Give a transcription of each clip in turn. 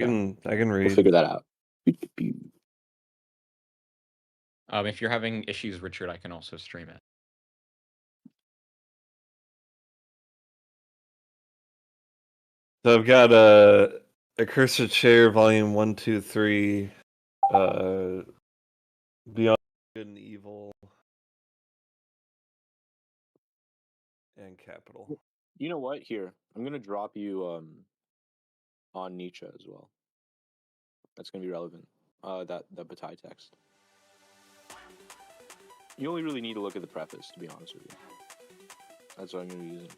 I can We'll read. figure that out. If you're having issues, Richard, I can also stream it. So I've got a Cursed Chair, Volume 1, 2, 3, Beyond Good and Evil, and Capital. You know what? Here, I'm gonna drop you on Nietzsche as well. That's gonna be relevant. That Bataille text. You only really need to look at the preface, to be honest with you. That's what I'm gonna be using.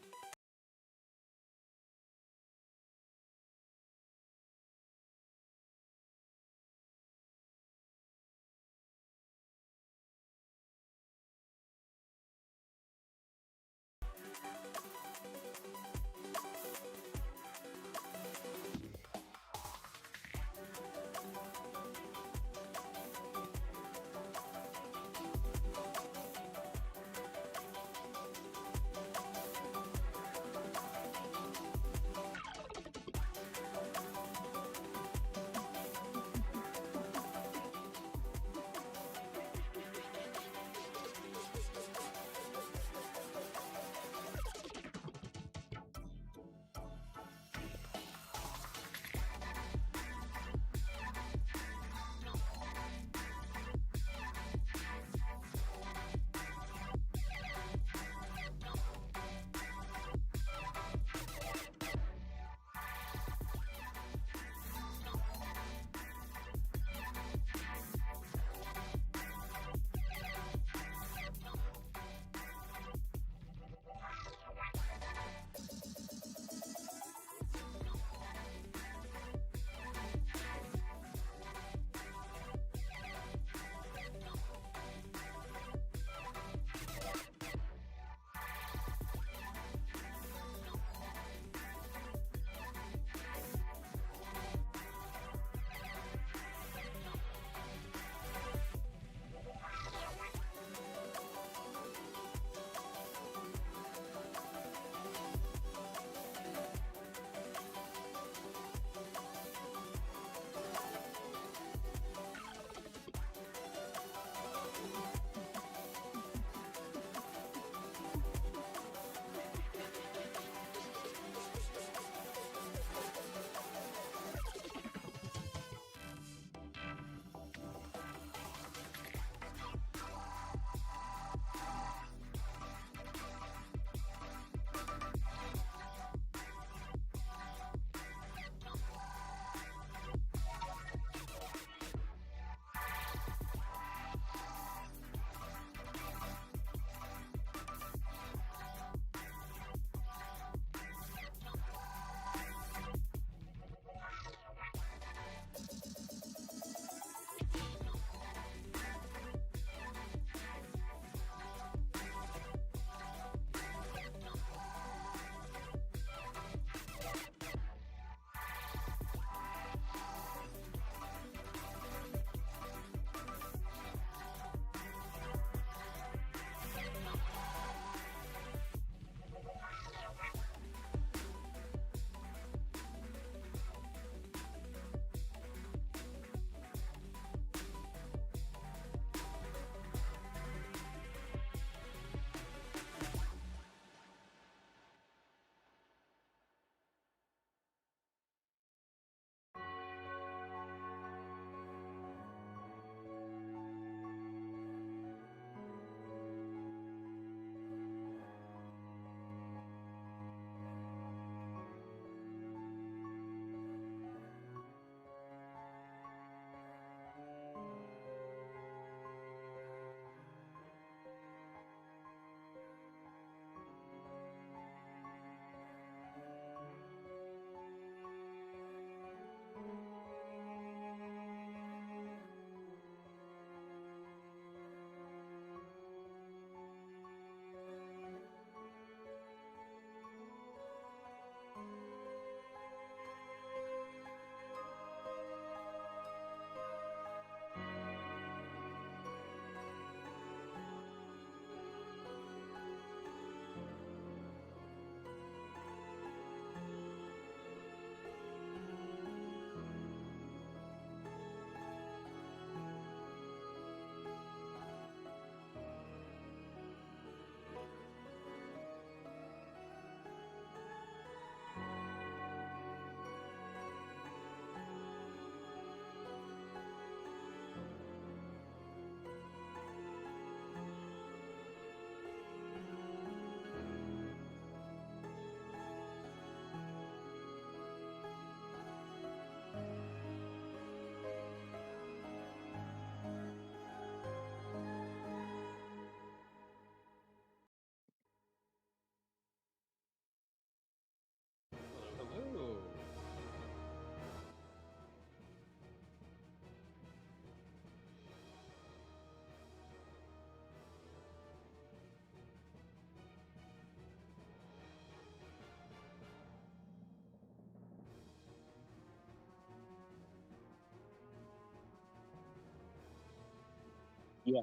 Yeah.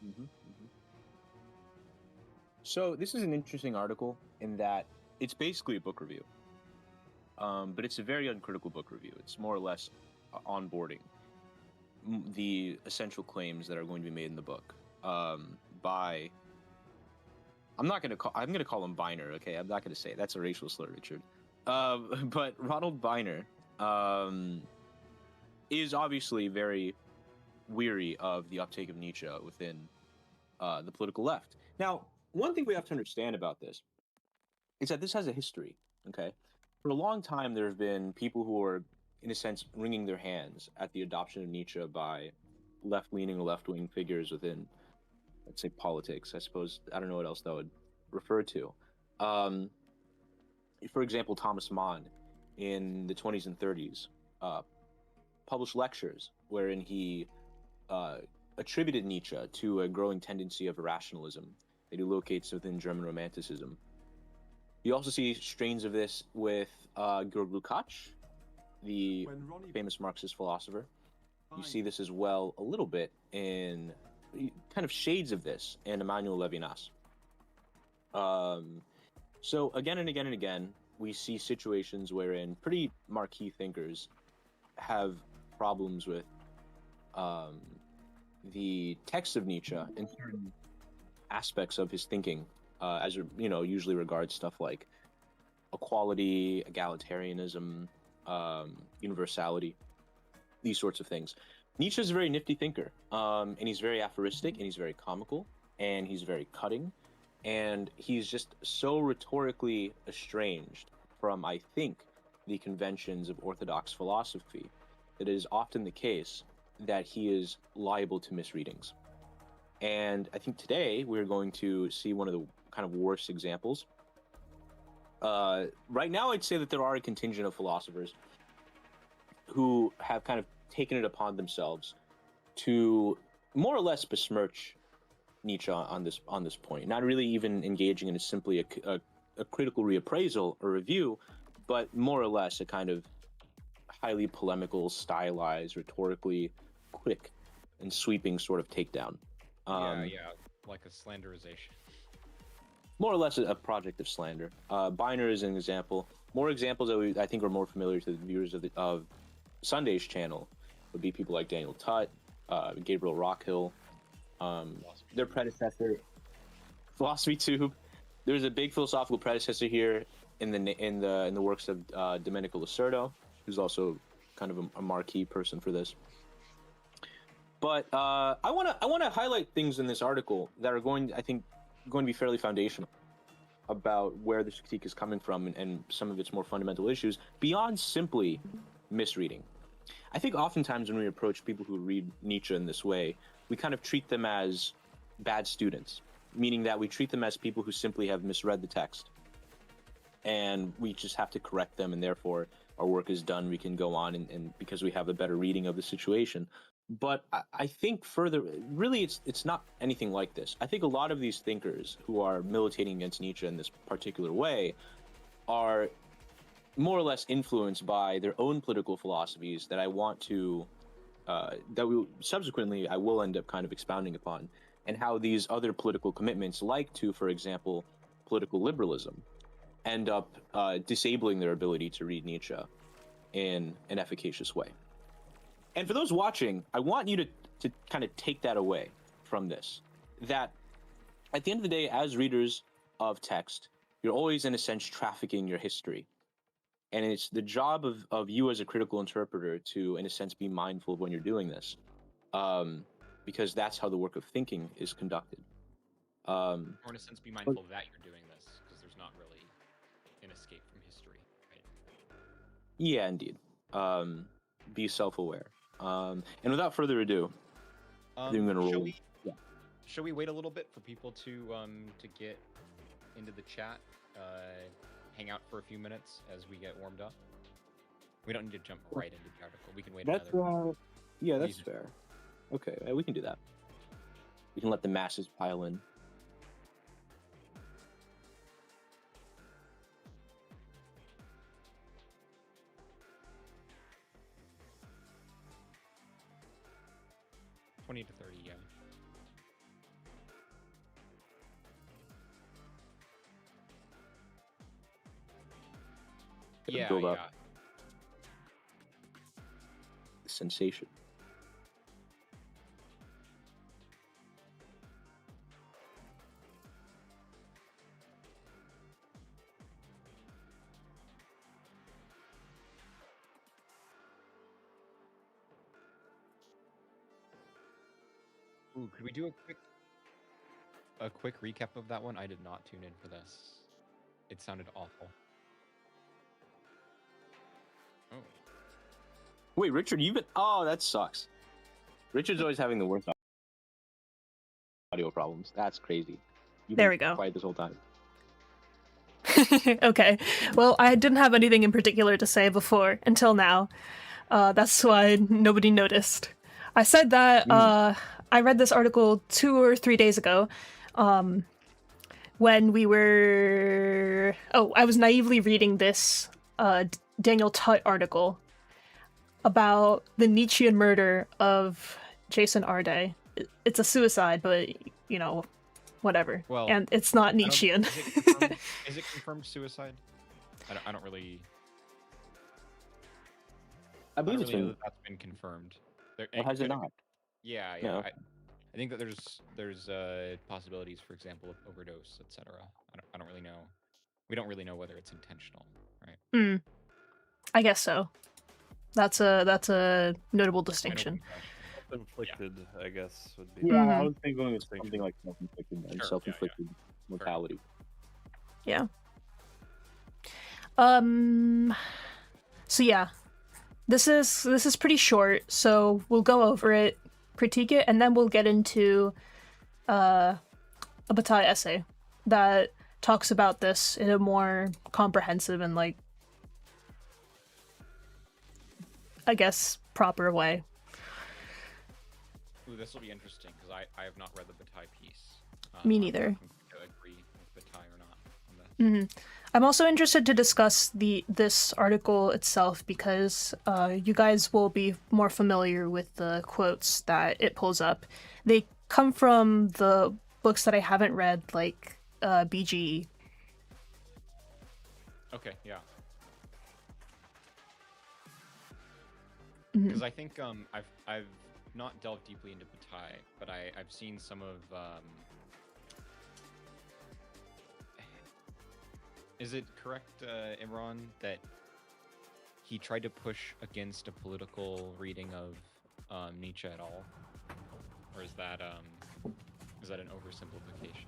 hmm So this is an interesting article in that it's basically a book review, but it's a very uncritical book review. It's more or less onboarding the essential claims that are going to be made in the book by. I'm going to call him Biner. Okay, I'm not going to say it. That's a racial slur, Richard. But Ronald Biner is obviously very weary of the uptake of Nietzsche within the political left. Now, one thing we have to understand about this is that this has a history. Okay, for a long time, there have been people who are, in a sense, wringing their hands at the adoption of Nietzsche by left-leaning or left-wing figures within, let's say, politics. I suppose I don't know what else that would refer to. Um, for example, Thomas Mann in the 20s and 30s published lectures wherein he attributed Nietzsche to a growing tendency of irrationalism that he locates within German Romanticism. You also see strains of this with Georg Lukács, the famous Marxist philosopher. You see this as well a little bit in kind of shades of this in Emmanuel Levinas. So again and again and again, we see situations wherein pretty marquee thinkers have problems with the text of Nietzsche and certain aspects of his thinking, as usually regards stuff like equality, egalitarianism, universality, these sorts of things. Nietzsche is a very nifty thinker, and he's very aphoristic, and he's very comical, and he's very cutting, and he's just so rhetorically estranged from, I think, the conventions of orthodox philosophy that it is often the case that he is liable to misreadings. And I think today we're going to see one of the kind of worst examples. Right now, I'd say that there are a contingent of philosophers who have kind of taken it upon themselves to more or less besmirch Nietzsche on this point, not really even engaging in simply a critical reappraisal or review, but more or less a kind of highly polemical, stylized, rhetorically quick and sweeping sort of takedown. Yeah, like a slanderization. More or less a project of slander. Biner is an example. More examples that I think are more familiar to the viewers of Sunday's channel would be people like Daniel Tutt, Gabriel Rockhill, their predecessor, Philosophy Tube. There's a big philosophical predecessor here in the works of Domenico Lacerda, who's also kind of a marquee person for this. But I want to highlight things in this article that are going to be fairly foundational about where this critique is coming from and some of its more fundamental issues beyond simply misreading. I think oftentimes when we approach people who read Nietzsche in this way, we kind of treat them as bad students, meaning that we treat them as people who simply have misread the text. And we just have to correct them, and therefore our work is done. We can go on and because we have a better reading of the situation. But I think further, really, it's not anything like this. I think a lot of these thinkers who are militating against Nietzsche in this particular way are more or less influenced by their own political philosophies that I want to, subsequently I will end up kind of expounding upon, and how these other political commitments, like to, for example, political liberalism, end up disabling their ability to read Nietzsche in an efficacious way. And for those watching, I want you to kind of take that away from this, that at the end of the day, as readers of text, you're always, in a sense, trafficking your history. And it's the job of you as a critical interpreter to, in a sense, be mindful when you're doing this, because that's how the work of thinking is conducted. Or in a sense, be mindful that you're doing this, because there's not really an escape from history, right? Yeah, indeed. Be self-aware. And without further ado, I think I'm going to roll. Shall we wait a little bit for people to get into the chat, hang out for a few minutes as we get warmed up? We don't need to jump right into the article. We can wait another. Yeah, that's fair. Okay, we can do that. We can let the masses pile in. 20 to 30, yeah. Gotta Yeah, build yeah. up the sensation. Ooh, could we do a quick recap of that one? I did not tune in for this. It sounded awful. Oh. Wait, Richard, you've been... Oh, that sucks. Richard's always having the worst audio problems. That's crazy. You've There been we go. quiet this whole time. Okay. Well, I didn't have anything in particular to say before until now. That's why nobody noticed. I said that I read this article 2 or 3 days ago when we were... Oh, I was naively reading this Daniel Tutt article about the Nietzschean murder of Jason Arde. It's a suicide, but, you know, whatever. Well, and it's not I don't- Nietzschean. Is it confirmed suicide? I don't really... I believe don't it's really know been... that that's been confirmed. Or has it not? Yeah. No. I think that there's possibilities, for example, of overdose, etc. I don't really know. We don't really know whether it's intentional, right? I guess so. That's a notable distinction. Self-inflicted, I guess, would be. Yeah, Mhm. I was thinking it's something like self-inflicted, then. Sure, yeah, Self-inflicted mortality. Yeah. So yeah, this is pretty short, so we'll go over it, critique it, and then we'll get into a Bataille essay that talks about this in a more comprehensive and, like, I guess, proper way. Ooh, this will be interesting because I have not read the Bataille piece. Me I'm neither. not going to agree with Bataille or not on this. I'm also interested to discuss this article itself because you guys will be more familiar with the quotes that it pulls up. They come from the books that I haven't read, like BGE. Okay, yeah. Mhm. Because I think I've not delved deeply into Bataille, but I've seen some of Is it correct, Imran, that he tried to push against a political reading of Nietzsche at all, or is that an oversimplification?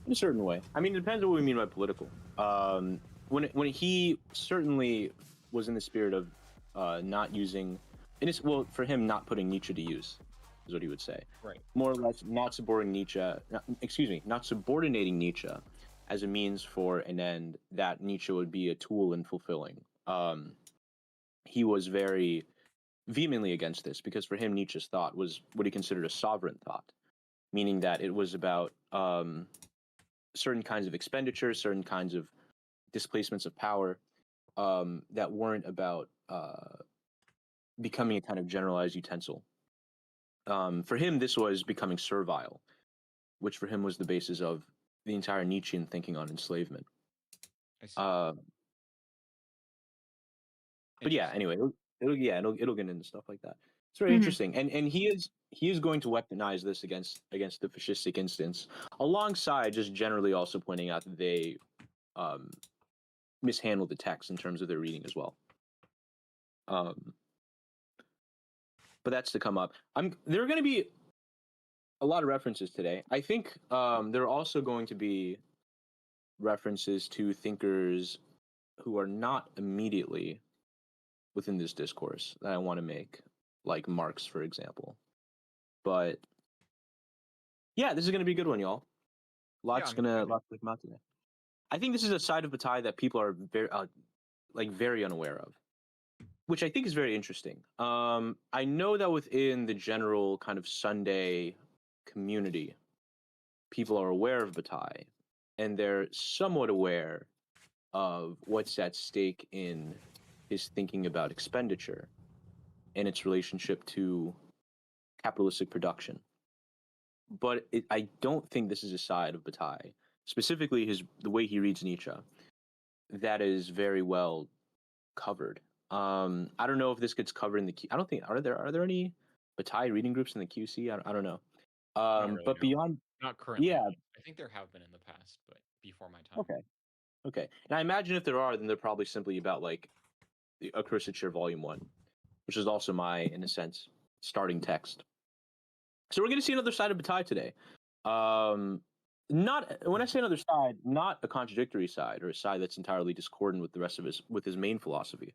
In a certain way. I mean, it depends on what we mean by political. When he certainly was in the spirit of not using, and it's, well, for him, not putting Nietzsche to use, is what he would say. Right. More or less, not subordinating Nietzsche as a means for an end that Nietzsche would be a tool in fulfilling. He was very vehemently against this because for him, Nietzsche's thought was what he considered a sovereign thought, meaning that it was about certain kinds of expenditure, certain kinds of displacements of power that weren't about becoming a kind of generalized utensil. For him, this was becoming servile, which for him was the basis of the entire Nietzschean thinking on enslavement. I see. But yeah, Interesting. anyway, it'll get into stuff like that. It's very interesting, and he is going to weaponize this against the fascistic instance, alongside just generally also pointing out that they mishandled the text in terms of their reading as well. But that's to come up. There are going to be a lot of references today. I think there are also going to be references to thinkers who are not immediately within this discourse that I want to make, like Marx, for example. But yeah, this is going to be a good one, y'all. Lots to come out today. I think this is a side of Bataille that people are very unaware of, which I think is very interesting. I know that within the general kind of Sunday community, people are aware of Bataille, and they're somewhat aware of what's at stake in his thinking about expenditure and its relationship to capitalistic production. But I don't think this is a side of Bataille, specifically the way he reads Nietzsche, that is very well covered. I don't know if this gets covered in the I don't think are there any Bataille reading groups in the QC? I don't know. I don't really But know. beyond, Not currently. yeah, I think there have been in the past, but before my time. okay. And I imagine if there are, then they're probably simply about like a Cursiture Volume 1, which is also my, in a sense, starting text. So we're going to see another side of Bataille today. Not when I say another side, not a contradictory side or a side that's entirely discordant with the rest of his main philosophy,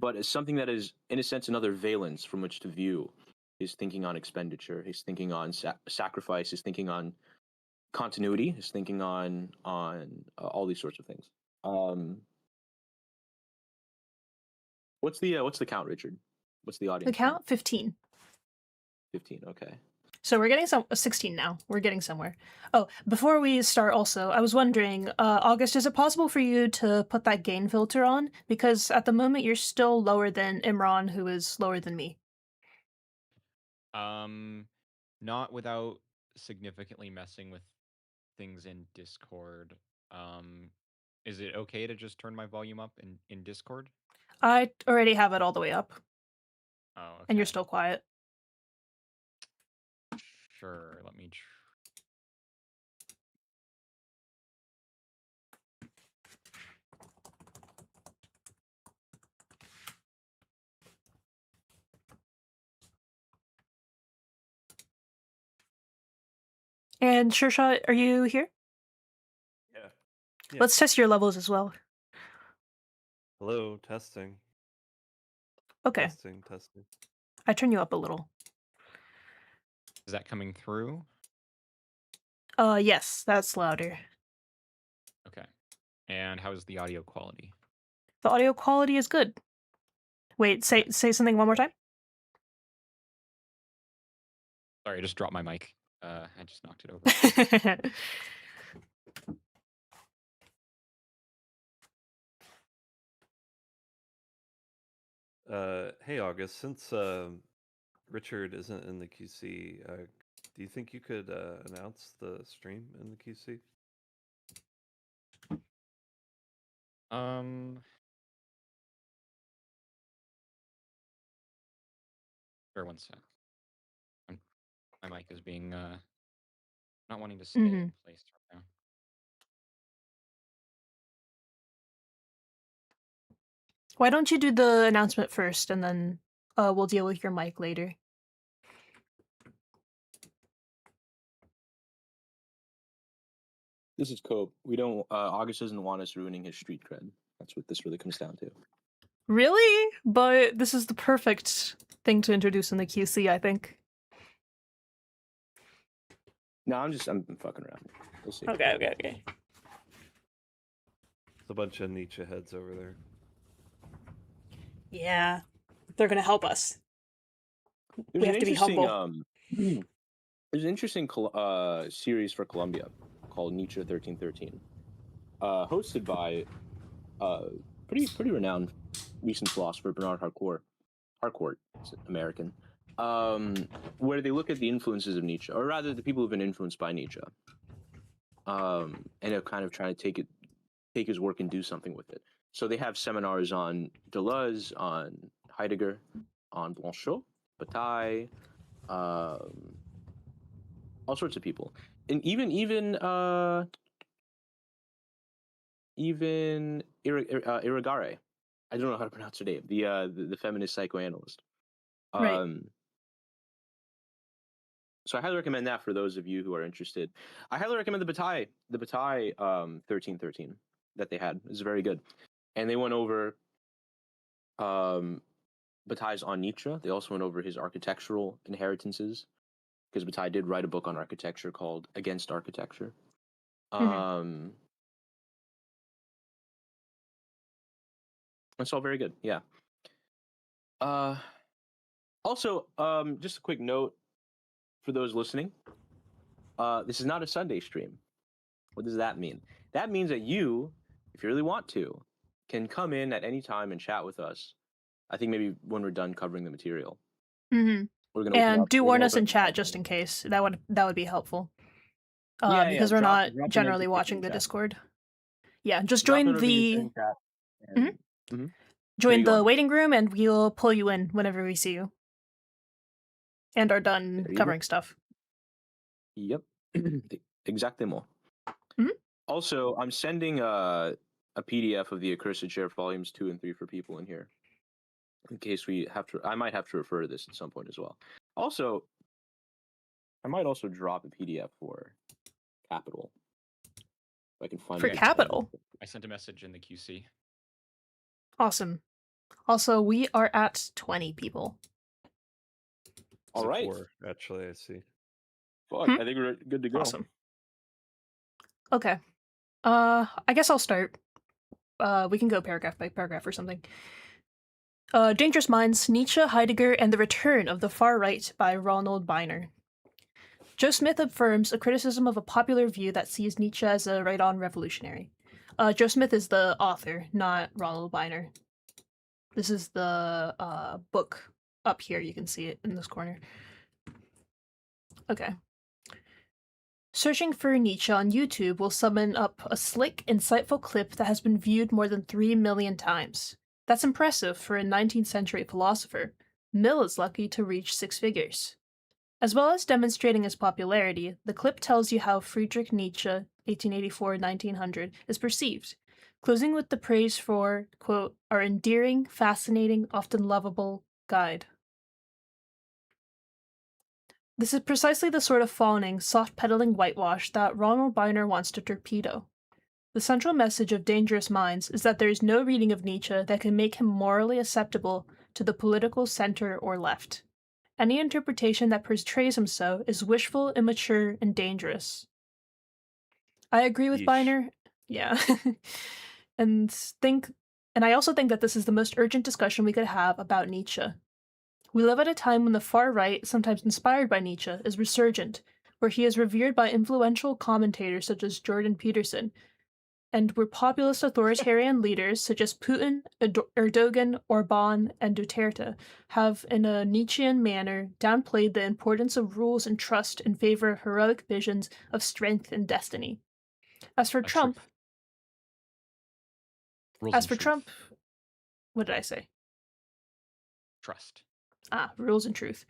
but as something that is, in a sense, another valence from which to view his thinking on expenditure, his thinking on sacrifice, his thinking on continuity, his thinking on all these sorts of things. What's the count, Richard? What's the audience? The count 15. 15. Okay. So we're getting 16 now. We're getting somewhere. Oh, before we start also, I was wondering, August, is it possible for you to put that gain filter on? Because at the moment you're still lower than Imran, who is lower than me. Not without significantly messing with things in Discord. Is it okay to just turn my volume up in Discord? I already have it all the way up. Oh, okay. And you're still quiet. Sure, let me And Shershot, are you here? Yeah. Let's test your levels as well. Hello, testing. Okay. Testing. I turn you up a little. Is that coming through? Yes, that's louder. Okay. And how's the audio quality? The audio quality is good. Wait, say something one more time. Sorry, I just dropped my mic. I just knocked it over. Hey August, since Richard isn't in the QC, do you think you could announce the stream in the QC? Sure, one sec. My mic is being not wanting to stay in place right now. Why don't you do the announcement first, and then we'll deal with your mic later. This is Cope. We don't. August doesn't want us ruining his street cred. That's what this really comes down to. Really? But this is the perfect thing to introduce in the QC, I think. No, I'm fucking around. We'll see. Okay. There's a bunch of Nietzsche heads over there. Yeah, they're gonna help us. We have to be humble. There's an interesting series for Columbia called Nietzsche 1313, hosted by pretty renowned recent philosopher Bernard Harcourt, American, where they look at the influences of Nietzsche, or rather the people who've been influenced by Nietzsche, and have kind of trying to take his work and do something with it. So they have seminars on Deleuze, on Heidegger, on Blanchot, Bataille, all sorts of people, and even Irigare. I don't know how to pronounce her name. The feminist psychoanalyst. Right. So I highly recommend that for those of you who are interested. I highly recommend the Bataille 1313 that they had. It's very good. And they went over Bataille's on Nietzsche. They also went over his architectural inheritances, because Bataille did write a book on architecture called Against Architecture. It's all very good. Yeah. Also, just a quick note for those listening. This is not a Sunday stream. What does that mean? That means that you, if you really want to, can come in at any time and chat with us. I think maybe when we're done covering the material. We're gonna open And up. do we're warn gonna us open in up the chat chat just in room. case. That would be helpful. Yeah, Because we're drop not a generally notification watching in the chat. Discord. Yeah, just Drop a join notification the in chat. Mhm. And No, join you go the on. waiting room, and we'll pull you in whenever we see you and are done There you go. covering stuff. Yep. Exactement. Mhm. Also, I'm sending a PDF of the Accursed Sheriff Volumes 2 and 3 for people in here, in case we have to. I might have to refer to this at some point as well. Also, I might also drop a PDF for Capital. If I can find For it. Capital. I sent a message in the QC. Awesome. Also, we are at 20 people. All It's at right. 4, actually, I see. Fuck, I think we're good to go. Awesome. Okay. I guess I'll start. We can go paragraph by paragraph or something. Dangerous Minds, Nietzsche, Heidegger, and the Return of the Far Right by Ronald Biner. Joe Smith affirms a criticism of a popular view that sees Nietzsche as a right-on revolutionary. Joe Smith is the author, not Ronald Biner. This is the book up here. You can see it in this corner. Okay. Searching for Nietzsche on YouTube will summon up a slick, insightful clip that has been viewed more than 3 million times. That's impressive for a 19th century philosopher. Mill is lucky to reach 6 figures. As well as demonstrating his popularity, the clip tells you how Friedrich Nietzsche, 1884-1900, is perceived, closing with the praise for, quote, our endearing, fascinating, often lovable guide. This is precisely the sort of fawning, soft-pedaling whitewash that Ronald Biner wants to torpedo. The central message of Dangerous Minds is that there is no reading of Nietzsche that can make him morally acceptable to the political center or left. Any interpretation that portrays him so is wishful, immature, and dangerous. I agree with Yeesh. Biner. Yeah. and I also think that this is the most urgent discussion we could have about Nietzsche. We live at a time when the far right, sometimes inspired by Nietzsche, is resurgent, where he is revered by influential commentators such as Jordan Peterson, and where populist authoritarian leaders such as Putin, Erdogan, Orban, and Duterte have, in a Nietzschean manner, downplayed the importance of rules and trust in favor of heroic visions of strength and destiny. As for Trump, Truth. Rules and truth. Trump, what did I say? Trust. Rules and truth.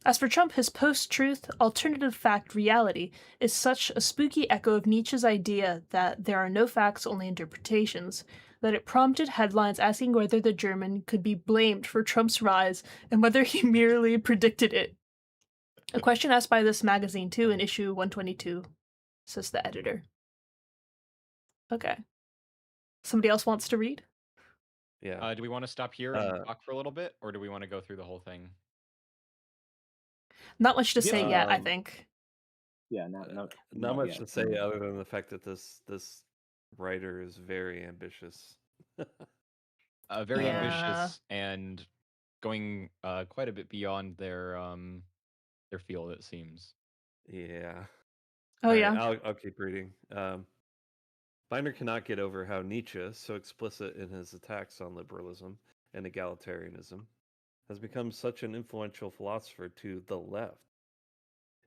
As for Trump, his post-truth, alternative fact reality is such a spooky echo of Nietzsche's idea that there are no facts, only interpretations, that it prompted headlines asking whether the German could be blamed for Trump's rise and whether he merely predicted it. A question asked by this magazine, too, in issue 122, says the editor. Okay. Somebody else wants to read? Yeah. Do we want to stop here and talk for a little bit, or do we want to go through the whole thing? Not much to say yet, I think. Yeah, Not not much yet. to say other than the fact that this writer is very ambitious. Very Yeah. ambitious and going quite a bit beyond their field, it seems. Yeah. Oh, Alright, yeah. I'll keep reading. Binder cannot get over how Nietzsche, so explicit in his attacks on liberalism and egalitarianism, has become such an influential philosopher to the left.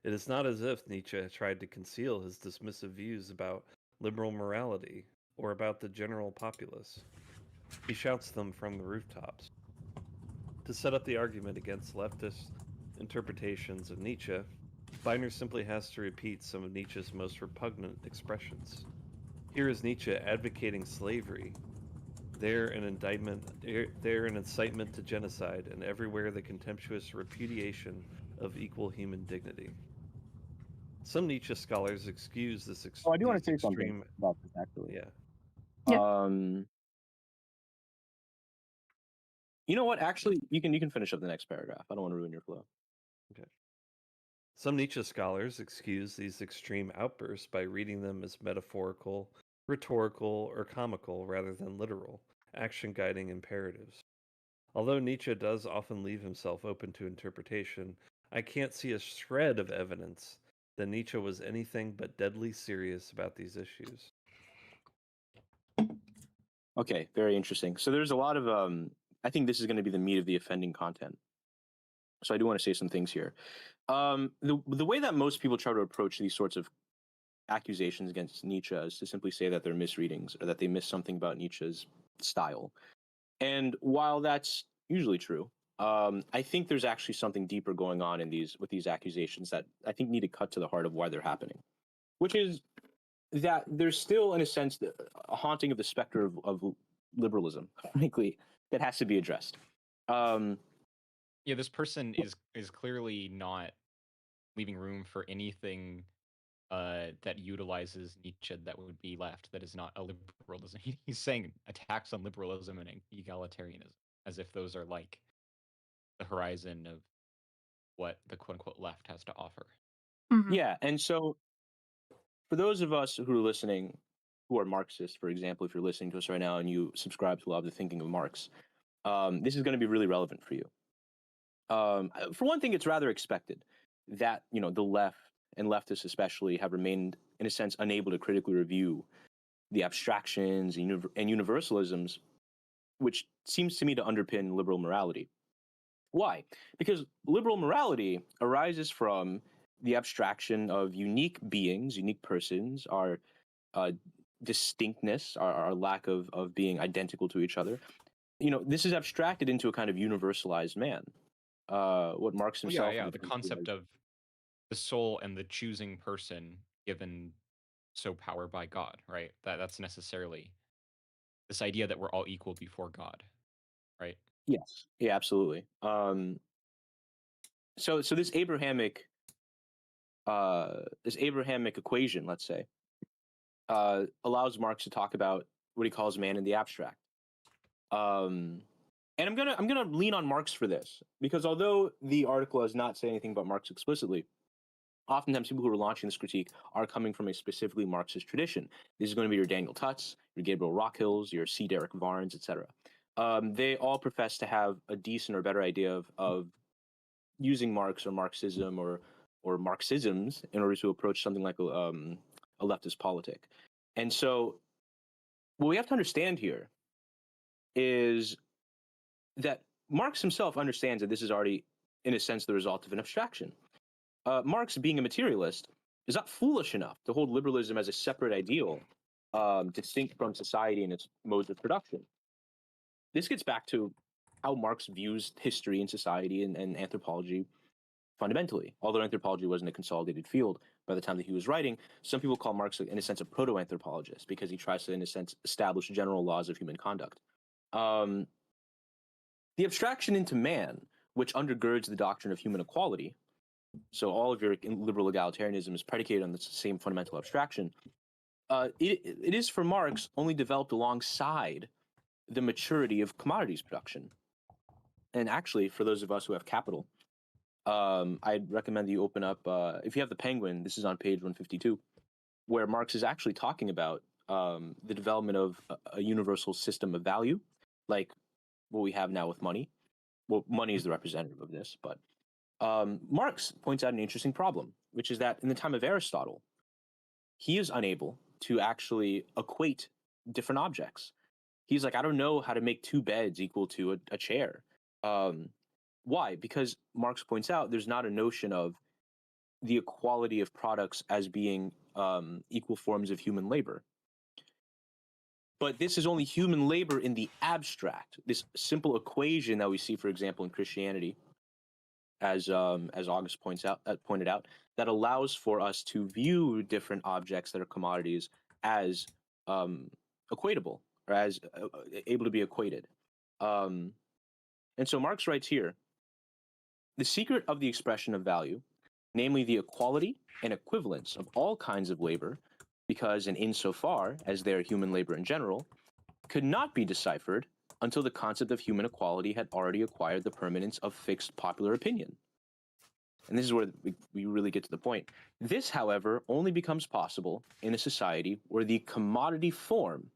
It is not as if Nietzsche tried to conceal his dismissive views about liberal morality or about the general populace. He shouts them from the rooftops. To set up the argument against leftist interpretations of Nietzsche, Biner simply has to repeat some of Nietzsche's most repugnant expressions. Here is Nietzsche advocating slavery. There an incitement to genocide, and everywhere the contemptuous repudiation of equal human dignity. Some Nietzsche scholars excuse this I do want to say extreme. something about this, actually. Yeah. You know what? Actually, you can finish up the next paragraph. I don't want to ruin your flow. Okay. Some Nietzsche scholars excuse these extreme outbursts by reading them as metaphorical, rhetorical, or comical rather than literal, action-guiding imperatives. Although Nietzsche does often leave himself open to interpretation, I can't see a shred of evidence that Nietzsche was anything but deadly serious about these issues. Okay, very interesting. So there's a lot of I think this is going to be the meat of the offending content. So I do want to say some things here. The way that most people try to approach these sorts of accusations against Nietzsche is to simply say that they're misreadings or that they miss something about Nietzsche's style. And while that's usually true, I think there's actually something deeper going on in these accusations that I think need to cut to the heart of why they're happening, which is that there's still, in a sense, a haunting of the specter of liberalism, frankly, that has to be addressed. Yeah, this person is clearly not leaving room for anything that utilizes Nietzsche that would be left that is not a liberalism. He's saying attacks on liberalism and egalitarianism as if those are like the horizon of what the quote unquote left has to offer. Mhm. Yeah, and so for those of us who are listening, who are Marxists, for example, if you're listening to us right now and you subscribe to a lot of the thinking of Marx, this is going to be really relevant for you. For one thing, it's rather expected that the left and leftists especially have remained, in a sense, unable to critically review the abstractions and universalisms, which seems to me to underpin liberal morality. Why? Because liberal morality arises from the abstraction of unique beings, unique persons, our distinctness, our lack of being identical to each other. This is abstracted into a kind of universalized man. What Marx himself, The concept of the soul and the choosing person given so power by God, right? That's necessarily this idea that we're all equal before God, right? yes, yeah, absolutely. So this Abrahamic equation, let's say, allows Marx to talk about what he calls man in the abstract. And I'm gonna lean on Marx for this, because although the article does not say anything about Marx explicitly, oftentimes people who are launching this critique are coming from a specifically Marxist tradition. This is going to be your Daniel Tutts, your Gabriel Rockhills, your C. Derek Varnes, etc. They all profess to have a decent or better idea of using Marx or Marxism or Marxisms in order to approach something like a leftist politic. And so what we have to understand here is that Marx himself understands that this is already, in a sense, the result of an abstraction. Marx, being a materialist, is not foolish enough to hold liberalism as a separate ideal, distinct from society and its modes of production. This gets back to how Marx views history and society and anthropology fundamentally. Although anthropology wasn't a consolidated field by the time that he was writing, some people call Marx, in a sense, a proto-anthropologist because he tries to, in a sense, establish general laws of human conduct. The abstraction into man, which undergirds the doctrine of human equality, so all of your liberal egalitarianism is predicated on the same fundamental abstraction, it is for Marx only developed alongside the maturity of commodities production. And actually, for those of us who have capital, I'd recommend that you open up, if you have the Penguin, this is on page 152, where Marx is actually talking about the development of a universal system of value, like what we have now with money. Well, money is the representative of this, but Marx points out an interesting problem, which is that in the time of Aristotle, he is unable to actually equate different objects. He's like, I don't know how to make two beds equal to a chair. Why? Because Marx points out there's not a notion of the equality of products as being equal forms of human labor. But this is only human labor in the abstract. This simple equation that we see, for example, in Christianity, as August pointed out, that allows for us to view different objects that are commodities as equatable, or as able to be equated. And so Marx writes here, the secret of the expression of value, namely the equality and equivalence of all kinds of labor, because and insofar as they are human labor in general, could not be deciphered until the concept of human equality had already acquired the permanence of fixed popular opinion. And this is where we really get to the point. This, however, only becomes possible in a society where the commodity form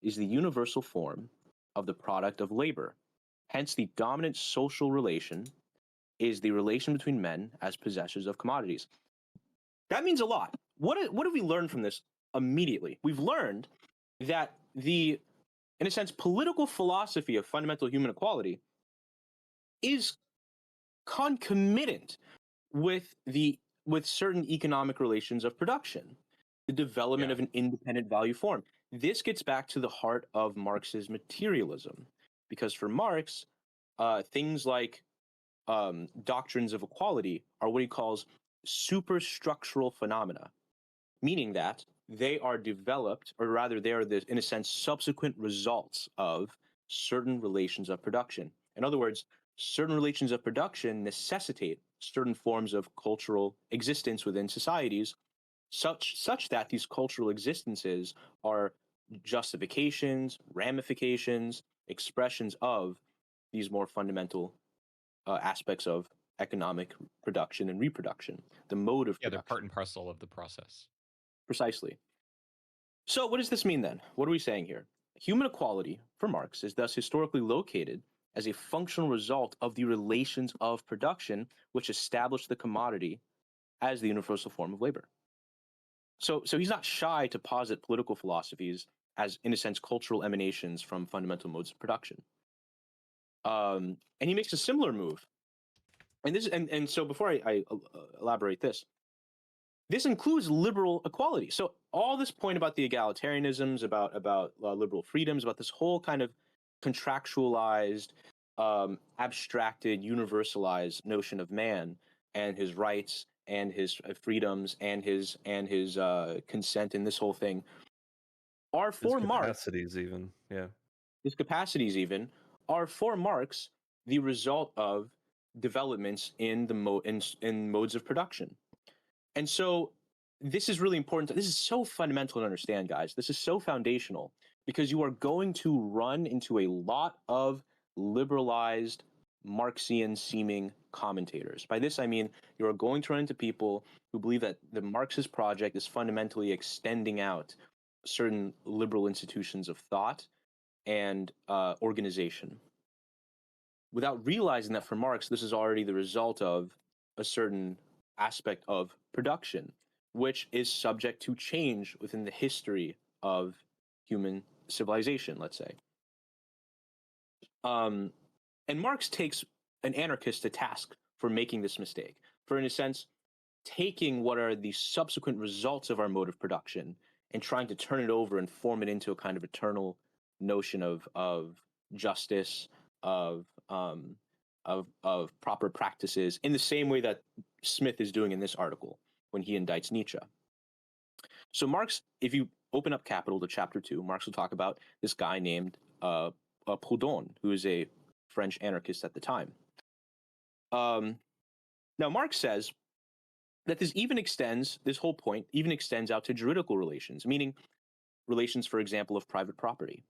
is the universal form of the product of labor. Hence, the dominant social relation is the relation between men as possessors of commodities. That means a lot. What have we learned from this immediately? We've learned that in a sense, political philosophy of fundamental human equality is concomitant with certain economic relations of production, the development of an independent value form. This gets back to the heart of Marx's materialism, because for Marx, things like doctrines of equality are what he calls superstructural phenomena, meaning that they are developed, or rather they are, in a sense, subsequent results of certain relations of production. In other words, certain relations of production necessitate certain forms of cultural existence within societies, such that these cultural existences are justifications, ramifications, expressions of these more fundamental aspects of economic production and reproduction, the mode of production. They're part and parcel of the process. Precisely. So what does this mean then? What are we saying here? Human equality, for Marx, is thus historically located as a functional result of the relations of production which establish the commodity as the universal form of labor. So he's not shy to posit political philosophies as, in a sense, cultural emanations from fundamental modes of production. And he makes a similar move. And so before I elaborate this includes liberal equality. So all this point about the egalitarianisms, about liberal freedoms, about this whole kind of contractualized, abstracted, universalized notion of man and his rights and his freedoms and his consent and this whole thing are for Marx. Capacities, even, yeah. His capacities, even, are for Marx the result of developments in the in modes of production. And so this is really important. This is so fundamental to understand, guys. This is so foundational because you are going to run into a lot of liberalized Marxian-seeming commentators. By this, I mean you are going to run into people who believe that the Marxist project is fundamentally extending out certain liberal institutions of thought and organization, without realizing that for Marx, this is already the result of a certain aspect of production, which is subject to change within the history of human civilization, let's say. And Marx takes an anarchist to task for making this mistake, for, in a sense, taking what are the subsequent results of our mode of production and trying to turn it over and form it into a kind of eternal notion of justice, of proper practices, in the same way that Smith is doing in this article when he indicts Nietzsche. So Marx, if you open up Capital to chapter 2, Marx will talk about this guy named Proudhon, who is a French anarchist at the time. Now Marx says that this whole point even extends out to juridical relations, meaning relations, for example, of private property.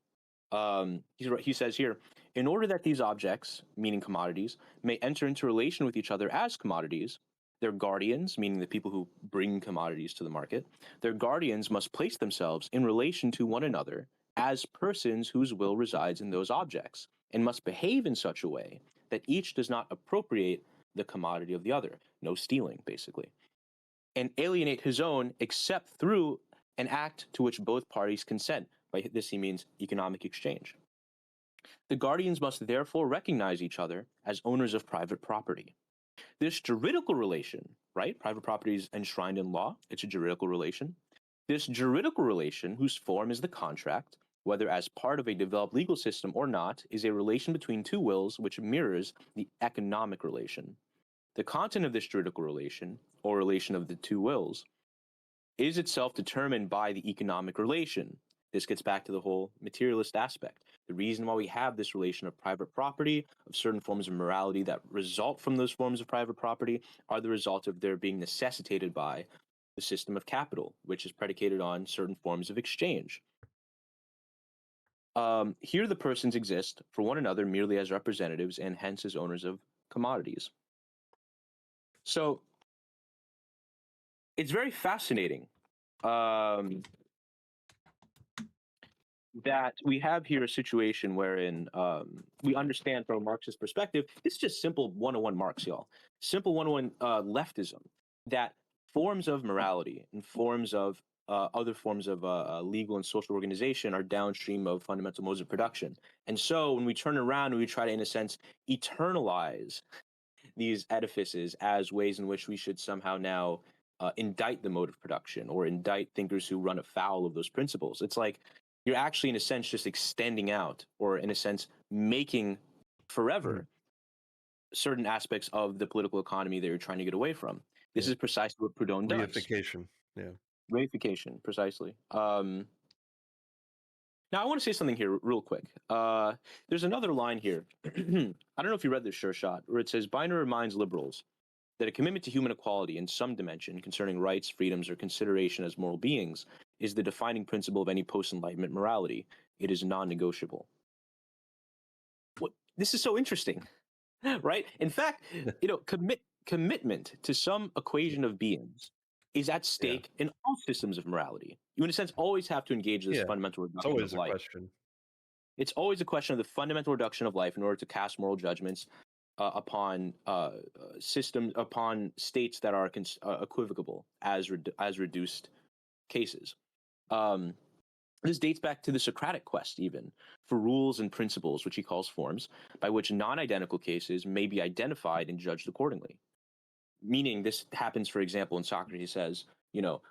He says here, in order that these objects, meaning commodities, may enter into relation with each other as commodities, their guardians, meaning the people who bring commodities to the market, their guardians must place themselves in relation to one another as persons whose will resides in those objects, and must behave in such a way that each does not appropriate the commodity of the other, no stealing, basically, and alienate his own except through an act to which both parties consent. By this he means economic exchange. The guardians must therefore recognize each other as owners of private property. This juridical relation, right? Private property is enshrined in law. It's a juridical relation. This juridical relation, whose form is the contract, whether as part of a developed legal system or not, is a relation between two wills which mirrors the economic relation. The content of this juridical relation, or relation of the two wills, is itself determined by the economic relation. This gets back to the whole materialist aspect. The reason why we have this relation of private property, of certain forms of morality that result from those forms of private property, are the result of their being necessitated by the system of capital, which is predicated on certain forms of exchange. Here the persons exist for one another merely as representatives and hence as owners of commodities. So it's very fascinating that we have here a situation wherein we understand from a Marxist perspective, this is just simple 101 Marx, y'all. Simple 101 leftism, that forms of morality and forms of other forms of legal and social organization are downstream of fundamental modes of production. And so when we turn around and we try to, in a sense, eternalize these edifices as ways in which we should somehow now indict the mode of production or indict thinkers who run afoul of those principles. It's like you're actually, in a sense, just extending out, or in a sense, making forever certain aspects of the political economy that you're trying to get away from. This is precisely what Proudhon does. Reification. Yeah. Reification, precisely. Now, I want to say something here real quick. There's another line here. I don't know if you read this, Sure Shot, where it says, Biner reminds liberals that a commitment to human equality in some dimension concerning rights, freedoms, or consideration as moral beings is the defining principle of any post-Enlightenment morality. It is non-negotiable. This is so interesting, right? In fact, commitment to some equation of beings is at stake in all systems of morality. You, in a sense, always have to engage this fundamental It's reduction always of a life. question. It's always a question of the fundamental reduction of life in order to cast moral judgments upon systems, upon states that are equivocable as reduced cases. This dates back to the Socratic quest, even, for rules and principles, which he calls forms, by which non-identical cases may be identified and judged accordingly. Meaning, this happens, for example, in Socrates says,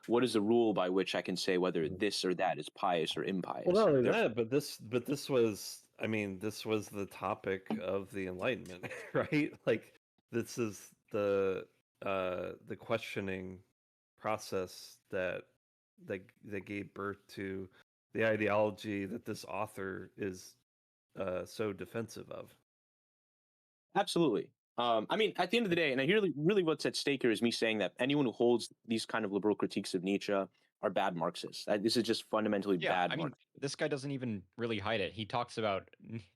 what is the rule by which I can say whether this or that is pious or impious? Well, not only that, but this was, I mean, this was the topic of the Enlightenment, right? Like, this is the questioning process that gave birth to the ideology that this author is so defensive of. Absolutely. I mean, at the end of the day, and I really what's at stake here is me saying that anyone who holds these kind of liberal critiques of Nietzsche are bad Marxists. This is just fundamentally bad. I mean, this guy doesn't even really hide it. He talks about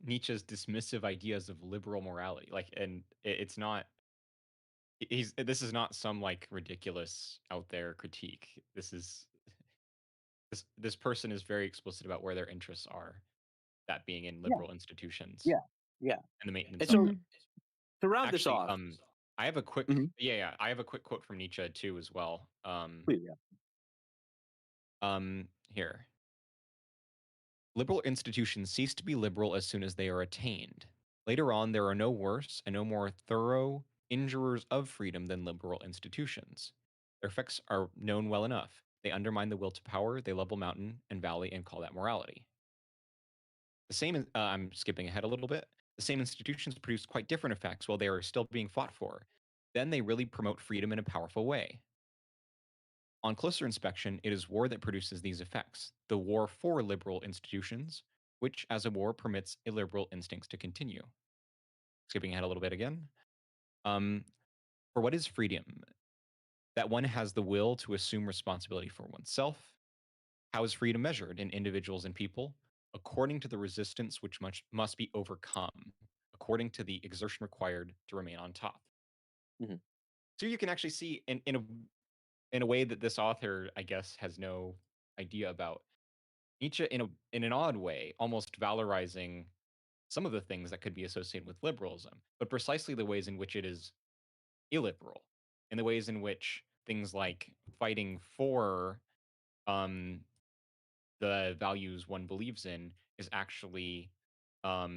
Nietzsche's dismissive ideas of liberal morality, and it's not. This is not some like ridiculous out there critique. This person is very explicit about where their interests are, that being in liberal institutions. Yeah. And the maintenance And of so, them. to round this Actually, off, I have a quick I have a quick quote from Nietzsche too as well. please, Here. Liberal institutions cease to be liberal as soon as they are attained. Later on, there are no worse and no more thorough injurers of freedom than liberal institutions. Their effects are known well enough. They undermine the will to power, they level mountain and valley and call that morality. The same, I'm skipping ahead a little bit. The same institutions produce quite different effects while they are still being fought for. Then they really promote freedom in a powerful way. On closer inspection, it is war that produces these effects, the war for liberal institutions, which as a war permits illiberal instincts to continue. Skipping ahead a little bit again. For what is freedom? That one has the will to assume responsibility for oneself. How is freedom measured in individuals and people? According to the resistance which must be overcome, according to the exertion required to remain on top. Mm-hmm. So you can actually see in a way that this author, I guess, has no idea about, Nietzsche in an odd way, almost valorizing some of the things that could be associated with liberalism, but precisely the ways in which it is illiberal, in the ways in which things like fighting for the values one believes in is actually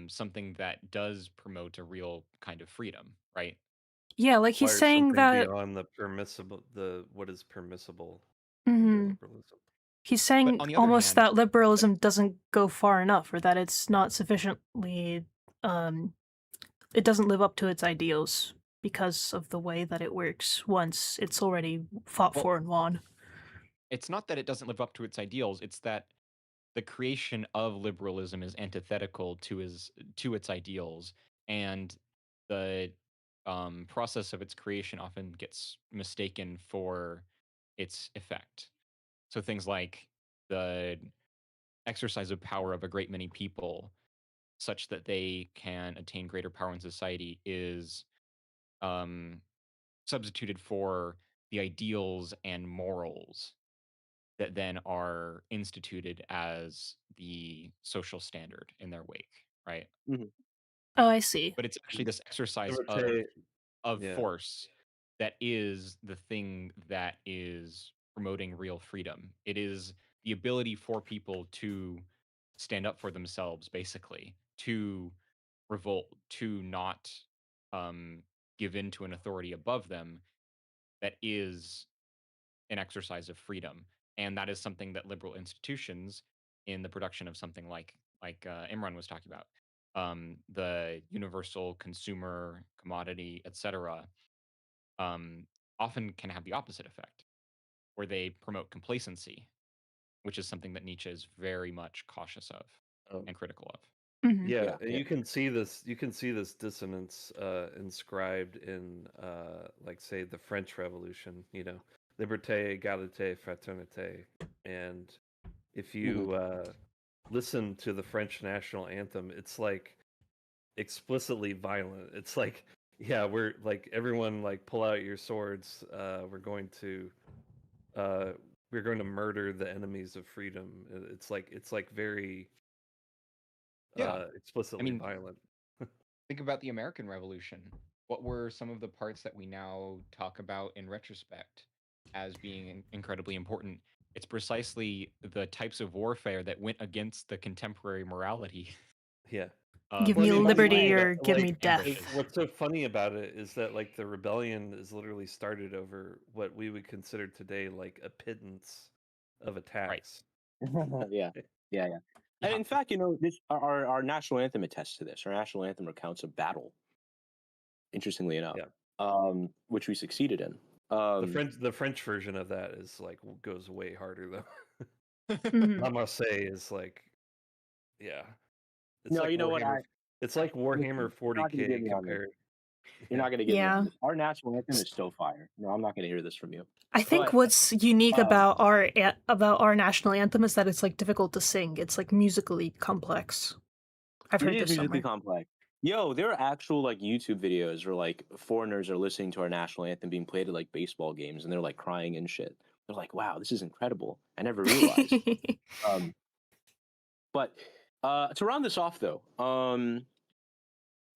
something that does promote a real kind of freedom, right? Yeah, like he's Requires saying something that beyond what is permissible Mhm. under liberalism. He's saying on the other almost hand- that liberalism doesn't go far enough, or that it's not sufficiently it doesn't live up to its ideals because of the way that it works once it's already fought for and won. It's not that it doesn't live up to its ideals, it's that the creation of liberalism is antithetical to its ideals, and the process of its creation often gets mistaken for its effect. So things like the exercise of power of a great many people such that they can attain greater power in society is substituted for the ideals and morals that then are instituted as the social standard in their wake, right? Mm-hmm. Oh, I see. But it's actually this exercise of force that is the thing that is promoting real freedom. It is the ability for people to stand up for themselves, basically, to revolt, to not give in to an authority above them that is an exercise of freedom. And that is something that liberal institutions in the production of something like Imran was talking about, the universal consumer commodity, etc., um, often can have the opposite effect, where they promote complacency, which is something that Nietzsche is very much cautious of Um, and critical of. Mhm. yeah, Yeah, and yeah. you can see this dissonance inscribed in like say the French Revolution, liberté, égalité, fraternité. And if you listen to the French national anthem, it's like explicitly violent. It's like, yeah, we're like everyone like pull out your swords. Uh, we're going to murder the enemies of freedom. It's like very Yeah. I explicitly mean, violent. think about the American Revolution. What were some of the parts that we now talk about in retrospect as being incredibly important? It's precisely the types of warfare that went against the contemporary morality Yeah. Give of Well, I me mean, things funny liberty like or about give me ambushes. death. what's so funny about it is that like the rebellion is literally started over what we would consider today like a pittance of Right. attacks. Yeah, yeah, yeah. And Yeah. in fact, this our national anthem attests to this. Our national anthem recounts a battle, interestingly enough, Yeah. which we succeeded in. The French version of that is like goes way harder though. Mhm. La Marseillaise is like, yeah, it's No, like you know what? Warhammer. It's like Warhammer Listen, you're not going to get 40K me on this. compared. You're Yeah, not going to get me on Yeah. this. Our national anthem is so fire. No, I'm not going to hear this from you. I think But what's unique um, about our national anthem is that it's like difficult to sing. It's like musically complex. I've it heard is this musically somewhere. complex. Yo, there are actual like YouTube videos where like foreigners are listening to our national anthem being played at like baseball games, and they're like crying and shit. They're like, "Wow, this is incredible." I never realized. Um, but to round this off, though,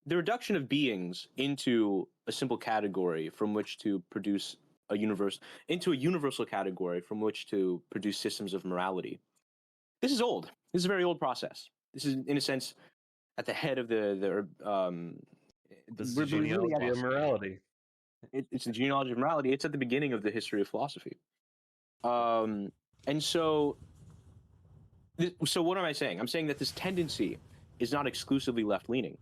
the reduction of beings into a simple category from which to produce a universal category from which to produce systems of morality. This is old. This is a very old process. This is, in a sense, at the head of this is we're the really genealogy of morality. it's the genealogy of morality. It's at the beginning of the history of philosophy. And so what am I saying? I'm saying that this tendency is not exclusively left-leaning,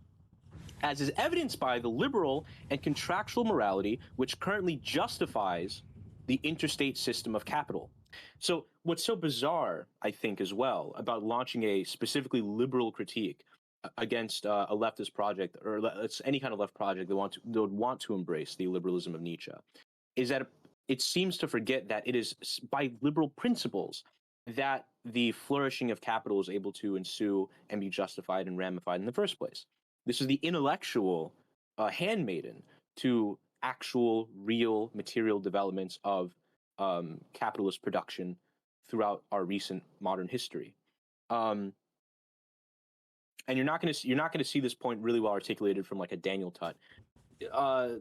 as is evidenced by the liberal and contractual morality which currently justifies the interstate system of capital. So what's so bizarre, I think, as well, about launching a specifically liberal critique against a leftist project, or it's any kind of left project that would want to embrace the liberalism of Nietzsche, is that it seems to forget that it is by liberal principles that the flourishing of capital is able to ensue and be justified and ramified in the first place. This is the intellectual handmaiden to actual, real material developments of capitalist production throughout our recent modern history. And you're not going to see this point really well articulated from like a Daniel Tutt.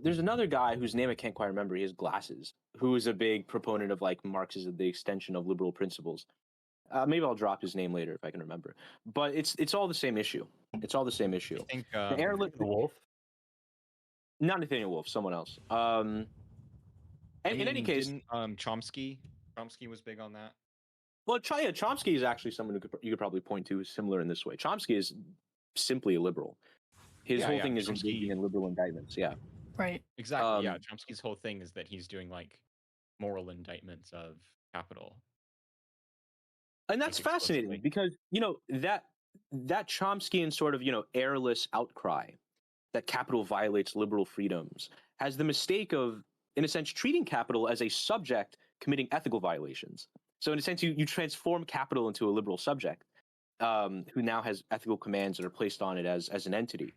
There's another guy whose name I can't quite remember. He has glasses, who is a big proponent of like Marxism, the extension of liberal principles. Maybe I'll drop his name later if I can remember. But it's all the same issue. It's all the same issue. I think The airlift, The wolf. not Nathaniel Wolf, someone else. I In any mean, case, didn't Chomsky was big on that. well, Chomsky is actually someone you could probably point to similar in this way. Chomsky is simply a liberal. His whole thing is engaging in liberal indictments. Yeah, Right. Exactly. Yeah. Chomsky's whole thing is that he's doing like moral indictments of capital. and that's Like, fascinating explicitly. because that Chomskyan sort of airless outcry that capital violates liberal freedoms has the mistake of, in a sense, treating capital as a subject committing ethical violations. So in a sense, you transform capital into a liberal subject who now has ethical commands that are placed on it as an entity,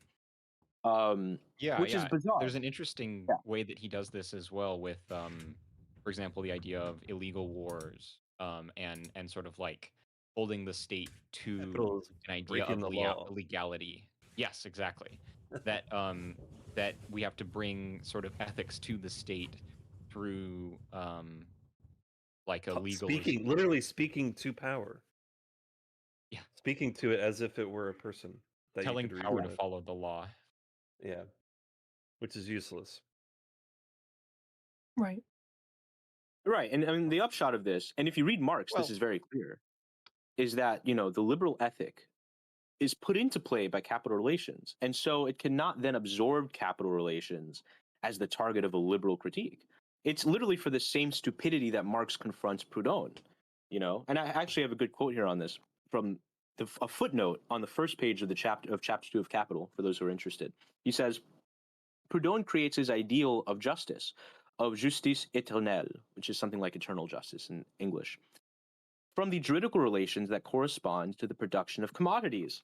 Yeah, which is bizarre. There's an interesting Yeah. way that he does this as well with, for example, the idea of illegal wars, and sort of like holding the state to Capitalism, an idea breaking of the law. legality. Yes, exactly. That that we have to bring sort of ethics to the state through like a legalism. Literally speaking to power. Yeah. Speaking to it as if it were a person that Telling you could power reason to with. follow the law. Yeah, which is useless. Right. Right. And I mean, the upshot of this, and if you read Marx, Well- this is very clear, is that, the liberal ethic is put into play by capital relations. And so it cannot then absorb capital relations as the target of a liberal critique. It's literally for the same stupidity that Marx confronts Proudhon, And I actually have a good quote here on this from a footnote on the first page of chapter 2 of Capital, for those who are interested. He says, Proudhon creates his ideal of justice, of justice éternelle, which is something like eternal justice in English, from the juridical relations that correspond to the production of commodities.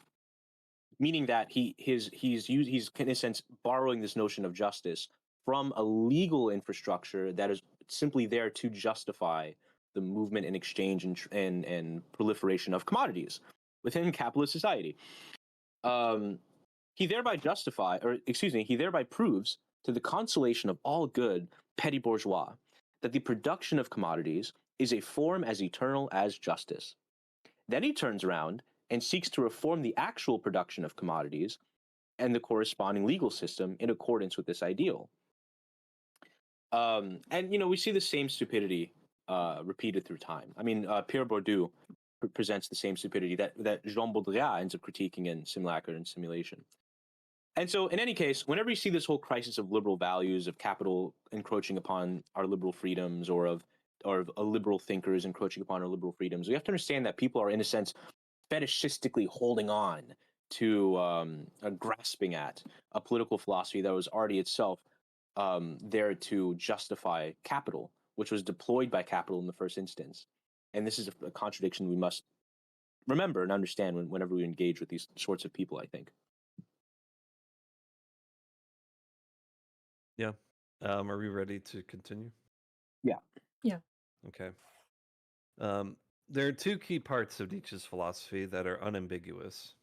Meaning that he's in a sense borrowing this notion of justice from a legal infrastructure that is simply there to justify the movement and exchange and proliferation of commodities within capitalist society. He thereby proves to the consolation of all good petty bourgeois that the production of commodities is a form as eternal as justice. Then he turns around and seeks to reform the actual production of commodities and the corresponding legal system in accordance with this ideal. And we see the same stupidity repeated through time. I mean, Pierre Bourdieu presents the same stupidity that Jean Baudrillard ends up critiquing in Simulacra and Simulation. And so, in any case, whenever you see this whole crisis of liberal values, of capital encroaching upon our liberal freedoms, or of liberal thinkers encroaching upon our liberal freedoms, we have to understand that people are, in a sense, fetishistically holding on to grasping at a political philosophy that was already itself there to justify capital, which was deployed by capital in the first instance. And this is a contradiction we must remember and understand whenever we engage with these sorts of people, I think. Yeah. Are we ready to continue? Yeah. Yeah. Okay. There are two key parts of Nietzsche's philosophy that are unambiguous.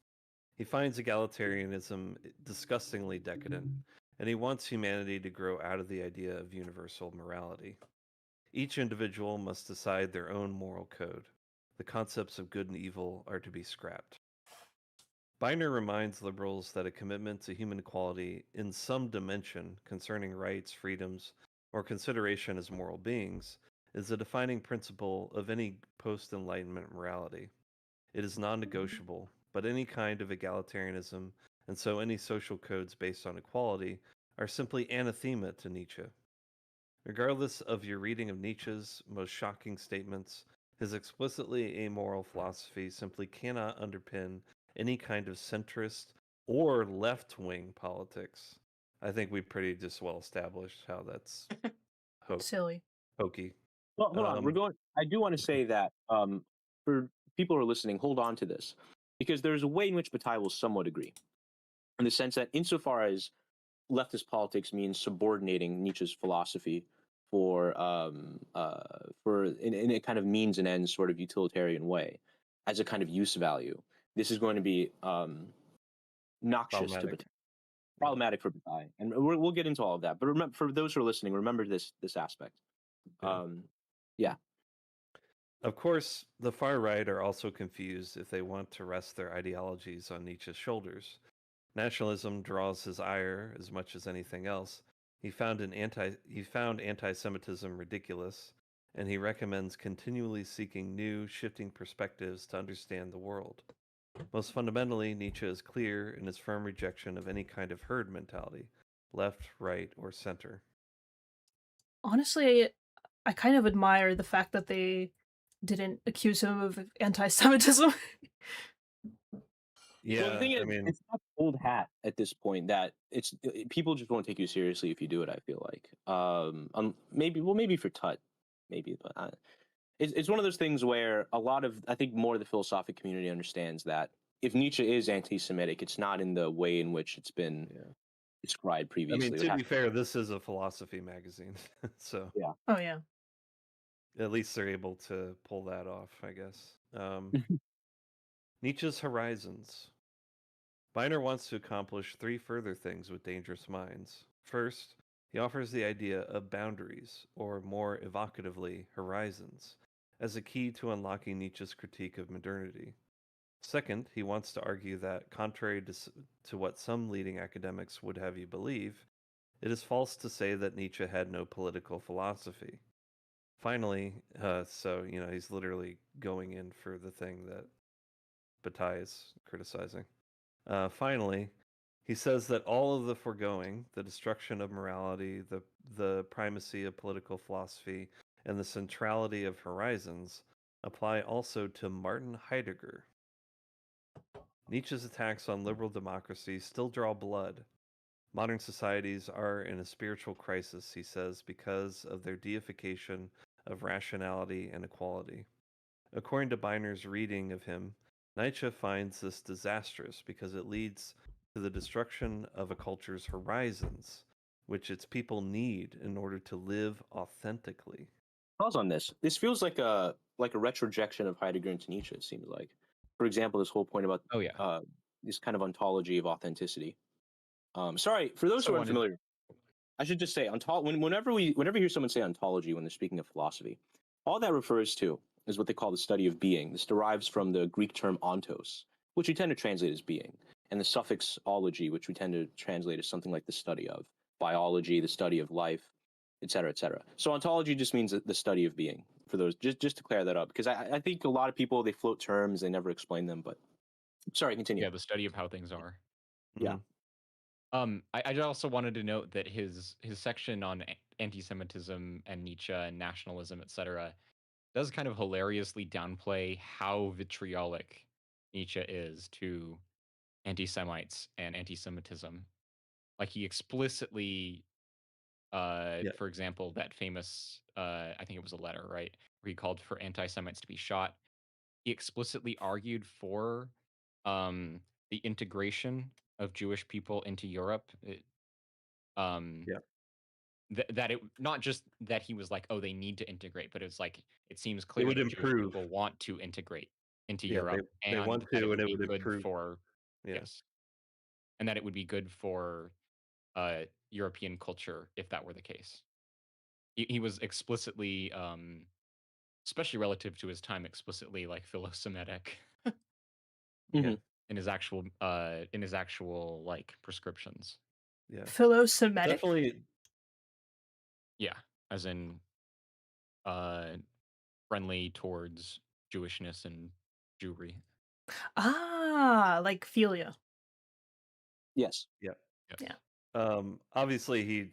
He finds egalitarianism disgustingly decadent, and he wants humanity to grow out of the idea of universal morality. Each individual must decide their own moral code. The concepts of good and evil are to be scrapped. Biner reminds liberals that a commitment to human equality in some dimension concerning rights, freedoms, or consideration as moral beings is a defining principle of any post-Enlightenment morality. It is non-negotiable, but any kind of egalitarianism, and so any social codes based on equality, are simply anathema to Nietzsche. Regardless of your reading of Nietzsche's most shocking statements, his explicitly amoral philosophy simply cannot underpin any kind of centrist or left-wing politics. I think we pretty just well established how that's Silly. hokey. Well, hold on. I do want to say that for people who are listening, hold on to this, because there's a way in which Bataille will somewhat agree, in the sense that insofar as leftist politics means subordinating Nietzsche's philosophy for in a kind of means and ends sort of utilitarian way, as a kind of use value, this is going to be noxious to Bataille. Problematic for Bataille, and we'll get into all of that. But remember, for those who are listening, remember this aspect. Yeah. Of course, the far right are also confused if they want to rest their ideologies on Nietzsche's shoulders. Nationalism draws his ire as much as anything else. He found anti-Semitism ridiculous, and he recommends continually seeking new, shifting perspectives to understand the world. Most fundamentally, Nietzsche is clear in his firm rejection of any kind of herd mentality, left, right, or center. Honestly, I kind of admire the fact that they didn't accuse him of anti-Semitism. Yeah, well, the thing is, I mean, it's not old hat at this point that people just won't take you seriously if you do it. I feel like maybe for Tut, maybe, but it's one of those things where I think more of the philosophic community understands that if Nietzsche is anti-Semitic, it's not in the way in which it's been described previously. I mean, to be fair, this is a philosophy magazine, so yeah. Oh yeah. At least they're able to pull that off, I guess. Nietzsche's horizons. Biner wants to accomplish three further things with Dangerous Minds. First, he offers the idea of boundaries, or more evocatively, horizons, as a key to unlocking Nietzsche's critique of modernity. Second, he wants to argue that, contrary to what some leading academics would have you believe, It is false to say that Nietzsche had no political philosophy. Finally, so he's literally going in for the thing that Bataille is criticizing. Finally, he says that all of the foregoing, the destruction of morality, the primacy of political philosophy, and the centrality of horizons, apply also to Martin Heidegger. Nietzsche's attacks on liberal democracy still draw blood. Modern societies are in a spiritual crisis, he says, because of their deification of rationality and equality. According to Beiner's reading of him, Nietzsche finds this disastrous because it leads to the destruction of a culture's horizons, which its people need in order to live authentically. Pause on this. This feels like a retrojection of Heidegger into Nietzsche. It seems like, for example, this whole point about Oh yeah. this kind of ontology of authenticity. Sorry for those So who are wanted- unfamiliar. I should just say whenever you hear someone say ontology when they're speaking of philosophy, all that refers to is what they call the study of being. This derives from the Greek term ontos, which we tend to translate as being, and the suffix ology, which we tend to translate as something like the study of biology, the study of life, etc., etc. So ontology just means the study of being. For those, just to clear that up, because I think a lot of people, they float terms, they never explain them. But sorry, continue. Yeah, the study of how things are. Yeah. Mhm. I also wanted to note that his section on anti-Semitism and Nietzsche and nationalism, etc., does kind of hilariously downplay how vitriolic Nietzsche is to anti-Semites and anti-Semitism. Like he explicitly, Yeah. for example, that famous, I think it was a letter, right, where he called for anti-Semites to be shot. He explicitly argued for the integration of Jewish people into Europe. Yeah. That it not just that he was like, oh, they need to integrate, but it's like it seems It clear would that Jewish improve. people want to integrate into Yeah, Europe, they and want that it to, and would it be would good improve. for Yeah. yes, and that it would be good for European culture if that were the case. He was explicitly, especially relative to his time, explicitly like philo-Semitic Mhm. in his actual like prescriptions. Yeah. Philo-Semitic? Definitely. Yeah, as in friendly towards Jewishness and Jewry. Ah, like philia. Yes. Yeah. Yes. Yeah. Obviously he,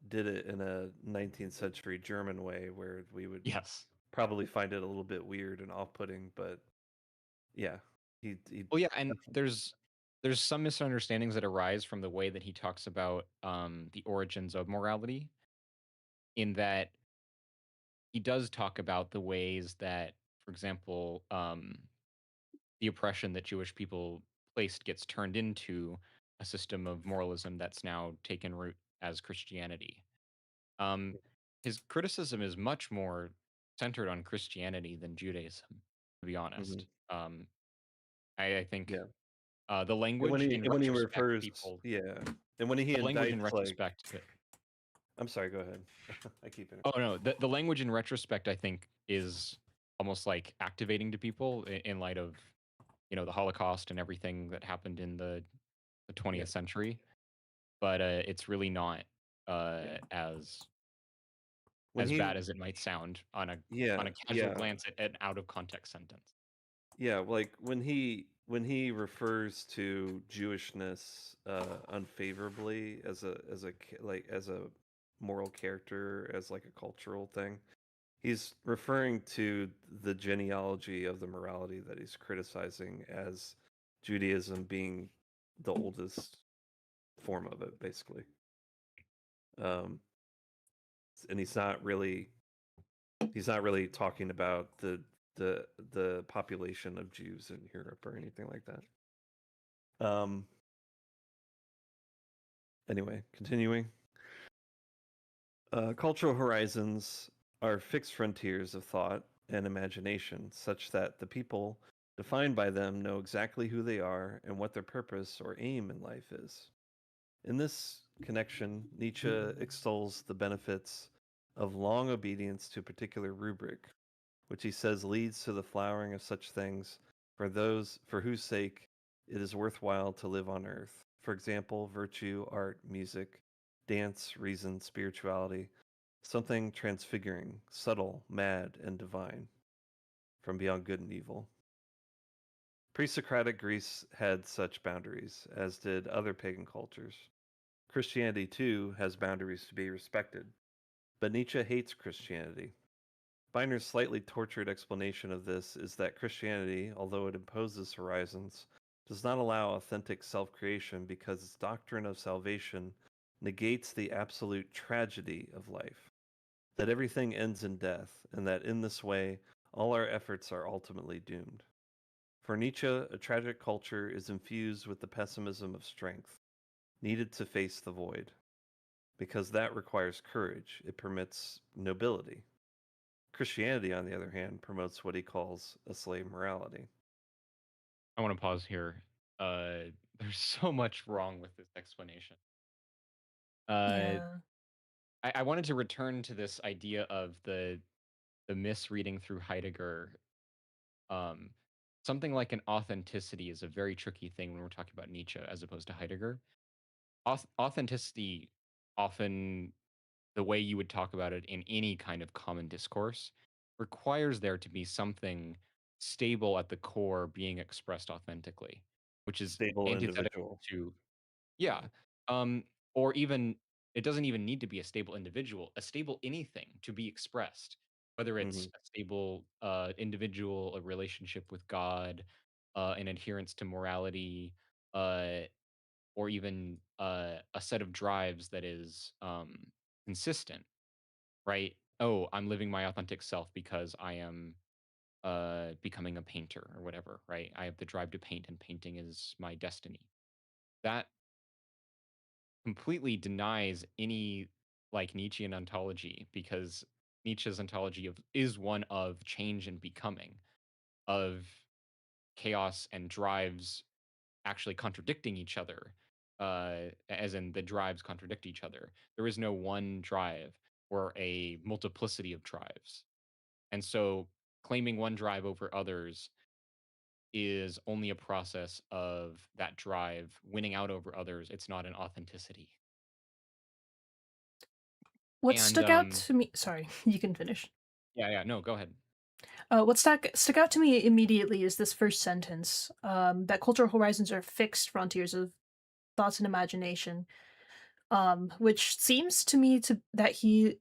did it in a 19th century German way where we would Yes. probably find it a little bit weird and off-putting, but yeah, he Well, yeah, and there's some misunderstandings that arise from the way that he talks about the origins of morality, in that he does talk about the ways that, for example, the oppression that Jewish people placed gets turned into a system of moralism that's now taken root as Christianity. His criticism is much more centered on Christianity than Judaism, to be honest. I think Yeah. the And language in when he retrospect, refers, people yeah, and when he the language in indicts, like, retrospect. I'm sorry, go ahead. I keep Oh interrupting. no, the language in retrospect, I think, is almost like activating to people in light of the Holocaust and everything that happened in the 20th century. But it's really not as When he, bad as it might sound on a yeah, casual yeah, glance at an out of context sentence. yeah, like when he refers to Jewishness unfavorably as a moral character, as like a cultural thing, he's referring to the genealogy of the morality that he's criticizing as Judaism being the oldest form of it, basically. Um, and he's not really talking about the population of Jews in Europe or anything like that. Anyway, continuing. Cultural horizons are fixed frontiers of thought and imagination, such that the people defined by them know exactly who they are and what their purpose or aim in life is. In this connection, Nietzsche extols the benefits of long obedience to a particular rubric, which he says leads to the flowering of such things for those for whose sake it is worthwhile to live on earth. For example, virtue, art, music, dance, reason, spirituality, something transfiguring, subtle, mad, and divine, from beyond good and evil. Pre-Socratic Greece had such boundaries, as did other pagan cultures. Christianity, too, has boundaries to be respected. But Nietzsche hates Christianity. Biner's slightly tortured explanation of this is that Christianity, although it imposes horizons, does not allow authentic self-creation because its doctrine of salvation negates the absolute tragedy of life, that everything ends in death, and that in this way all our efforts are ultimately doomed. For Nietzsche, a tragic culture is infused with the pessimism of strength, needed to face the void. Because that requires courage, it permits nobility. Christianity, on the other hand, promotes what he calls a slave morality. I want to pause here. There's so much wrong with this explanation. Uh, Yeah. I wanted to return to this idea of the misreading through Heidegger. Um, Something like an authenticity is a very tricky thing when we're talking about Nietzsche as opposed to Heidegger. Authenticity, often the way you would talk about it in any kind of common discourse, requires there to be something stable at the core being expressed authentically, which is Stable antithetical individual. to, yeah, um, or even it doesn't even need to be a stable individual, a stable anything to be expressed, whether it's Mhm. a stable individual, a relationship with God, an adherence to morality, uh, or even a set of drives that is consistent, right? Oh, I'm living my authentic self because I am becoming a painter or whatever, right? I have the drive to paint, and painting is my destiny. That completely denies any like Nietzschean ontology, because Nietzsche's ontology is one of change and becoming, of chaos and drives actually contradicting each other, as in the drives contradict each other. There is no one drive or a multiplicity of drives. And so claiming one drive over others is only a process of that drive winning out over others. It's not an authenticity. What And stuck out to me, sorry, you can finish. yeah, no, go ahead. What stuck out to me immediately is this first sentence, that cultural horizons are fixed frontiers of thoughts and imagination, which seems to me to that he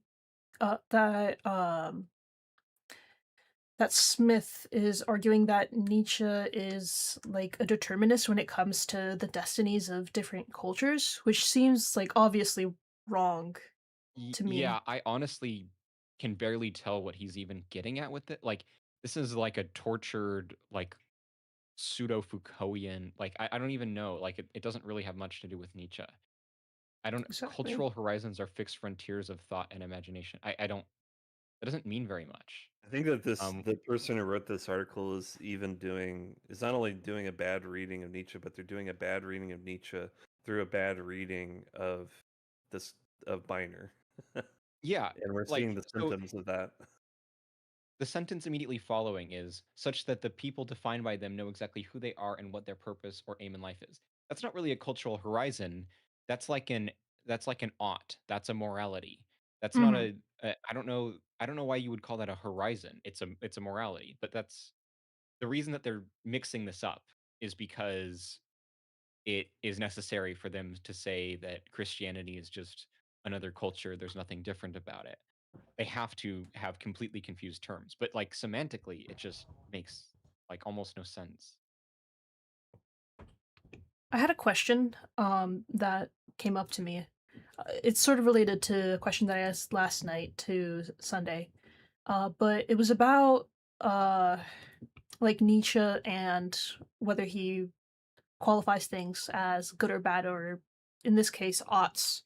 that that Smith is arguing that Nietzsche is like a determinist when it comes to the destinies of different cultures, which seems like obviously wrong to me. Yeah, I honestly can barely tell what he's even getting at with it. Like, this is like a tortured, like pseudo Foucaultian. Like, I don't even know. Like, it doesn't really have much to do with Nietzsche. I don't. Exactly. Cultural horizons are fixed frontiers of thought and imagination. I don't. That doesn't mean very much. I think that Um, the person who wrote this article is not only doing a bad reading of Nietzsche, but they're doing a bad reading of Nietzsche through a bad reading of this of Biner. yeah, And we're like seeing the so. symptoms of that. The sentence immediately following is such that the people defined by them know exactly who they are and what their purpose or aim in life is. That's not really a cultural horizon. That's like an that's like an ought. That's a morality. That's not Hmm. I don't know why you would call that a horizon. It's a morality, but that's the reason that they're mixing this up is because it is necessary for them to say that Christianity is just another culture. There's nothing different about it. They have to have completely confused terms, but like semantically, it just makes like almost no sense. I had a question that came up to me. It's sort of related to a question that I asked last night to Sunday. But it was about uh like Nietzsche and whether he qualifies things as good or bad, or in this case oughts.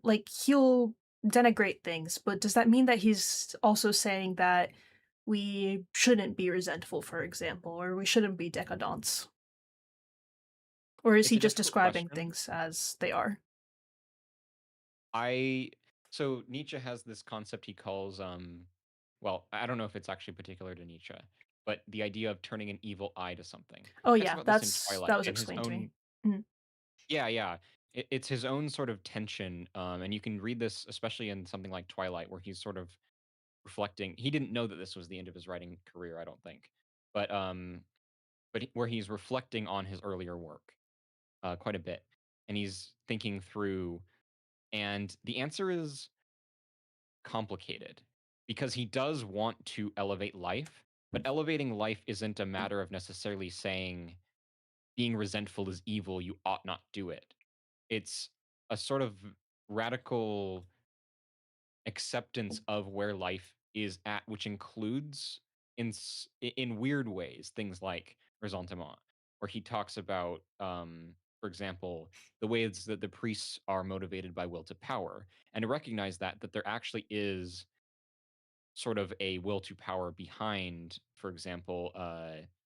Like he'll denigrate things, but does that mean that he's also saying that we shouldn't be resentful, for example, or we shouldn't be decadents? Or is It's he a just difficult describing question. things as they are? I so Nietzsche has this concept he calls well, I don't know if it's actually particular to Nietzsche, but the idea of turning an evil eye to something. Oh Talks yeah, about this in that Twilight was in his explained to me. own. Mhm. Yeah, yeah. it's his own sort of tension, and you can read this especially in something like Twilight, where he's sort of reflecting. He didn't know that this was the end of his writing career, I don't think, but where he's reflecting on his earlier work quite a bit, and he's thinking through, and the answer is complicated because he does want to elevate life, but elevating life isn't a matter of necessarily saying being resentful is evil, you ought not do it. It's a sort of radical acceptance of where life is at, which includes in weird ways things like resentment, where he talks about, for example, the ways that the priests are motivated by will to power, and to recognize that there actually is sort of a will to power behind, for example,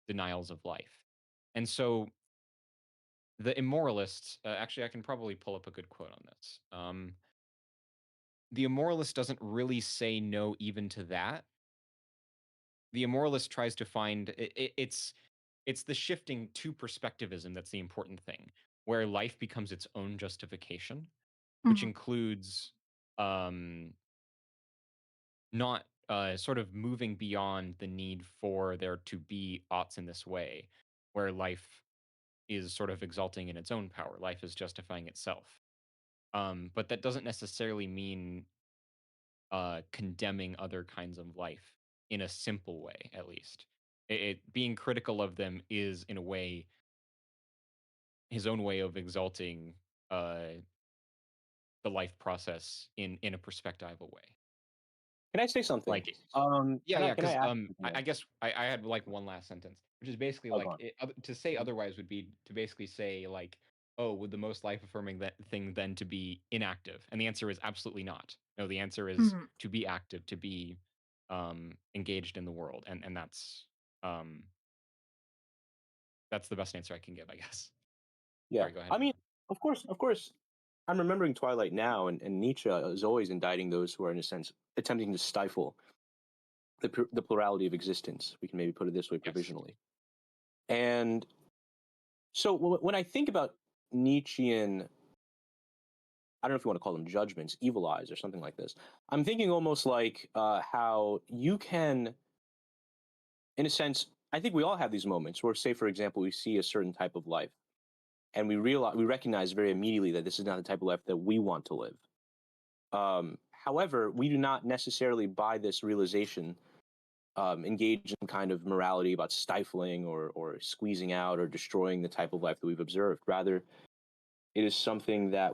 denials of life. And so the immoralists, actually, I can probably pull up a good quote on this. The immoralist doesn't really say no even to that. The immoralist tries to find it's the shifting to perspectivism that's the important thing, where life becomes its own justification, which Mhm. includes not sort of moving beyond the need for there to be oughts in this way, where life is sort of exalting in its own power. Life is justifying itself. But that doesn't necessarily mean condemning other kinds of life in a simple way, at least. Being critical of them is, in a way, his own way of exalting uh, the life process in a perspectival way. Can I say something? Like, Can I because ask something I else? guess I had like one last sentence, which is basically Oh, go like on. to say otherwise would be to basically say like, oh, would the most life affirming that thing then to be inactive? And the answer is absolutely not. No, the answer is Mhm. to be active, to be engaged in the world, and um that's the best answer I can give, I guess. Yeah. Sorry, go ahead. I mean, of course, I'm remembering Twilight now, and Nietzsche is always indicting those who are, in a sense, attempting to stifle the plurality of existence. We can maybe put it this way Yes. provisionally. And so when I think about Nietzschean, I don't know if you want to call them judgments, evil eyes, or something like this, I'm thinking almost like how you can, in a sense, I think we all have these moments where, say, for example, we see a certain type of life, and we recognize very immediately that this is not the type of life that we want to live. However, we do not necessarily, by this realization, engage in kind of morality about stifling or squeezing out or destroying the type of life that we've observed. Rather, it is something that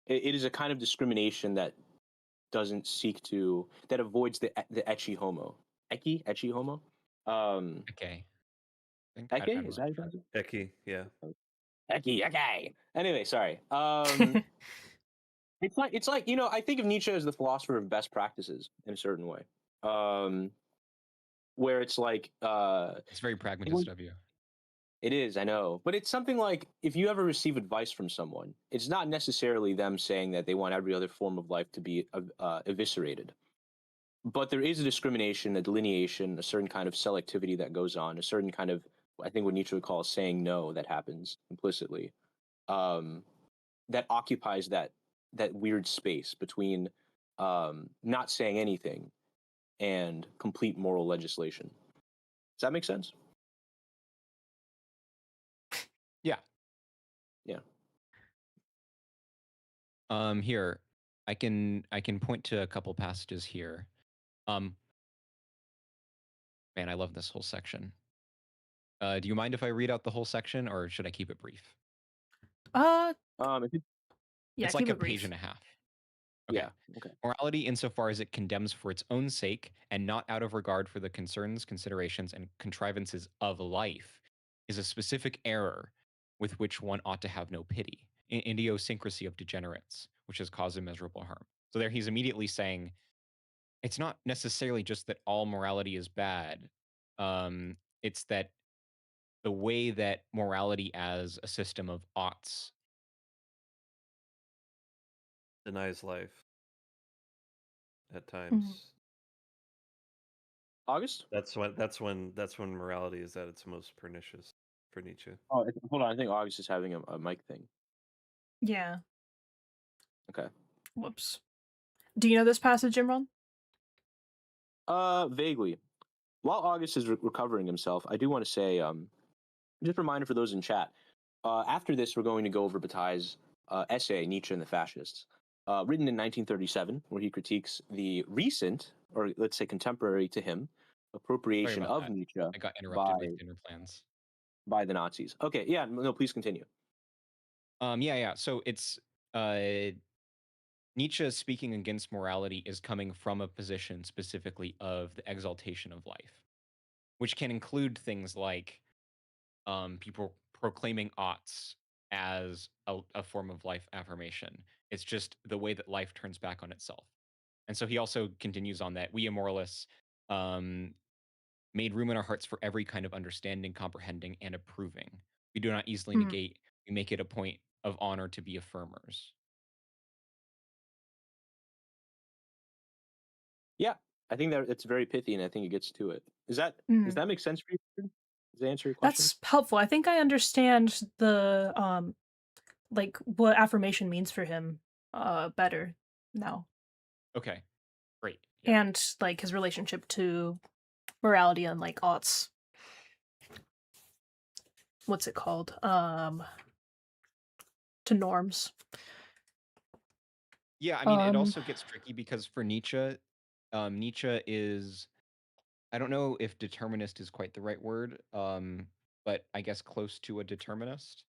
it is a kind of discrimination that doesn't seek to, that avoids the ecce homo. Ecce homo? Okay. I think Ecce? I'm Is not that how you sure. pronounce it? Eki, yeah. Ecce. Anyway, sorry. It's like, I think of Nietzsche as the philosopher of best practices in a certain way. Where it's like It's very pragmatist of you. it is, I know. But it's something like, if you ever receive advice from someone, it's not necessarily them saying that they want every other form of life to be eviscerated. But there is a discrimination, a delineation, a certain kind of selectivity that goes on, a certain kind of, I think what Nietzsche would call saying no, that happens implicitly, um, that occupies that weird space between not saying anything and complete moral legislation. Does that make sense? Yeah. Yeah. Here, I can point to a couple passages here. Man, I love this whole section. Do you mind if I read out the whole section, or should I keep it brief? If you, Yeah, It's keep like a it page brief. and a half. Okay. yeah. Okay. Morality, insofar as it condemns for its own sake and not out of regard for the concerns, considerations, and contrivances of life, is a specific error with which one ought to have no pity, an idiosyncrasy of degenerates, which has caused immeasurable harm. So there he's immediately saying it's not necessarily just that all morality is bad. It's that the way that morality as a system of oughts. Denies life at Mhm. times. August? That's when morality is at its most pernicious for Nietzsche. Oh, hold on. I think August is having a mic thing. Yeah. Okay. Whoops. Do you know this passage, Imran? Vaguely. While August is recovering himself, I do want to say, just a reminder for those in chat. After this, we're going to go over Bataille's essay, Nietzsche and the Fascists, written in 1937, where he critiques the recent, or let's say contemporary to him, Sorry appropriation about of that. Nietzsche I got interrupted by with dinner plans. the Nazis. Okay, yeah, no, please continue. Yeah. So it's Nietzsche speaking against morality is coming from a position specifically of the exaltation of life, which can include things like people proclaiming oughts as a form of life affirmation. It's just the way that life turns back on itself. And so he also continues on that we immoralists um, made room in our hearts for every kind of understanding, comprehending, and approving. We do not easily Mm. negate. We make it a point of honor to be affirmers. Yeah, I think that it's very pithy, and I think it gets to it. Does Mm. that make sense for you? Does that answer your question? That's helpful. I think I understand the like what affirmation means for him better now. Okay, great. Yeah. And like his relationship to morality and like aughts. What's it called? To norms. Yeah, I mean, it Um also gets tricky because for Nietzsche, Nietzsche is, I don't know if determinist is quite the right word, but I guess close to a determinist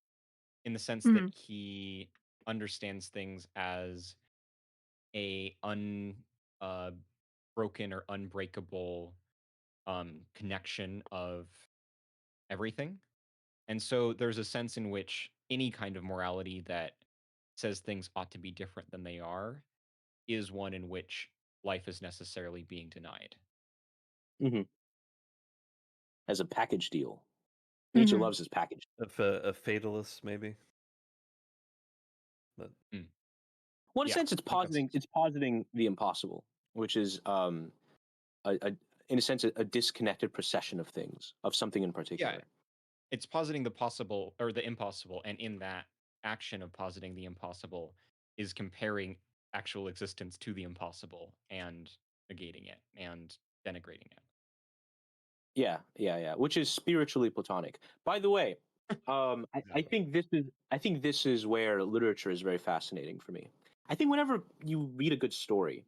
in the sense that mm, he understands things as a uh, broken or unbreakable connection of everything. And so there's a sense in which any kind of morality that says things ought to be different than they are is one in which life is necessarily being denied. Mm-hmm. As a package deal. Nietzsche mhm. loves his package. If a fatalist, maybe. But Mm. Well, in a Yeah, sense, I think that's it's positing the impossible, which is in a sense a disconnected procession of things, of something in yeah, particular. it's positing the possible or the impossible, and in that action of positing the impossible is comparing actual existence to the impossible and negating it and denigrating it. Yeah. Which is spiritually platonic. By the way, Exactly. I think this is where literature is very fascinating for me. I think whenever you read a good story,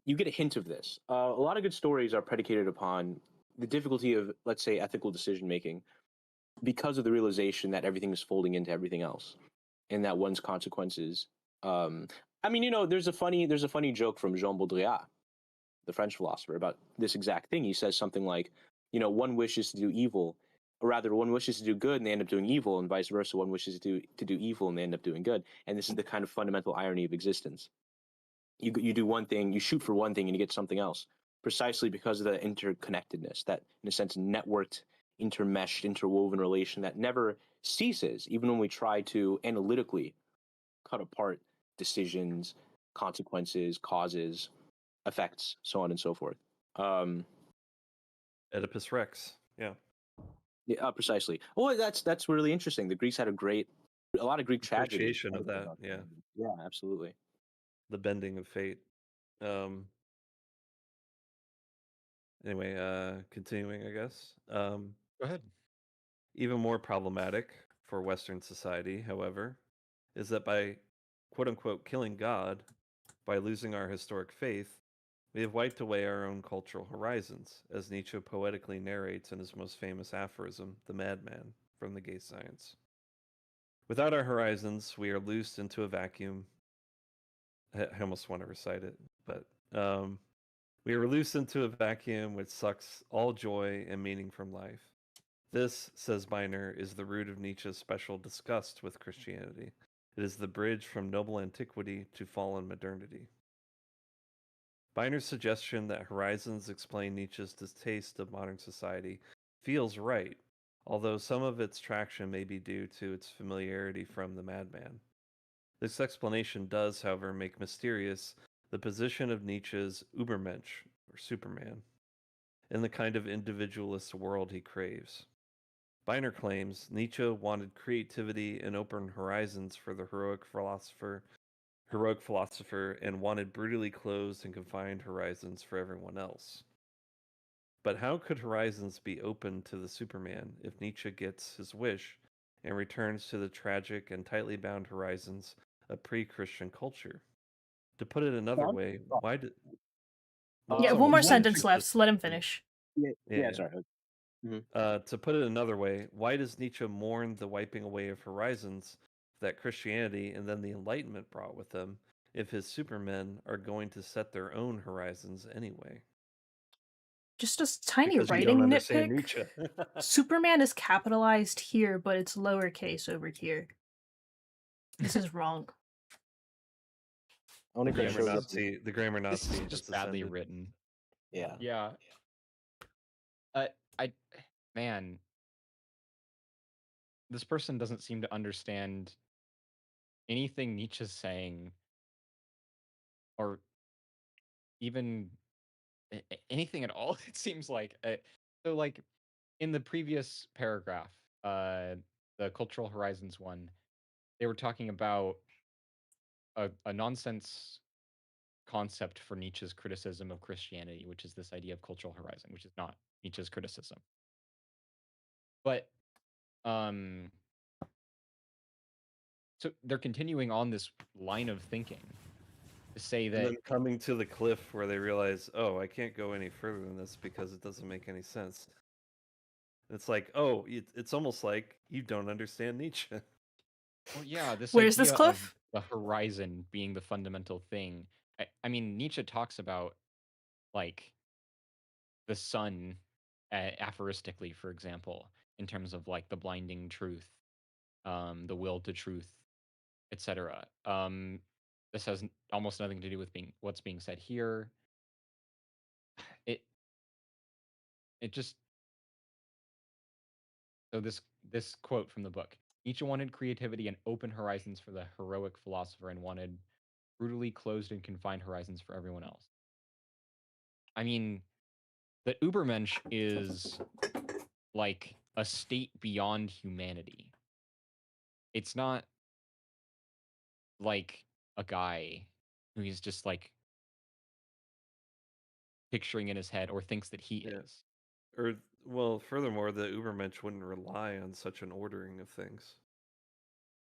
you get a hint of this. A lot of good stories are predicated upon the difficulty of, let's say, ethical decision making because of the realization that everything is folding into everything else, and that one's consequences. Um, I mean, there's a funny joke from Jean Baudrillard, the French philosopher, about this exact thing. He says something like, one wishes to do evil, or rather, one wishes to do good and they end up doing evil, and vice versa. One wishes to do evil and they end up doing good. And this is the kind of fundamental irony of existence. You do one thing, you shoot for one thing, and you get something else, precisely because of the interconnectedness, that in a sense networked, intermeshed, interwoven relation that never ceases, even when we try to analytically cut apart decisions, consequences, causes, effects, so on and so forth. Um, Oedipus Rex. Yeah. yeah, precisely. Well, that's really interesting. The Greeks had a lot of Greek tragedy. Appreciation of that. Yeah. Yeah, absolutely. The bending of fate. Um, anyway, continuing, I guess. Go ahead. Even more problematic for Western society, however, is that by quote unquote killing God, by losing our historic faith, we have wiped away our own cultural horizons, as Nietzsche poetically narrates in his most famous aphorism, The Madman, from the Gay Science. Without our horizons, we are loosed into a vacuum. I almost want to recite it, but we are loosed into a vacuum which sucks all joy and meaning from life. This, says Biner, is the root of Nietzsche's special disgust with Christianity. It is the bridge from noble antiquity to fallen modernity. Biner's suggestion that horizons explain Nietzsche's distaste of modern society feels right, although some of its traction may be due to its familiarity from the madman. This explanation does, however, make mysterious the position of Nietzsche's Übermensch, or Superman, in the kind of individualist world he craves. Biner claims Nietzsche wanted creativity and open horizons for the heroic philosopher, and wanted brutally closed and confined horizons for everyone else. But how could horizons be open to the Superman if Nietzsche gets his wish and returns to the tragic and tightly bound horizons of pre-Christian culture? To put it another way, why did... Yeah, sorry, one more let me sentence finish left. this. So let him finish. Yeah, sorry. To put it another way, why does Nietzsche mourn the wiping away of horizons that Christianity and then the Enlightenment brought with them if his supermen are going to set their own horizons anyway? Just a tiny Because you writing don't understand nitpick. Nietzsche. Superman is capitalized here, but it's lowercase over here. This is wrong. Only The because grammar it shows up. The grammar This Nazi is just has badly ascended. written. Yeah. Yeah. Man, this person doesn't seem to understand anything Nietzsche's saying, or even anything at all. It seems like so. Like in the previous paragraph, the cultural horizons one, they were talking about a nonsense concept for Nietzsche's criticism of Christianity, which is this idea of cultural horizon, which is not Nietzsche's criticism. But so they're continuing on this line of thinking to say And that then coming to the cliff where they realize, oh, I can't go any further than this because it doesn't make any sense. It's like, oh, it's almost like you don't understand Nietzsche. well, yeah, this Where's idea this of cliff? the horizon being the fundamental thing. I mean, Nietzsche talks about like the sun aphoristically, for example, in terms of like the blinding truth, the will to truth, etc. This has almost nothing to do with what's being said here. It just so this quote from the book: Nietzsche wanted creativity and open horizons for the heroic philosopher, and wanted brutally closed and confined horizons for everyone else. I mean, the Übermensch is like a state beyond humanity. It's not like a guy who he's just like picturing in his head or thinks that he Yeah. is. Or, well, furthermore, the Übermensch wouldn't rely on such an ordering of things.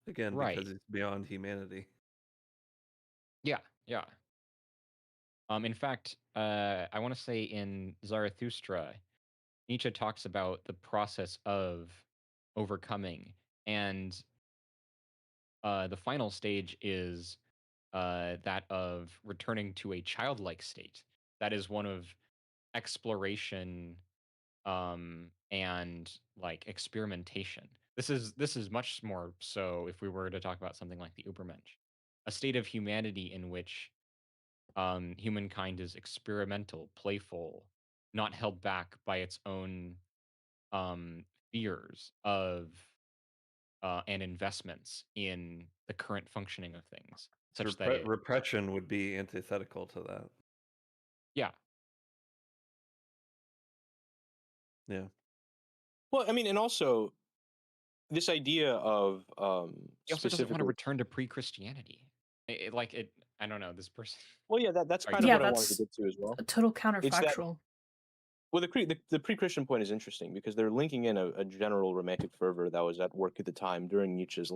Again, Right. because it's beyond humanity. Yeah, yeah. In fact, I want to say in Zarathustra, Nietzsche talks about the process of overcoming, and the final stage is that of returning to a childlike state. That is one of exploration and like experimentation. This is much more so if we were to talk about something like the Übermensch, a state of humanity in which humankind is experimental, playful, not held back by its own fears of and investments in the current functioning of things, such that it, Repression would be antithetical to that. yeah, Yeah. Well, I mean, and also this idea of he also doesn't want to specifically. return to pre-Christianity. I don't know this person. Well, yeah, that's Sorry, kind of Yeah, what I wanted to that's get to as well. a total It's that counterfactual. well, the pre-Christian point is interesting because they're linking in a general romantic fervor that was at work at the time during Nietzsche's a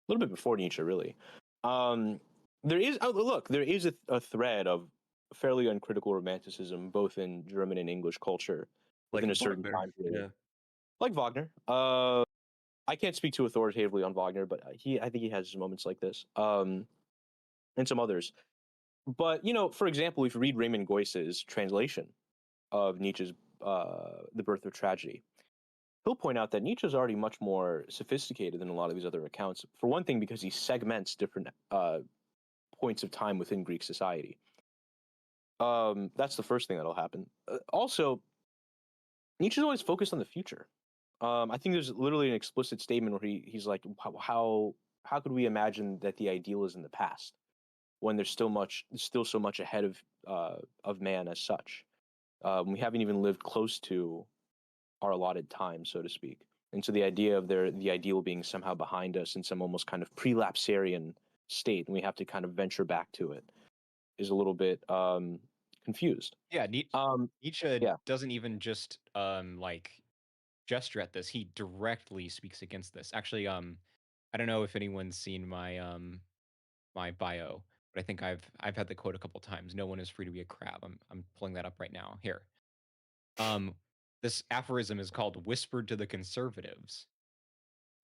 little bit before Nietzsche, really. There is there is a thread of fairly uncritical romanticism both in German and English culture within a certain Wagner, time period, yeah. like Wagner. I can't speak too authoritatively on Wagner, but I think he has moments like this, and some others. But for example, if you read Raymond Goyce's translation of Nietzsche's The Birth of Tragedy, he'll point out that Nietzsche is already much more sophisticated than a lot of these other accounts. For one thing, because he segments different points of time within Greek society. That's the first thing that'll happen. Also, Nietzsche's always focused on the future. I think there's literally an explicit statement where he's like, how could we imagine that the ideal is in the past when there's still so much ahead of man as such. We haven't even lived close to our allotted time, so to speak. And so the idea of the ideal being somehow behind us in some almost kind of prelapsarian state, and we have to kind of venture back to it, is a little bit confused. Yeah, Nietzsche Yeah. doesn't even just like gesture at this. He directly speaks against this. Actually, I don't know if anyone's seen my bio, but I think I've had the quote a couple times. No one is free to be a crab. I'm pulling that up right now. Here. This aphorism is called "Whispered to the Conservatives."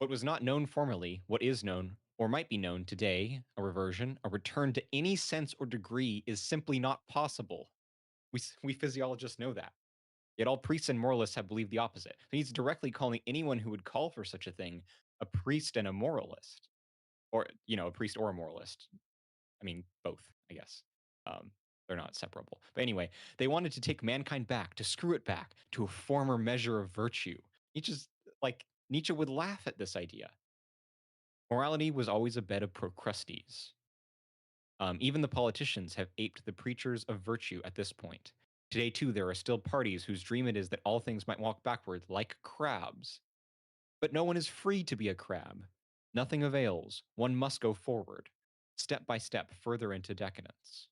What was not known formerly, what is known or might be known today, a reversion, a return to any sense or degree is simply not possible. We physiologists know that. Yet all priests and moralists have believed the opposite. So he's directly calling anyone who would call for such a thing a priest and a moralist, or a priest or a moralist. I mean, both, I guess. They're not separable. But anyway, they wanted to take mankind back, to screw it back to a former measure of virtue. Nietzsche would laugh at this idea. Morality was always a bed of Procrustes. Even the politicians have aped the preachers of virtue at this point. Today, too, there are still parties whose dream it is that all things might walk backward like crabs. But no one is free to be a crab. Nothing avails. One must go forward, step by step, further into decadence.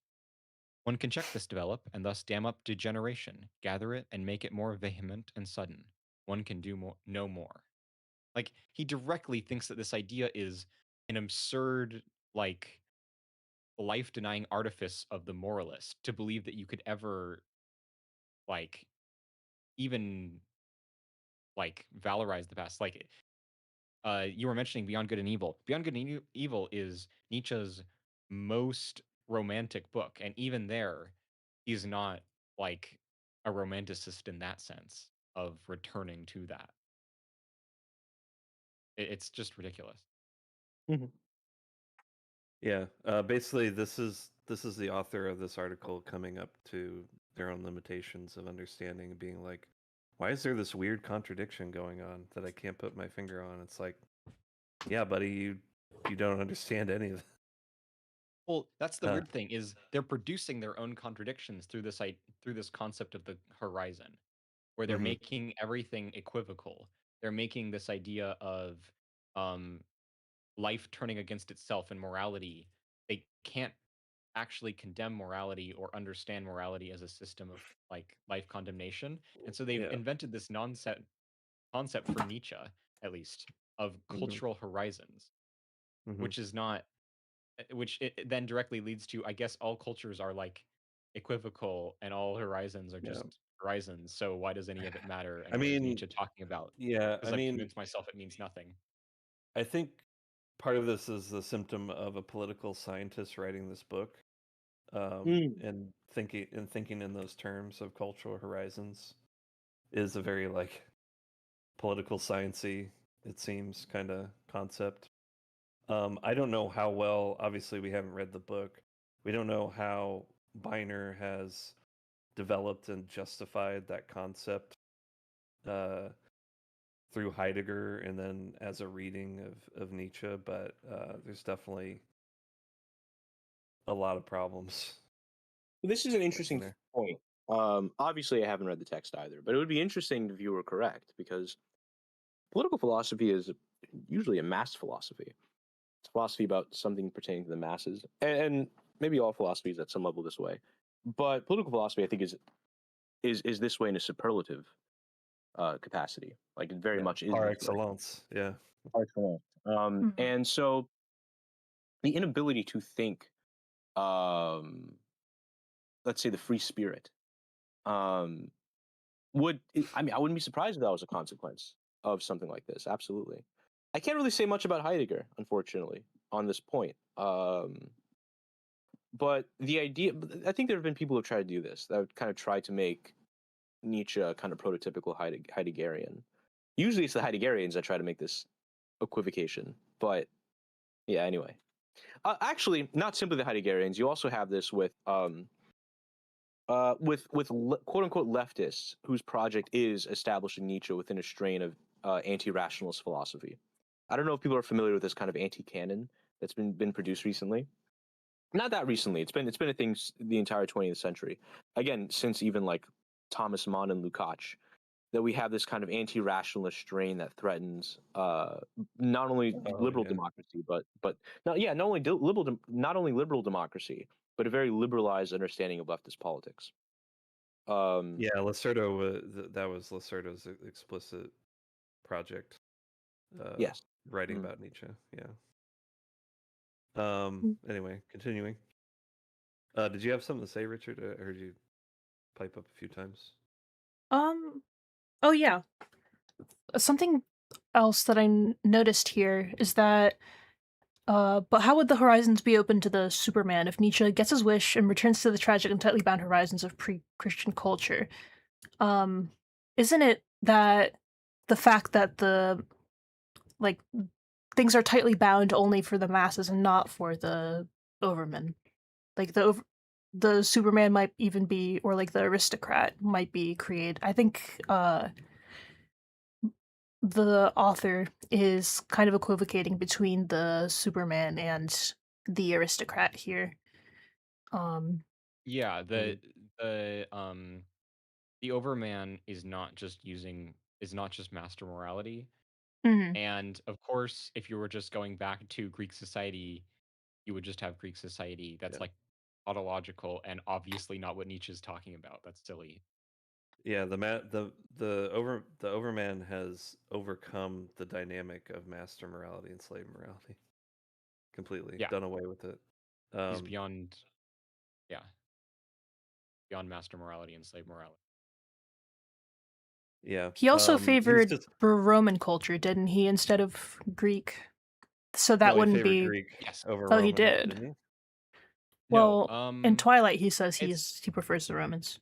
One can check this develop and thus dam up degeneration, gather it and make it more vehement and sudden. One can do no more. Like, he directly thinks that this idea is an absurd, like, life-denying artifice of the moralist to believe that you could ever, like, even, like, valorize the past. Like, you were mentioning Beyond Good and Evil. Beyond Good and Evil is Nietzsche's most romantic book, and even there, he's not, like, a romanticist in that sense of returning to that. It's just ridiculous. Yeah. Basically, this is the author of this article coming up to their own limitations of understanding, and being like, "Why is there this weird contradiction going on that I can't put my finger on?" It's like, yeah, buddy, you don't understand any of it. Well, that's the Uh, weird thing is they're producing their own contradictions through this concept of the horizon, where they're Mhm. making everything equivocal. They're making this idea of um, life turning against itself and morality. They can't actually condemn morality or understand morality as a system of like life condemnation, and so they've Yeah. invented this concept for Nietzsche, at least, of cultural horizons, Mhm. which is not which it then directly leads to, I guess, all cultures are like equivocal and all horizons are Yeah. just horizons. So why does any of it matter? I And what is mean, Nietzsche talking about? yeah, Because I've convinced myself it means nothing. I think part of this is the symptom of a political scientist writing this book, and thinking in those terms of cultural horizons is a very like political sciencey, it seems, kind of concept. I don't know how well. Obviously, we haven't read the book. We don't know how Biner has developed and justified that concept uh, through Heidegger and then as a reading of Nietzsche, but there's definitely a lot of problems This is an interesting there. point. Obviously, I haven't read the text either, but it would be interesting if you were correct, because political philosophy is usually a mass philosophy. It's philosophy about something pertaining to the masses, and maybe all philosophy is at some level this way. But political philosophy, I think, is this way in a superlative capacity. Like it very Yeah, much is par this way. excellence. Yeah. Excellent. Mhm. And so the inability to think, um, let's say, the free spirit, um, I mean, I wouldn't be surprised if that was a consequence of something like this. Absolutely. I can't really say much about Heidegger, unfortunately, on this point. But the idea, I think there have been people who have tried to do this, that would kind of try to make Nietzsche kind of prototypical Heideggerian. Usually it's the Heideggerians that try to make this equivocation. But yeah, anyway. Actually, not simply the Heideggerians. You also have this with quote unquote leftists whose project is establishing Nietzsche within a strain of anti-rationalist philosophy. I don't know if people are familiar with this kind of anti-canon that's been produced recently. Not that recently. It's been a thing the entire 20th century. Again, since even like Thomas Mann and Lukács. that we have this kind of anti-rationalist strain that threatens not only liberal yeah. democracy, but not only not only liberal democracy, but a very liberalized understanding of leftist politics. Yeah, Lacerda that was Lacerda's explicit project. Yes. Writing Mhm. about Nietzsche. Yeah. Mm. Anyway, continuing. Did you have something to say, Richard? I heard you pipe up a few times. Oh yeah. Something else that I noticed here is that but how would the horizons be open to the Superman if Nietzsche gets his wish and returns to the tragic and tightly bound horizons of pre-Christian culture? Um, isn't it that the fact that the like things are tightly bound only for the masses and not for the overmen? Like the Superman might even be, or like the aristocrat might be created. I think the author is kind of equivocating between the Superman and the aristocrat here. Um, Yeah, Mhm. the Overman is not just master morality. mhm, And of course, if you were just going back to Greek society, you would just have Greek society that's Yeah. like tautological and obviously not what Nietzsche's talking about. That's silly. Yeah, the Overman has overcome the dynamic of master morality and slave morality completely, Yeah, done away with it. he's Um, beyond, yeah, beyond master morality and slave morality. yeah. he also He's favored just Roman culture, didn't he, instead of Greek? So that no, he wouldn't favored be. Greek Yes. over Oh, he Roman, did. didn't he? No. Well, in Twilight, he says It's he prefers the Romans.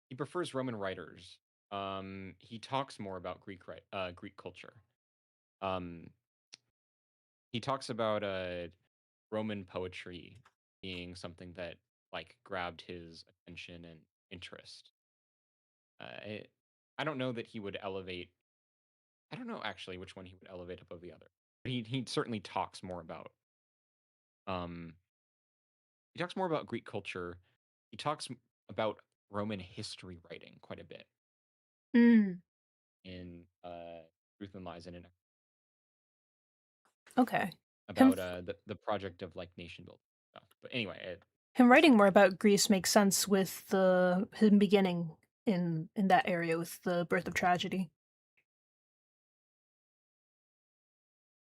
he prefers Roman writers. He talks more about Greek culture. Um, he talks about Roman poetry being something that like grabbed his attention and interest. I don't know that he would elevate. I don't know actually which one he would elevate above the other. But he certainly talks more about um he talks more about Greek culture. He talks about Roman history writing quite a bit Mm, in Truth and Lies and okay. Him about the project of like nation building stuff. But anyway, him it's writing fine. more about Greece makes sense with the him beginning in that area with the birth of tragedy.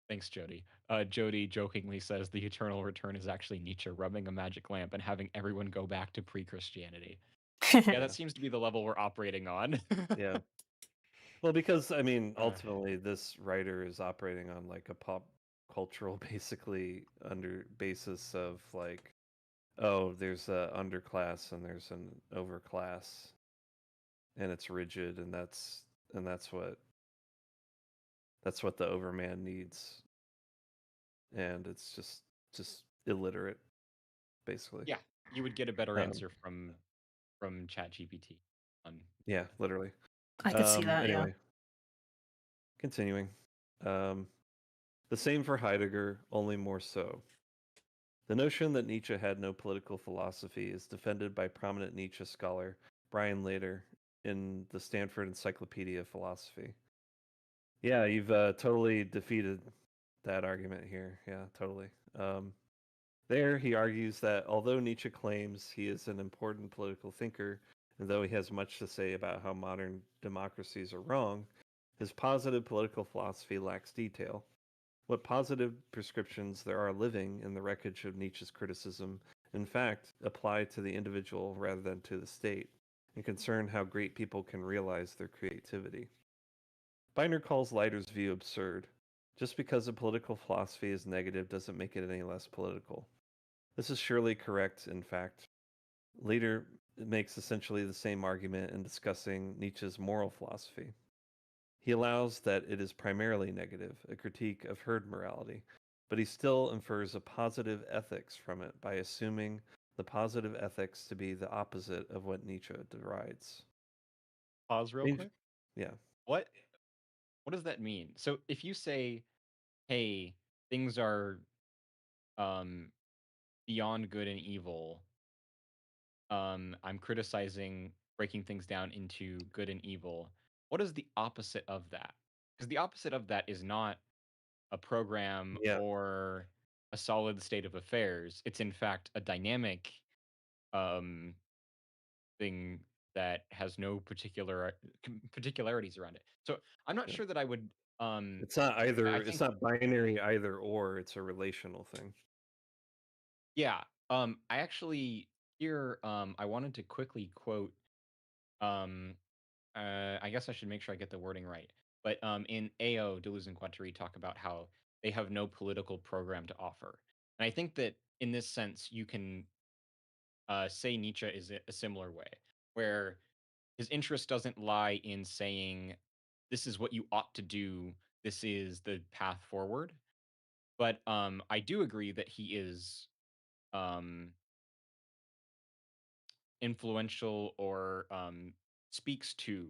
Thanks, Jody. Jody jokingly says the eternal return is actually Nietzsche rubbing a magic lamp and having everyone go back to pre-Christianity. Yeah, that Yeah, seems to be the level we're operating on. yeah. Well, because I mean, Uh, ultimately, this writer is operating on like a pop cultural, basically under basis of like, oh, there's a underclass and there's an overclass, and it's rigid, and that's what the overman needs, and it's just illiterate, basically. yeah, you would get a better Um, answer from ChatGPT. On yeah, literally. I could see that, yeah. Anyway, continuing. Um, the same for Heidegger, only more so. The notion that Nietzsche had no political philosophy is defended by prominent Nietzsche scholar Brian Later in the Stanford Encyclopedia of Philosophy. Yeah, you've totally defeated that argument here. Yeah, totally. There, he argues that although Nietzsche claims he is an important political thinker, and though he has much to say about how modern democracies are wrong, his positive political philosophy lacks detail. What positive prescriptions there are living in the wreckage of Nietzsche's criticism, in fact, apply to the individual rather than to the state, and concern how great people can realize their creativity. Beiner calls Leiter's view absurd. Just because a political philosophy is negative doesn't make it any less political. This is surely correct, in fact. Leiter makes essentially the same argument in discussing Nietzsche's moral philosophy. He allows that it is primarily negative, a critique of herd morality, but he still infers a positive ethics from it by assuming the positive ethics to be the opposite of what Nietzsche derides. pause real Nietzsche- quick. yeah, What what does that mean? So if you say, "Hey, things are um beyond good and evil," I'm criticizing breaking things down into good and evil, what is the opposite of that? Because the opposite of that is not a program Yeah, or a solid state of affairs. It's in fact a dynamic um, thing that has no particularities around it. So I'm not yeah. sure that I would. It's not I either. It's think not binary either or. It's a relational thing. yeah. I actually here I wanted to quickly quote um I guess I should make sure I get the wording right. But in AO, Deleuze and Guattari talk about how they have no political program to offer. And I think that in this sense, you can say Nietzsche is a similar way, where his interest doesn't lie in saying, this is what you ought to do, this is the path forward. But I do agree that he is um, influential or speaks to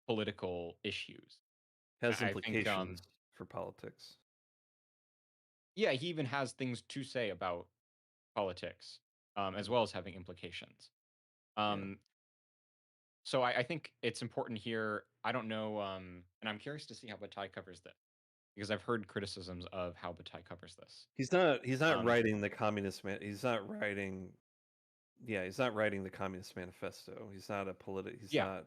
political issues. Has I think implications for politics. yeah, he even has things to say about politics, as Mm. well as having implications. Yeah. Um, so I think it's important here. I don't know, and I'm curious to see how Bataille covers this because I've heard criticisms of how Bataille covers this. He's not. He's not Um, writing the communist man. He's not writing. Yeah, he's not writing the Communist Manifesto. He's not a He's yeah, not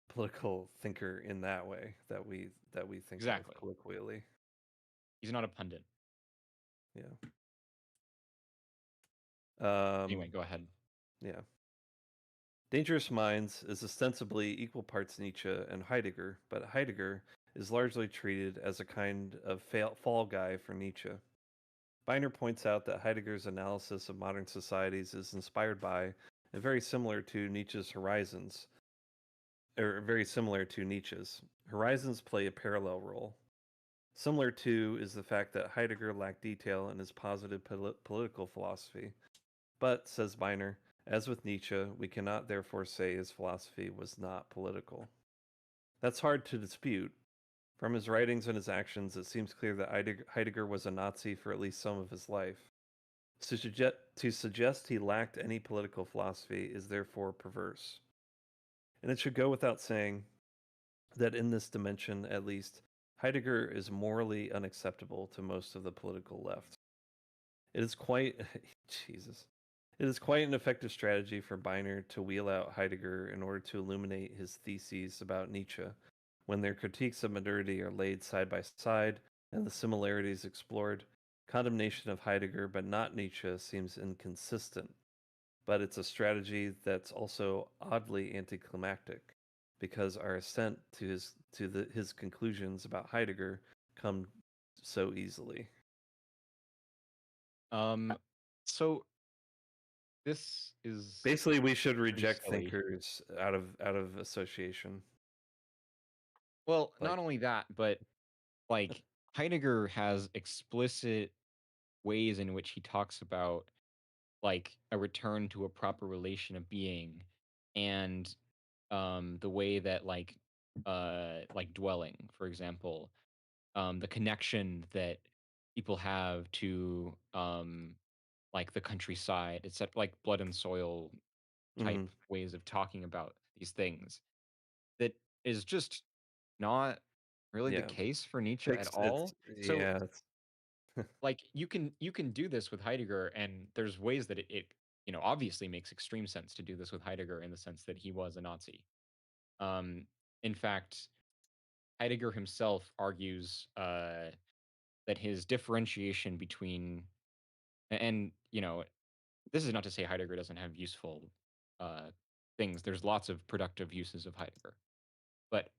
political thinker in that way that we think of exactly. colloquially. He's not a pundit. Yeah. Anyway, Um. go ahead. Yeah. Dangerous Minds is ostensibly equal parts Nietzsche and Heidegger, but Heidegger is largely treated as a kind of fall guy for Nietzsche. Biner points out that Heidegger's analysis of modern societies is inspired by and very similar to Nietzsche's Horizons, or very similar to Nietzsche's. Horizons play a parallel role. Similar to is the fact that Heidegger lacked detail in his positive political philosophy. But, says Biner, as with Nietzsche, we cannot therefore say his philosophy was not political. That's hard to dispute. From his writings and his actions, it seems clear that Heidegger was a Nazi for at least some of his life. To suggest he lacked any political philosophy is therefore perverse. And it should go without saying that in this dimension, at least, Heidegger is morally unacceptable to most of the political left. It is quite Jesus. It is quite an effective strategy for Biner to wheel out Heidegger in order to illuminate his theses about Nietzsche, when their critiques of modernity are laid side by side and the similarities explored. Condemnation of Heidegger but not Nietzsche seems inconsistent, but it's a strategy that's also oddly anticlimactic, because our assent to his conclusions about Heidegger come so easily. So this is Basically, we should pretty reject silly. thinkers out of association. Well, Like, not only that, but like Heidegger has explicit ways in which he talks about like a return to a proper relation of being and the way that like dwelling, for example, the connection that people have to like the countryside, except like blood and soil type mhm, ways of talking about these things that is just not really the yeah, case for Nietzsche at it's all. So yeah, it's, like you can do this with Heidegger, and there's ways that it obviously makes extreme sense to do this with Heidegger in the sense that he was a Nazi. Um, in fact, Heidegger himself argues that his differentiation between and this is not to say Heidegger doesn't have useful uh, things. There's lots of productive uses of Heidegger, but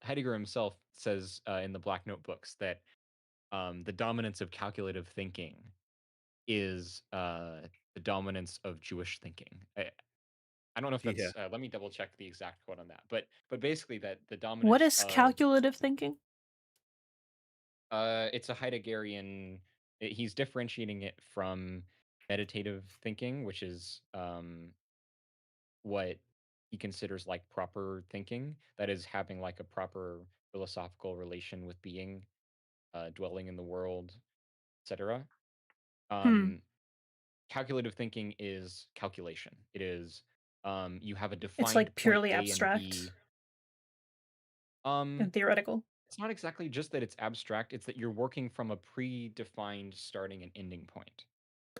Heidegger himself says in the Black Notebooks that the dominance of calculative thinking is the dominance of Jewish thinking. I don't know if yeah, that's. Let me double check the exact quote on that. But basically, that the What dominance is of calculative thinking? it's a Heideggerian. He's differentiating it from meditative thinking, which is what he considers like proper thinking. That is having like a proper philosophical relation with being, dwelling in the world, etc. Hmm. Um, calculative thinking is calculation. It is You have a defined It's like point purely A and abstract B. and theoretical. It's not exactly just that it's abstract, it's that you're working from a predefined starting and ending point.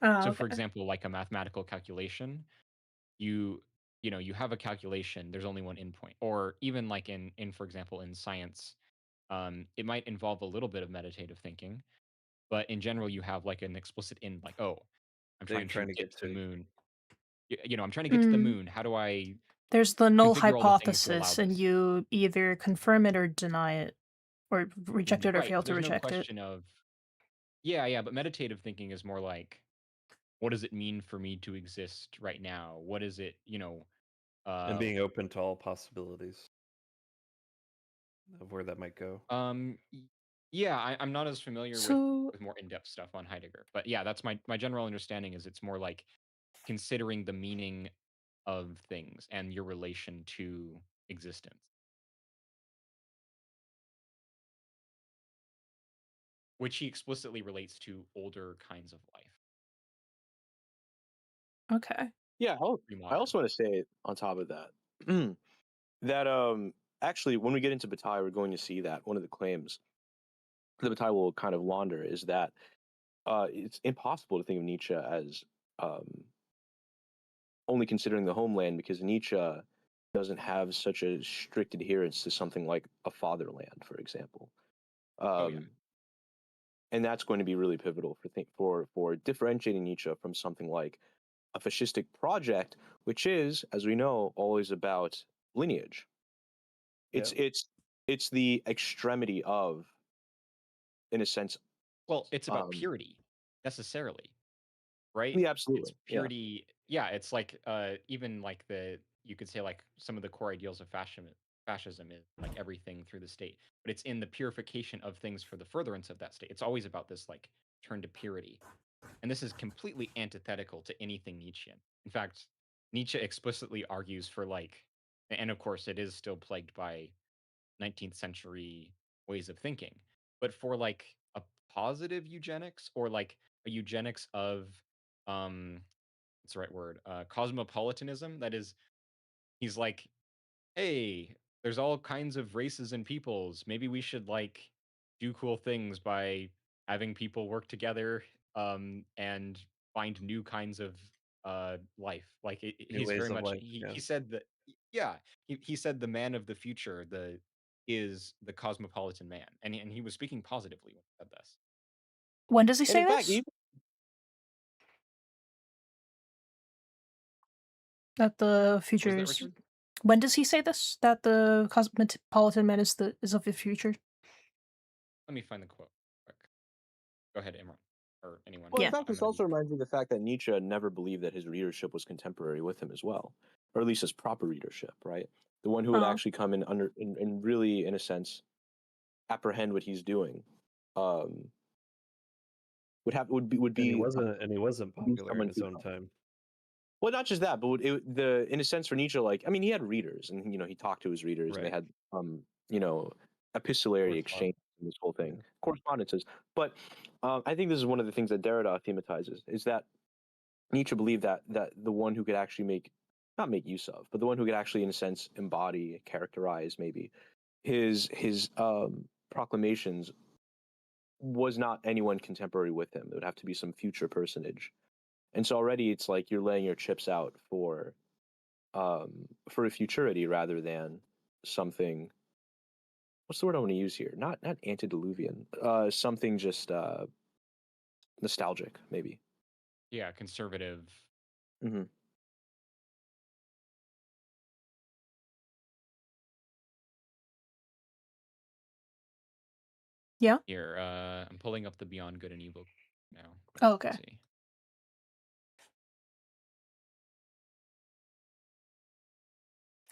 Oh, So for okay. example, like a mathematical calculation, you you know, you have a calculation, there's only one endpoint. Or even like in for example, in science, it might involve a little bit of meditative thinking, but in general, you have like an explicit end, like, oh, I'm That you're trying to trying to get get to the to. moon. You know, I'm trying to get to the Mm. moon. How do I There's the null configure all the things to allow hypothesis, and this? you either confirm it or deny it, or reject Mhm. it or Right, fail but to there's no reject it. question of yeah, but meditative thinking is more like, what does it mean for me to exist right now? What is it, And uh, being open to all possibilities of where that might go. y- yeah, I'm not as familiar So, with more in-depth stuff on Heidegger, but yeah, that's my general understanding is it's more like considering the meaning of things and your relation to existence, which he explicitly relates to older kinds of life, okay. Yeah, I pre-modern. also want to say on top of that that actually when we get into Bataille, we're going to see that one of the claims that Bataille will kind of launder is that it's impossible to think of Nietzsche as um, only considering the homeland because Nietzsche doesn't have such a strict adherence to something like a fatherland, for example. Oh yeah. Um, and that's going to be really pivotal for differentiating Nietzsche from something like a fascistic project, which is, as we know, always about lineage. Yeah. It's the extremity of, in a sense, Well, it's about um, purity necessarily, right? yeah, It's absolutely, yeah. purity. Yeah, it's like even like you could say like some of the core ideals of fascism is like everything through the state, but it's in the purification of things for the furtherance of that state. It's always about this like turn to purity. And this is completely antithetical to anything Nietzschean. In fact, Nietzsche explicitly argues for like, and of course it is still plagued by 19th century ways of thinking, but for like a positive eugenics or like a eugenics of what's the right word? Cosmopolitanism. That is, he's like, hey, there's all kinds of races and peoples. Maybe we should like do cool things by having people work together and find new kinds of life. Like New he's ways very of much life. Yeah. he said that yeah, he said the man of the future is the cosmopolitan man. And he was speaking positively when he said this. When does he And say in fact, this? That the What was future that, is. Richard? When does he say this? That the cosmopolitan man is of the future? Let me find the quote quick. Go ahead, Imran. Or anyone. well, in Yeah. fact, I'm this gonna also be reminds me of the fact that Nietzsche never believed that his readership was contemporary with him as well, or at least his proper readership, right? The one who would Oh. actually come in and really, in a sense, apprehend what he's doing. Um, would And be he wasn't would be popular in someone his who own time. well, not just that, but in a sense for Nietzsche, like I mean, he had readers, and he talked to his readers, and they Right. had epistolary exchange Correspondence. and this whole thing, Yeah. correspondences. But I think this is one of the things that Derrida thematizes is that Nietzsche believed that the one who could actually not make use of, but the one who could actually, in a sense, embody, characterize maybe his proclamations was not anyone contemporary with him. It would have to be some future personage. And so already it's like you're laying your chips out for a futurity rather than something. What's the word I want to use here? Not antediluvian. Something just nostalgic, maybe. yeah, conservative. Hmm. Yeah. Here, I'm pulling up the Beyond Good and Evil now. Oh, Let's okay. see.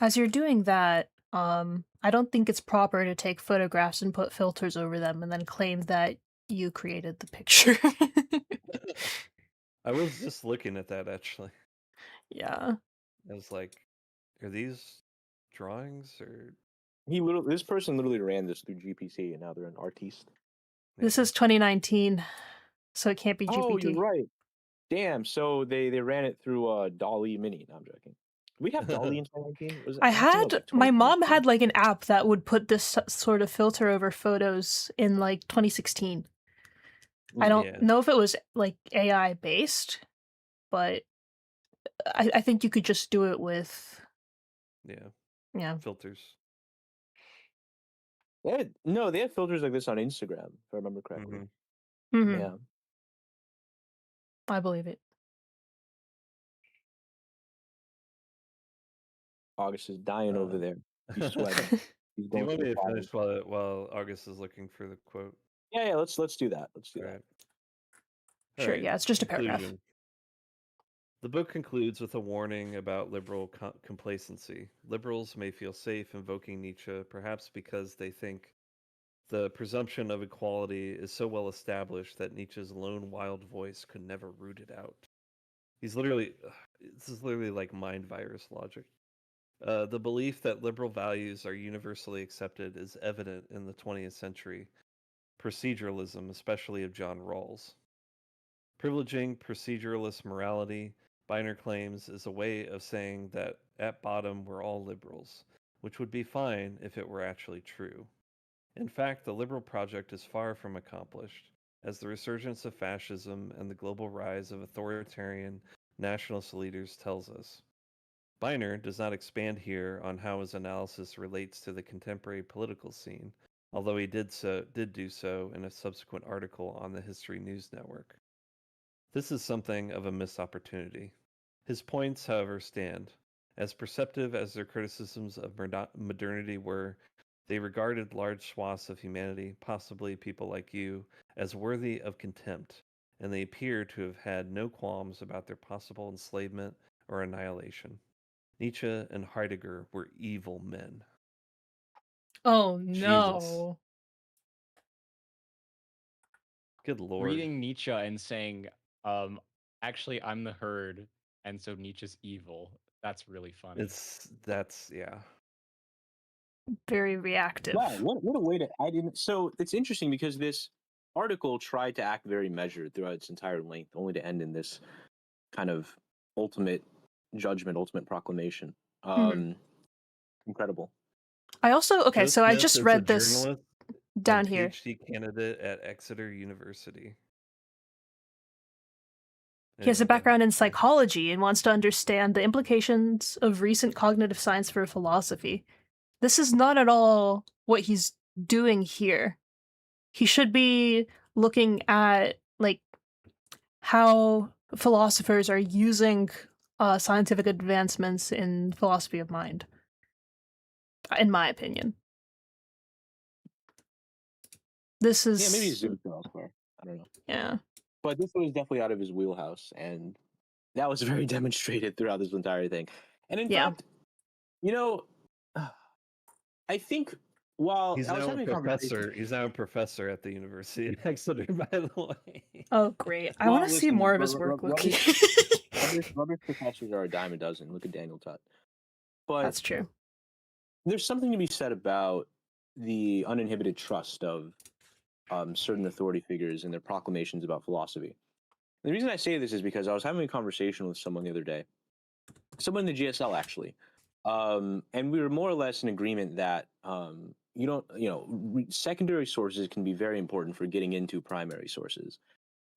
As you're doing that, I don't think it's proper to take photographs and put filters over them and then claim that you created the picture. I was just looking at that actually. Yeah. I was like, are these drawings or This person literally ran this through GPT, and now they're an artiste. This yeah. is 2019, so it can't be Oh, you're GPT. right. Damn. So they ran it through Dolly Mini. No, I'm joking. We have Dolly in 2019. Was it, I I'm thinking of, had like, my mom 2022. had like an app that would put this sort of filter over photos in like 2016. I don't Yeah. know if it was like AI based, but I think you could just do it with yeah. Filters. They had filters like this on Instagram, if I remember correctly. Mhm. Mhm. Yeah. I believe it. August is dying over there. He's sweating. He's Do you going want through me the to fire. finish while August is looking for the quote? Yeah, let's do that. Let's do All that. right. Sure, All right. yeah, it's just a paragraph. Conclusion. The book concludes with a warning about liberal complacency. Liberals may feel safe invoking Nietzsche, perhaps because they think the presumption of equality is so well established that Nietzsche's lone wild voice could never root it out. This is literally like mind virus logic. The belief that liberal values are universally accepted is evident in the 20th century proceduralism, especially of John Rawls. Privileging proceduralist morality, Biner claims, is a way of saying that at bottom we're all liberals, which would be fine if it were actually true. In fact, the liberal project is far from accomplished, as the resurgence of fascism and the global rise of authoritarian nationalist leaders tells us. Biner does not expand here on how his analysis relates to the contemporary political scene, although he did do so in a subsequent article on the History News Network. This is something of a missed opportunity. His points, however, stand. As perceptive as their criticisms of modernity were, they regarded large swaths of humanity, possibly people like you, as worthy of contempt, and they appear to have had no qualms about their possible enslavement or annihilation. Nietzsche and Heidegger were evil men. Oh Jesus. no. Good lord. Reading Nietzsche and saying, actually, I'm the herd, and so Nietzsche's evil. That's really funny. Yeah. Very reactive. Wow, what a way to I didn't so it's interesting because this article tried to act very measured throughout its entire length, only to end in this kind of ultimate judgment, ultimate proclamation. Incredible. I also Joe so I Smith just is a read this journalist down and here. PhD candidate at Exeter University. He has a And, background in psychology and wants to understand the implications of recent cognitive science for philosophy. This is not at all what he's doing here. He should be looking at like how philosophers are using scientific advancements in philosophy of mind, in my opinion. This is Yeah, maybe he's doing it elsewhere. I don't know. yeah. But this was definitely out of his wheelhouse, and that was very demonstrated throughout this entire thing. And in Yeah. fact, you know, I think while he's I was now a having a conversation, professor. He's now a professor at the University of Exeter, by the way. Oh, great. I well, want to see listen, more of his work, Loki. rubbish professors are a dime a dozen. Look at Daniel Tutt. But That's true. there's something to be said about the uninhibited trust of certain authority figures and their proclamations about philosophy. And the reason I say this is because I was having a conversation with someone the other day, someone in the GSL actually, and we were more or less in agreement that secondary sources can be very important for getting into primary sources.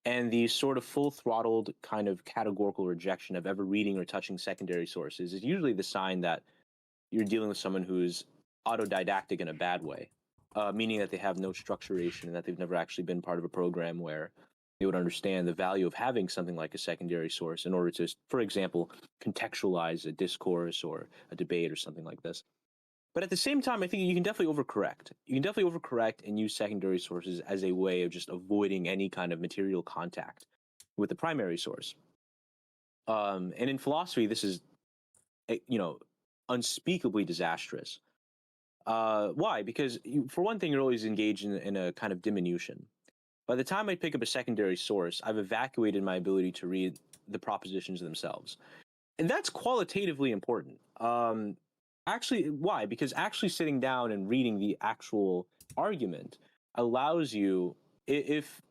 And the sort of full throttled kind of categorical rejection of ever reading or touching secondary sources is usually the sign that you're dealing with someone who's autodidactic in a bad way, meaning that they have no structuration and that they've never actually been part of a program where they would understand the value of having something like a secondary source in order to, for example, contextualize a discourse or a debate or something like this. But at the same time, I think you can definitely overcorrect. You can definitely overcorrect and use secondary sources as a way of just avoiding any kind of material contact with the primary source. And in philosophy, this is, unspeakably disastrous. Why? Because for one thing, you're always engaged in a kind of diminution. By the time I pick up a secondary source, I've evacuated my ability to read the propositions themselves. And that's qualitatively important. Actually, why? Because actually sitting down and reading the actual argument allows you, if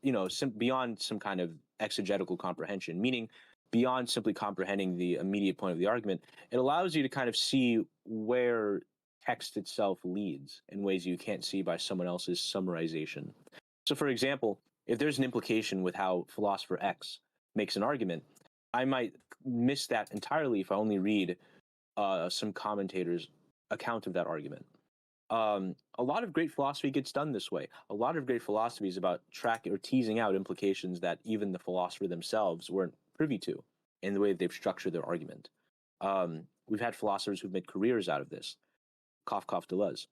beyond some kind of exegetical comprehension, meaning beyond simply comprehending the immediate point of the argument, it allows you to kind of see where text itself leads in ways you can't see by someone else's summarization. So, for example, if there's an implication with how philosopher X makes an argument, I might miss that entirely if I only read some commentator's account of that argument. A lot of great philosophy gets done this way. A lot of great philosophy is about tracking or teasing out implications that even the philosopher themselves weren't privy to in the way that they've structured their argument. We've had philosophers who've made careers out of this. Cough, cough, Deleuze.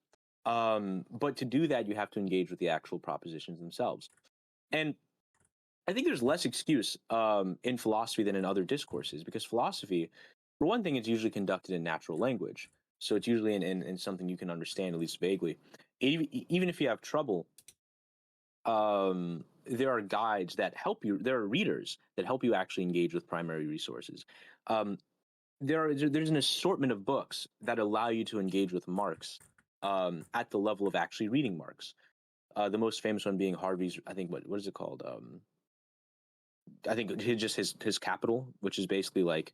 But to do that, you have to engage with the actual propositions themselves. And I think there's less excuse in philosophy than in other discourses, because philosophy, for one thing, it's usually conducted in natural language. So it's usually in something you can understand, at least vaguely. Even if you have trouble, there are guides that help you. There are readers that help you actually engage with primary resources. There's an assortment of books that allow you to engage with Marx at the level of actually reading Marx. The most famous one being Harvey's, I think, what is it called? I think his Capital, which is basically like,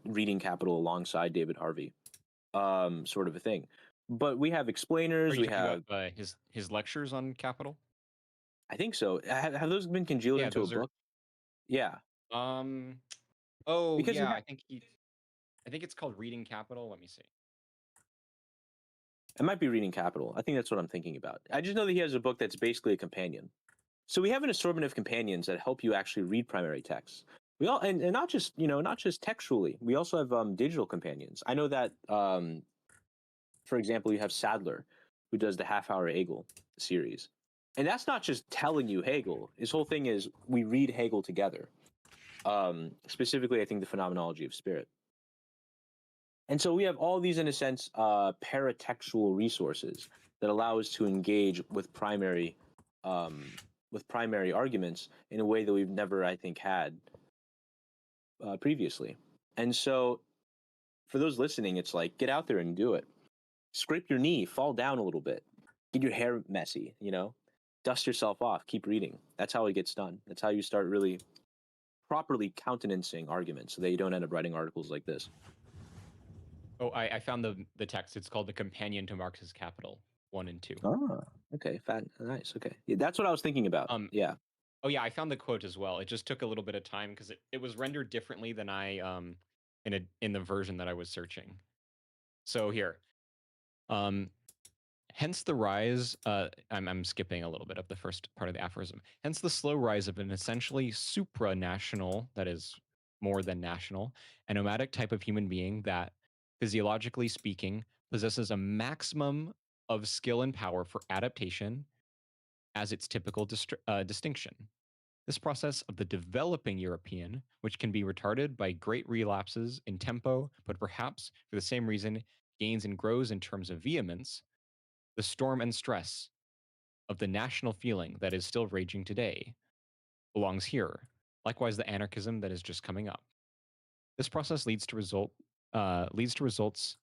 reading Capital alongside David Harvey, sort of a thing. But we have explainers. Are you We talking have about, his lectures on Capital? I think so. Have those been congealed Yeah, into a those are. book? Yeah, Oh because yeah, I think it's called Reading Capital. Let me see. it might be Reading Capital. I think that's what I'm thinking about. I just know that he has a book that's basically a companion. So we have an assortment of companions that help you actually read primary texts. We all and not just textually. We also have digital companions. I know that for example, you have Sadler, who does the Half Hour Hegel series. And that's not just telling you Hegel. His whole thing is we read Hegel together. Specifically, I think the phenomenology of spirit. And so we have all these, in a sense, paratextual resources that allow us to engage with primary arguments in a way that we've never, I think, had previously. And so for those listening, it's like, get out there and do it. Scrape your knee, fall down a little bit, get your hair messy, dust yourself off, keep reading. That's how it gets done. That's how you start really properly countenancing arguments so that you don't end up writing articles like this. Oh, I found the text. It's called The Companion to Marx's Capital 1 and 2. Oh, okay. Nice. Okay. Yeah, that's what I was thinking about. Yeah. Oh yeah, I found the quote as well. It just took a little bit of time because it was rendered differently than I in the version that I was searching. So here. Hence the rise, I'm skipping a little bit of the first part of the aphorism. Hence the slow rise of an essentially supranational, that is more than national, a nomadic type of human being that, physiologically speaking, possesses a maximum of skill and power for adaptation as its typical distinction. This process of the developing European, which can be retarded by great relapses in tempo, but perhaps for the same reason gains and grows in terms of vehemence, the storm and stress of the national feeling that is still raging today belongs here. Likewise, the anarchism that is just coming up. This process leads to results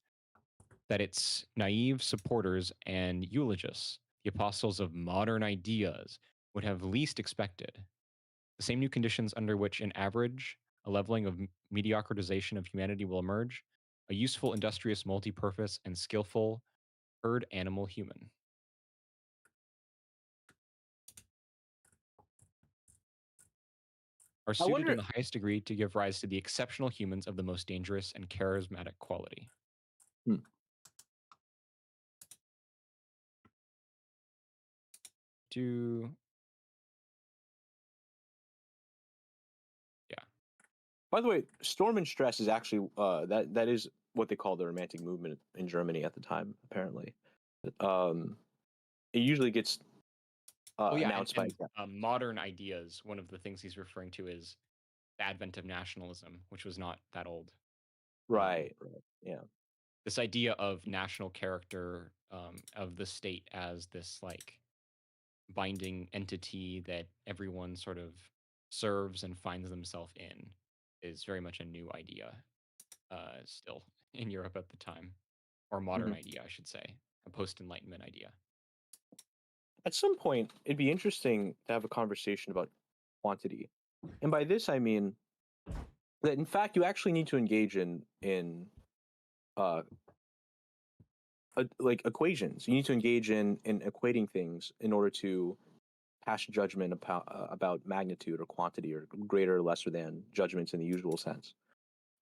that its naive supporters and eulogists, the apostles of modern ideas, would have least expected. The same new conditions under which an average, a leveling of mediocritization of humanity will emerge, a useful, industrious, multi-purpose, and skillful herd animal human. Are suited in the highest degree to give rise to the exceptional humans of the most dangerous and charismatic quality. By the way, storm and stress is actually that is what they call the Romantic movement in Germany at the time. Apparently, it usually gets announced by modern ideas. One of the things he's referring to is the advent of nationalism, which was not that old. Right. Yeah. This idea of national character of the state as this like binding entity that everyone sort of serves and finds themselves in is very much a new idea still in Europe at the time, or modern idea, I should say, a post-Enlightenment idea. At some point, it'd be interesting to have a conversation about quantity. And by this, I mean, that in fact you actually need to engage in like equations. You need to engage in equating things in order to pass judgment about magnitude or quantity or greater or lesser than judgments in the usual sense.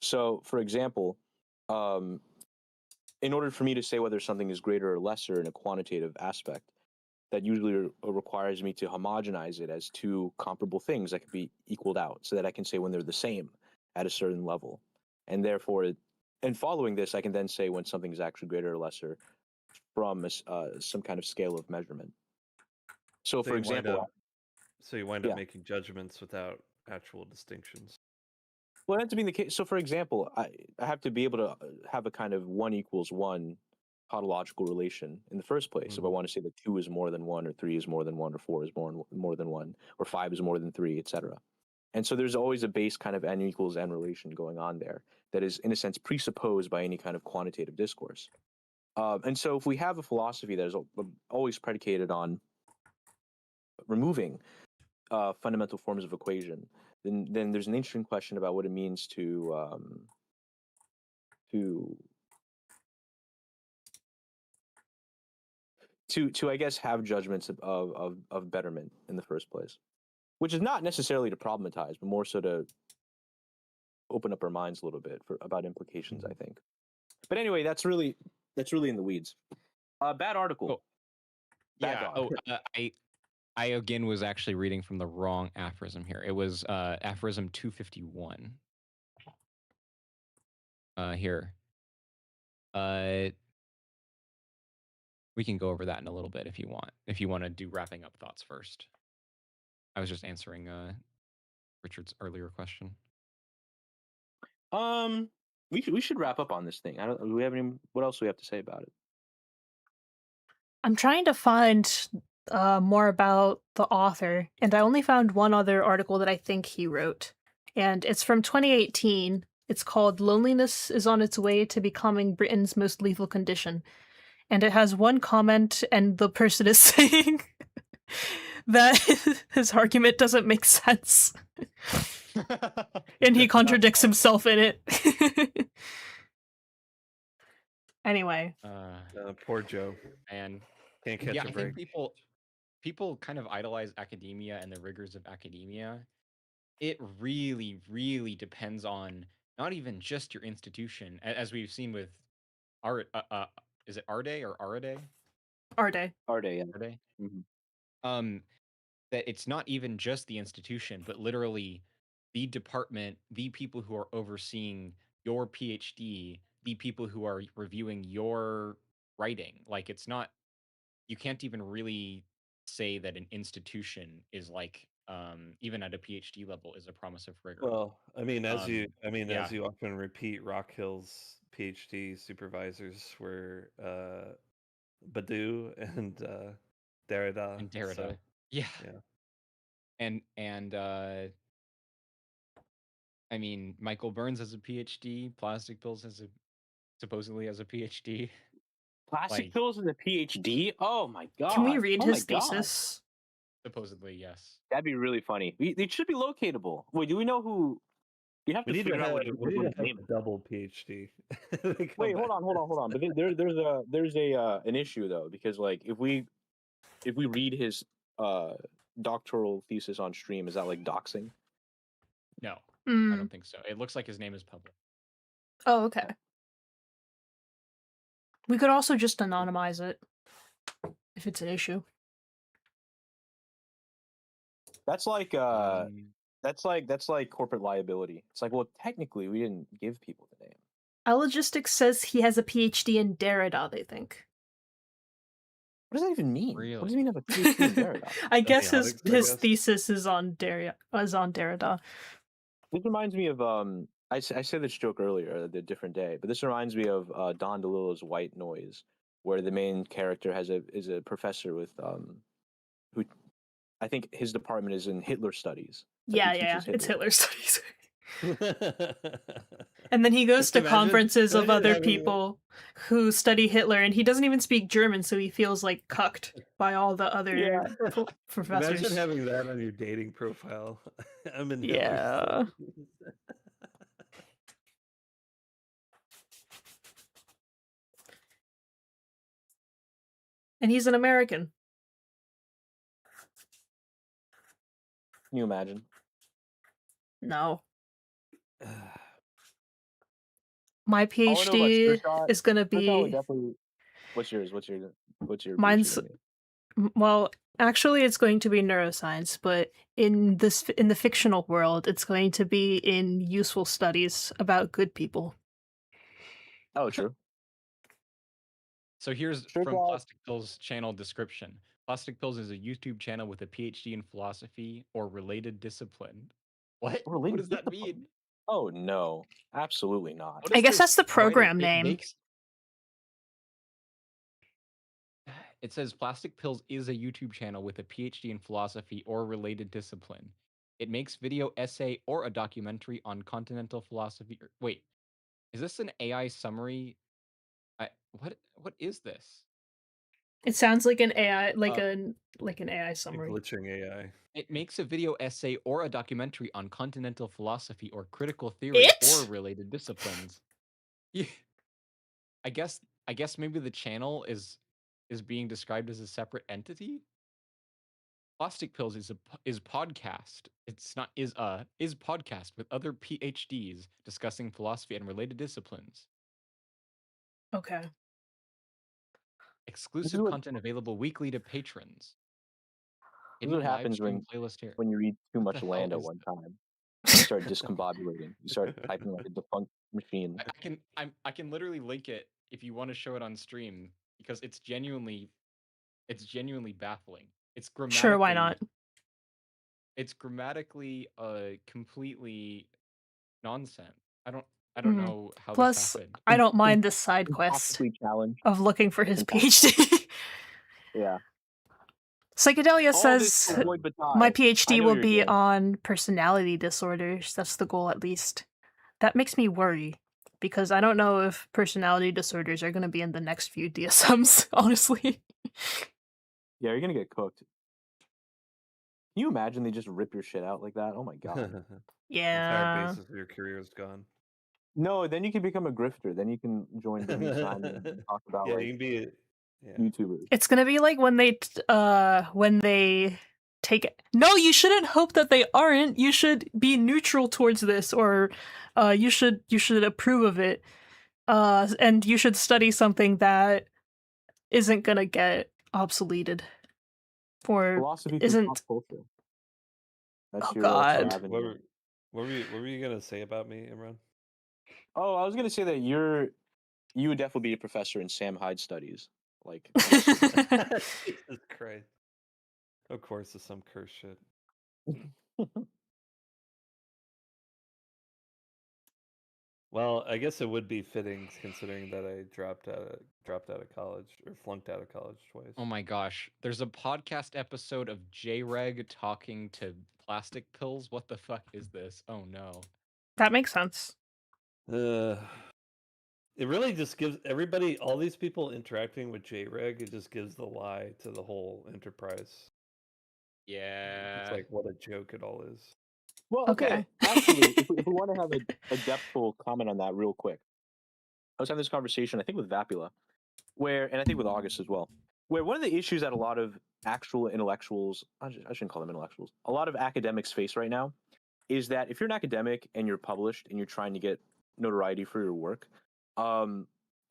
So, for example, in order for me to say whether something is greater or lesser in a quantitative aspect, that usually requires me to homogenize it as two comparable things that can be equaled out, so that I can say when they're the same at a certain level. And therefore, and following this, I can then say when something is actually greater or lesser from some kind of scale of measurement. So, for example, you wind up making judgments without actual distinctions. Well, that to be the case. So, for example, I have to be able to have a kind of 1 = 1 tautological relation in the first place. If I want to say that 2 is more than 1, or 3 is more than 1, or 4 is more than 1, or 5 is more than 3, etc. And so there's always a base kind of n equals n relation going on there that is, in a sense, presupposed by any kind of quantitative discourse. And so if we have a philosophy that is always predicated on removing fundamental forms of equation, then there's an interesting question about what it means to I guess have judgments of betterment in the first place, which is not necessarily to problematize, but more so to open up our minds a little bit about implications, I think. But anyway, that's really in the weeds. Bad article. Oh. Yeah. I again was actually reading from the wrong aphorism here. It was aphorism 251. Here. We can go over that in a little bit if you want. If you want to do wrapping up thoughts first. I was just answering Richard's earlier question. We should wrap up on this thing. Do we have any? What else do we have to say about it? I'm trying to find more about the author, and I only found one other article that I think he wrote, and it's from 2018. It's called "Loneliness is on its way to becoming Britain's most lethal condition," and it has one comment, and the person is saying that his argument doesn't make sense, and he contradicts himself in it. Anyway, poor Joe. And can't catch a break. I think people kind of idolize academia and the rigors of academia. It really, really depends on not even just your institution, as we've seen with is it Arde or Arade? Arde. Arde, yeah. Arde. Mm-hmm. That it's not even just the institution, but literally the department, the people who are overseeing your PhD, the people who are reviewing your writing. Like, it's not, you can't even really say that an institution is like, even at a PhD level, is a promise of rigor. Well, I mean, as you yeah. as you often repeat, Rockhill's PhD supervisors were Badiou and Derrida. And Derrida. So, yeah. And I mean, Michael Burns has a PhD. Plastic Pills supposedly has a PhD. Plastic Pills has a PhD? Oh my god! Can we read his thesis? Supposedly, yes. That'd be really funny. It should be locatable. Wait, do we know who? You have to figure out what his name is. Double PhD. Wait, hold on. But there's an issue though, because like if we read his doctoral thesis on stream, is that like doxing? No, I don't think so. It looks like his name is public. Oh, okay. We could also just anonymize it if it's an issue. That's like corporate liability. It's like, well, technically we didn't give people the name. Allogistics says he has a PhD in Derrida, they think. What does that even mean? Really? What does it mean to have a PhD in Derrida? I guess his thesis is on Derrida. This reminds me of I said this joke earlier, the different day, but this reminds me of Don DeLillo's White Noise, where the main character is a professor with who I think his department is in Hitler studies. Yeah, it's Hitler studies. And then he goes to conferences of other people who study Hitler, and he doesn't even speak German, so he feels like cucked by all the other professors. Imagine having that on your dating profile. I'm in yeah. And he's an American. Can you imagine? No. My All I know about Sure PhD Shot, is gonna Sure Shot would be definitely. What's yours? What's your mine's PhD gonna be? well, actually it's going to be neuroscience, but in the fictional world, it's going to be in useful studies about good people. Oh, true. So here's Sure from Shot. Plastic Pills channel description. Plastic Pills is a YouTube channel with a PhD in philosophy or related discipline. What? Related What does that discipline. mean? Oh no, absolutely not. What I is guess that's this the writing? program It name. makes. It says Plastic Pills is a YouTube channel with a PhD in philosophy or related discipline. It makes video essay or a documentary on continental philosophy. Wait, is this an AI summary? What is this? It sounds like an AI, like Uh, an AI summary. Glitching AI. It makes a video essay or a documentary on continental philosophy or critical theory or related disciplines. Yeah. I guess maybe the channel is being described as a separate entity. Plastic Pills is podcast. It's not is podcast with other PhDs discussing philosophy and related disciplines. Okay. Exclusive what- content available weekly to patrons. This is what Hidden live happens stream playlist here. when you read too What much the hell land at is one this? time. You start discombobulating. You start typing like a defunct machine. I can literally link it if you want to show it on stream because it's genuinely baffling. Sure, why not? It's grammatically completely nonsense. I don't know how Plus, this happened. I don't mind this side quest Tactically challenged. of looking for his Fantastic. PhD. Yeah. Psychedelia All this says to avoid Bataille. my I PhD know will you're be doing. on personality disorders. That's the goal, at least. That makes me worry because I don't know if personality disorders are going to be in the next few DSMs, honestly. Yeah, you're gonna get cooked. Can you imagine they just rip your shit out like that? Oh my god. Entire Yeah. basis of your career is gone. No, then you can become a grifter. Then you can join Bernie Simon and talk about Yeah, like you can be. Yeah. YouTubers. It's going to be like when they take No, you shouldn't hope that they aren't. You should be neutral towards this, or you should approve of it. And you should study something that isn't going to get obsoleted. Or Philosophy through isn't pop culture. That's Oh, your God. avenue. What were you gonna say about me, Imran? Oh, I was gonna say that you would definitely be a professor in Sam Hyde studies. Like Jesus Christ! Of course, it's some curse shit. Well, I guess it would be fitting considering that I dropped out of college or flunked out of college twice. Oh my gosh, there's a podcast episode of J-Reg talking to Plastic Pills. What the fuck is this? Oh no. That makes sense. It really just gives everybody, all these people interacting with JREG, it just gives the lie to the whole enterprise. Yeah. It's like what a joke it all is. Well, Okay. Actually, if we want to have a depthful comment on that real quick, I was having this conversation, I think with Vapula, and I think with August as well, where one of the issues that a lot of actual intellectuals, I shouldn't call them intellectuals, a lot of academics face right now is that if you're an academic and you're published and you're trying to get notoriety for your work,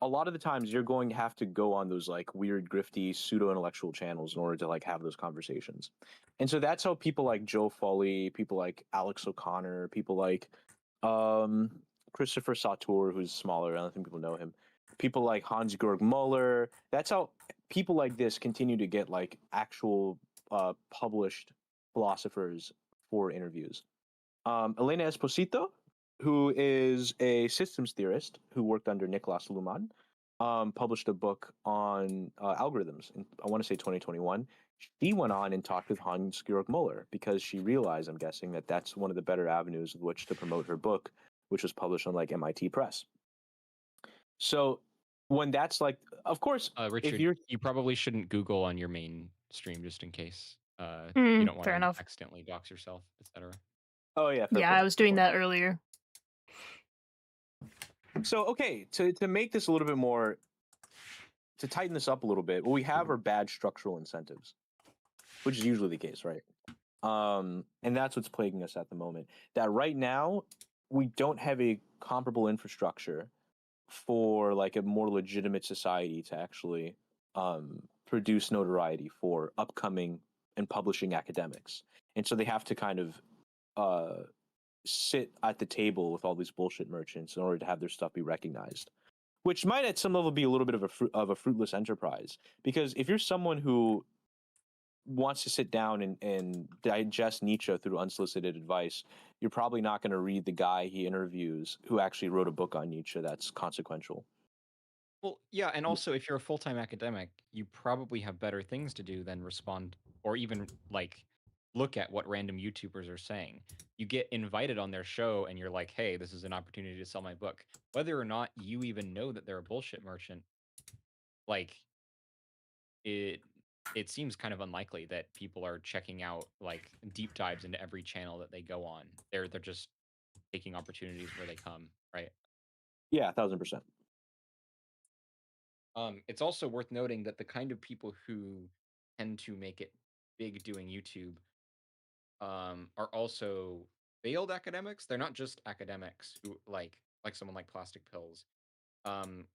a lot of the times you're going to have to go on those like weird, grifty, pseudo-intellectual channels in order to like have those conversations. And so that's how people like Joe Foley, people like Alex O'Connor, people like Christopher Sautour, who's smaller, I don't think people know him, people like Hans-Georg Muller, that's how people like this continue to get like actual published philosophers for interviews. Elena Esposito, who is a systems theorist who worked under Niklas Luhmann, published a book on algorithms in, I want to say 2021. She went on and talked with Hans-Georg Muller because she realized, I'm guessing, that that's one of the better avenues with which to promote her book, which was published on like MIT Press. So when that's like, of course, Richard, if you're you probably shouldn't Google on your main stream just in case you don't want Fair to enough. accidentally dox yourself, etc. Oh yeah, fair Yeah, point, I was fair doing point. that earlier. So okay, to make this a little bit more to tighten this up a little bit, what we have are bad structural incentives, which is usually the case, right? And that's what's plaguing us at the moment. That right now, we don't have a comparable infrastructure for like a more legitimate society to actually produce notoriety for upcoming and publishing academics. And so they have to kind of sit at the table with all these bullshit merchants in order to have their stuff be recognized, which might at some level be a little bit of a fruitless enterprise. Because if you're someone who wants to sit down and digest Nietzsche through unsolicited advice, you're probably not going to read the guy he interviews who actually wrote a book on Nietzsche that's consequential. Well, yeah, and also if you're a full-time academic, you probably have better things to do than respond or even like look at what random YouTubers are saying. You get invited on their show and you're like, "Hey, this is an opportunity to sell my book." Whether or not you even know that they're a bullshit merchant, like it it seems kind of unlikely that people are checking out like deep dives into every channel that they go on. They're just taking opportunities where they come, right? Yeah, 1000%. It's also worth noting that the kind of people who tend to make it big doing YouTube are also failed academics. They're not just academics who like someone like Plastic Pills, um,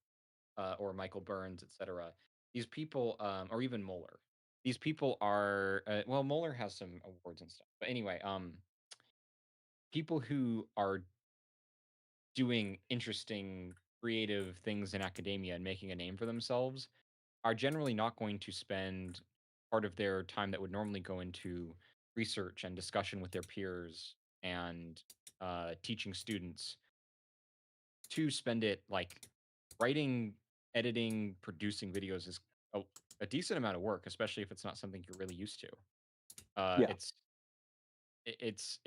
or Michael Burns, etc. These people, or even Moeller. These people are well, Moeller has some awards and stuff, but anyway, people who are doing interesting, creative things in academia and making a name for themselves are generally not going to spend part of their time that would normally go into research and discussion with their peers and teaching students to spend it like writing, editing, producing videos is a decent amount of work, especially if it's not something you're really used to. Uh, Yeah. it's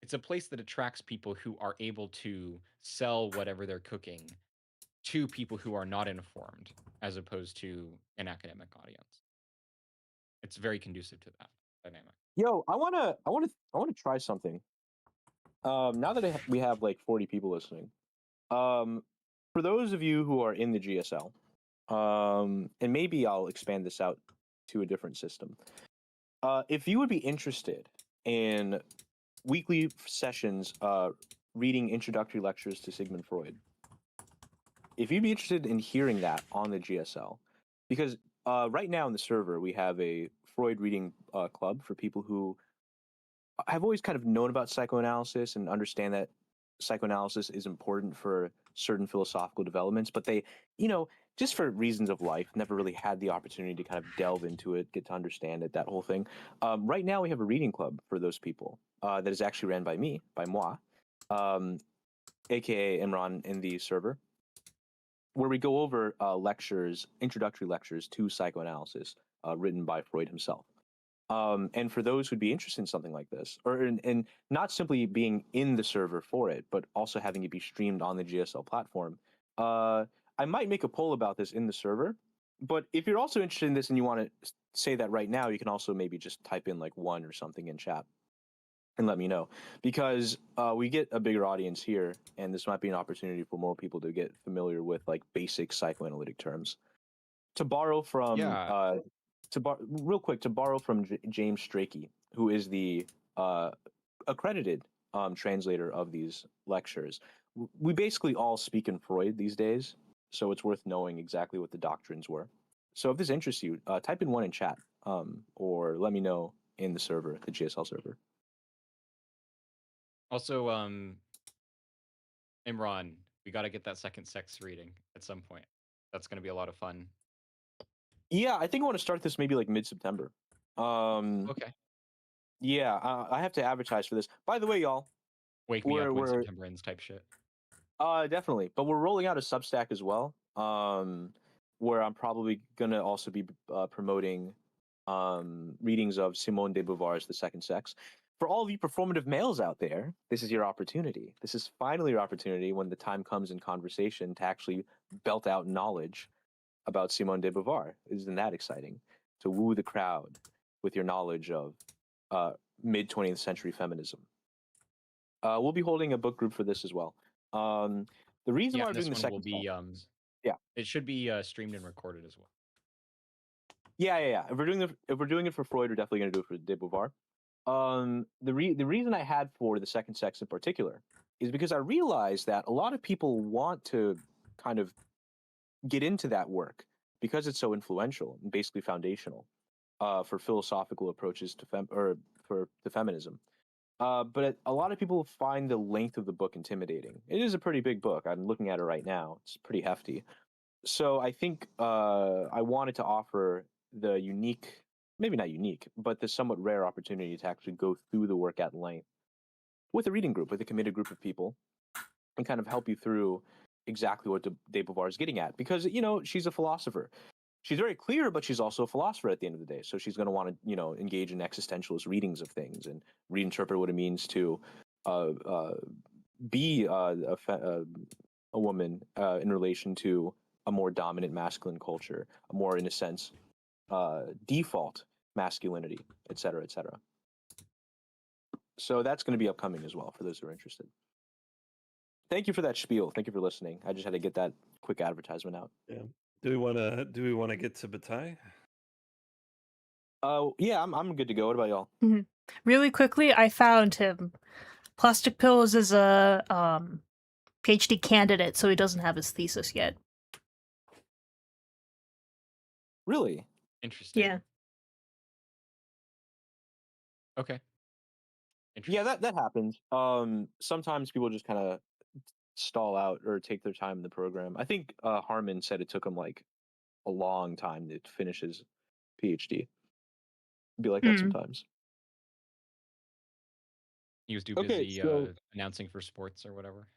it's a place that attracts people who are able to sell whatever they're cooking to people who are not informed, as opposed to an academic audience. It's very conducive to that dynamic. Yo, I wanna try something. Now that we have like 40 people listening, for those of you who are in the GSL, and maybe I'll expand this out to a different system. If you would be interested in weekly sessions, reading introductory lectures to Sigmund Freud, if you'd be interested in hearing that on the GSL, because right now in the server we have a Freud reading club for people who have always kind of known about psychoanalysis and understand that psychoanalysis is important for certain philosophical developments, but they, just for reasons of life, never really had the opportunity to kind of delve into it, get to understand it, that whole thing. Right now, we have a reading club for those people that is actually ran by me, by moi, aka Imran in the server, where we go over lectures, introductory lectures to psychoanalysis written by Freud himself. And for those who'd be interested in something like this, or in not simply being in the server for it, but also having it be streamed on the GSL platform, I might make a poll about this in the server. But if you're also interested in this and you want to say that right now, you can also maybe just type in like one or something in chat and let me know, because we get a bigger audience here, and this might be an opportunity for more people to get familiar with like basic psychoanalytic terms. To borrow from Yeah. real quick, to borrow from James Strachey, who is the accredited translator of these lectures. We basically all speak in Freud these days, so it's worth knowing exactly what the doctrines were. So if this interests you, type in one in chat, or let me know in the server, the GSL server. Also, Imran, we got to get that second sex reading at some point. That's going to be a lot of fun. Yeah, I think I want to start this maybe like mid-September. Okay. Yeah, I have to advertise for this. By the way, y'all, Wake me up when September ends type shit. definitely. But we're rolling out a Substack as well, where I'm probably gonna also be promoting readings of Simone de Beauvoir's The Second Sex. For all of you performative males out there, this is your opportunity. This is finally your opportunity when the time comes in conversation to actually belt out knowledge about Simone de Beauvoir. Isn't that exciting? To woo the crowd with your knowledge of mid 20th century feminism. We'll be holding a book group for this as well. The reason Yeah, why we're this doing the one will second be It should be streamed and recorded as well. Yeah. If we're doing it for Freud, we're definitely going to do it for de Beauvoir. The reason I had for the second sex in particular is because I realized that a lot of people want to kind of get into that work because it's so influential and basically foundational for philosophical approaches to feminism. But a lot of people find the length of the book intimidating. It is a pretty big book. I'm looking at it right now. It's pretty hefty. So I think I wanted to offer the unique, maybe not unique, but the somewhat rare opportunity to actually go through the work at length with a reading group, with a committed group of people, and kind of help you through exactly what de Beauvoir is getting at. Because, she's a philosopher. She's very clear, but she's also a philosopher at the end of the day. So she's going to want to, engage in existentialist readings of things and reinterpret what it means to be a woman in relation to a more dominant masculine culture, a more, in a sense, default masculinity, et cetera, et cetera. So that's going to be upcoming as well for those who are interested. Thank you for that spiel. Thank you for listening. I just had to get that quick advertisement out. Yeah. Do we want to get to Bataille? Yeah, I'm good to go. What about y'all? Mhm. Really quickly, I found him. Plastic Pills is a PhD candidate, so he doesn't have his thesis yet. Really? Interesting. Yeah. Okay. Yeah, that happens. Sometimes people just kind of stall out or take their time in the program. I think Harmon said it took him like a long time to finish his PhD. It'd be like that sometimes. He was too Okay, busy so- announcing for sports or whatever.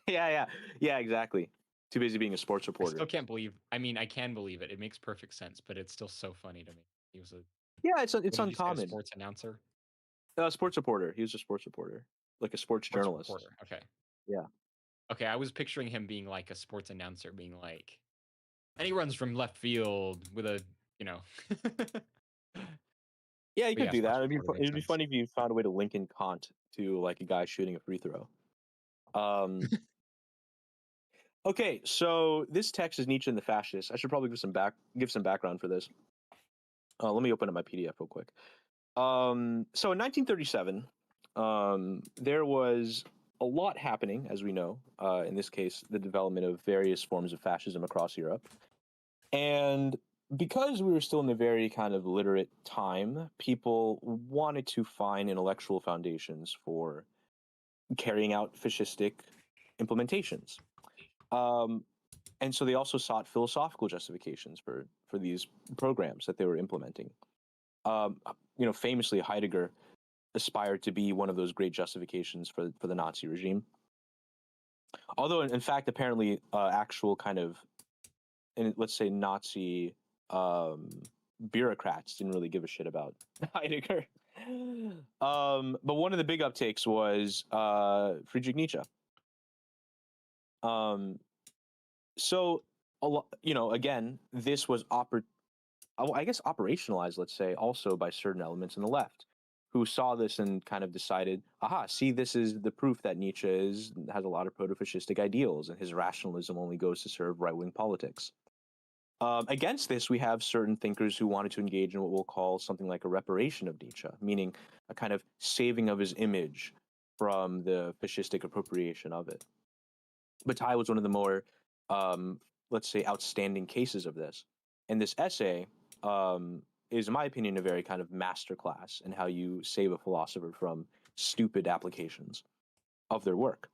yeah, exactly. Too busy being a sports I reporter. still can't believe. I mean, I can believe it. It makes perfect sense, but it's still so funny to me. He was a Yeah, it's what did you say, a uncommon. sports announcer, Sports reporter. He was a sports reporter, like a sports journalist. reporter. Okay. Yeah. Okay, I was picturing him being like a sports announcer, being like, and he runs from left field with a, you know. Yeah, you But could do that. sports reporter makes It'd be sense. funny if you found a way to link in Kant to like a guy shooting a free throw. Okay, so this text is Nietzsche and the Fascists. I should probably give some background for this. Let me open up my PDF real quick. So in 1937, there was a lot happening, as we know. In this case, the development of various forms of fascism across Europe, and because we were still in a very kind of literate time, people wanted to find intellectual foundations for carrying out fascistic implementations. And so they also sought philosophical justifications for these programs that they were implementing. Famously, Heidegger aspired to be one of those great justifications for the Nazi regime. Although, in fact, apparently, actual kind of, let's say, Nazi bureaucrats didn't really give a shit about Heidegger. But one of the big uptakes was Friedrich Nietzsche. So, again, this was I guess operationalized, let's say, also by certain elements in the left, who saw this and kind of decided, aha, see, this is the proof that Nietzsche has a lot of proto-fascistic ideals, and his rationalism only goes to serve right-wing politics. Against this, we have certain thinkers who wanted to engage in what we'll call something like a reparation of Nietzsche, meaning a kind of saving of his image from the fascistic appropriation of it. Bataille was one of the more, let's say, outstanding cases of this. And this essay is, in my opinion, a very kind of masterclass in how you save a philosopher from stupid applications of their work.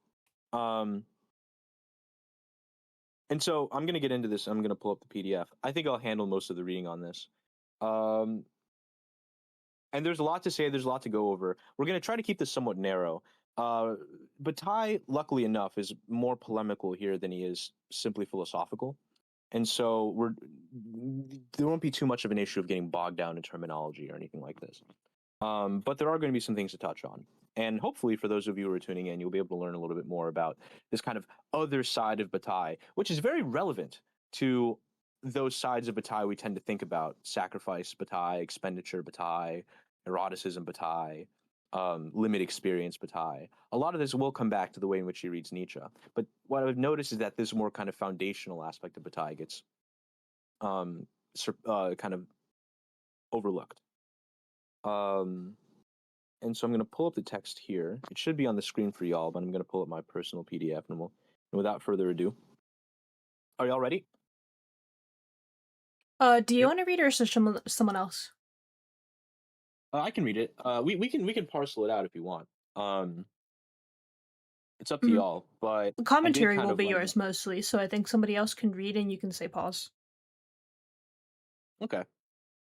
And so I'm going to get into this. I'm going to pull up the PDF. I think I'll handle most of the reading on this. And there's a lot to say. There's a lot to go over. We're going to try to keep this somewhat narrow. Bataille, luckily enough, is more polemical here than he is simply philosophical. And so there won't be too much of an issue of getting bogged down in terminology or anything like this. But there are going to be some things to touch on. And hopefully for those of you who are tuning in, you'll be able to learn a little bit more about this kind of other side of Bataille, which is very relevant to those sides of Bataille we tend to think about: sacrifice Bataille, expenditure Bataille, eroticism Bataille, limit experience Bataille. A lot of this will come back to the way in which he reads Nietzsche. But what I've noticed is that this more kind of foundational aspect of Bataille gets kind of overlooked. And so I'm going to pull up the text here. It should be on the screen for y'all, but I'm going to pull up my personal PDF, and without further ado, are y'all ready? Do you want to read it or is there someone else? I can read it. We can parcel it out if you want. It's up to Mhm. y'all, but The I did commentary kind will of be run yours mostly, so I think somebody else can read and you can say pause. Okay.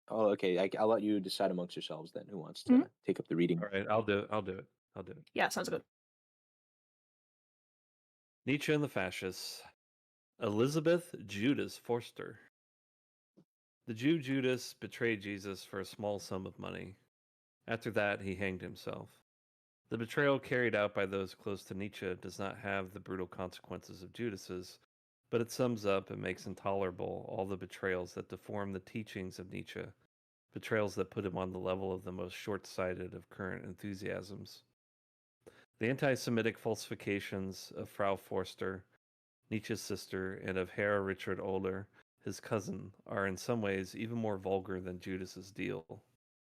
Oh, okay. I'll let you decide amongst yourselves then who wants to Mhm. take up the reading. All right, I'll do it. I'll do it. I'll do it. Yeah, sounds good. Nietzsche and the Fascists. Elizabeth Judas Forster. The Jew Judas betrayed Jesus for a small sum of money. After that, he hanged himself. The betrayal carried out by those close to Nietzsche does not have the brutal consequences of Judas's, but it sums up and makes intolerable all the betrayals that deform the teachings of Nietzsche, betrayals that put him on the level of the most short-sighted of current enthusiasms. The anti-Semitic falsifications of Frau Forster, Nietzsche's sister, and of Herr Richard Oller, his cousin, are in some ways even more vulgar than Judas's deal.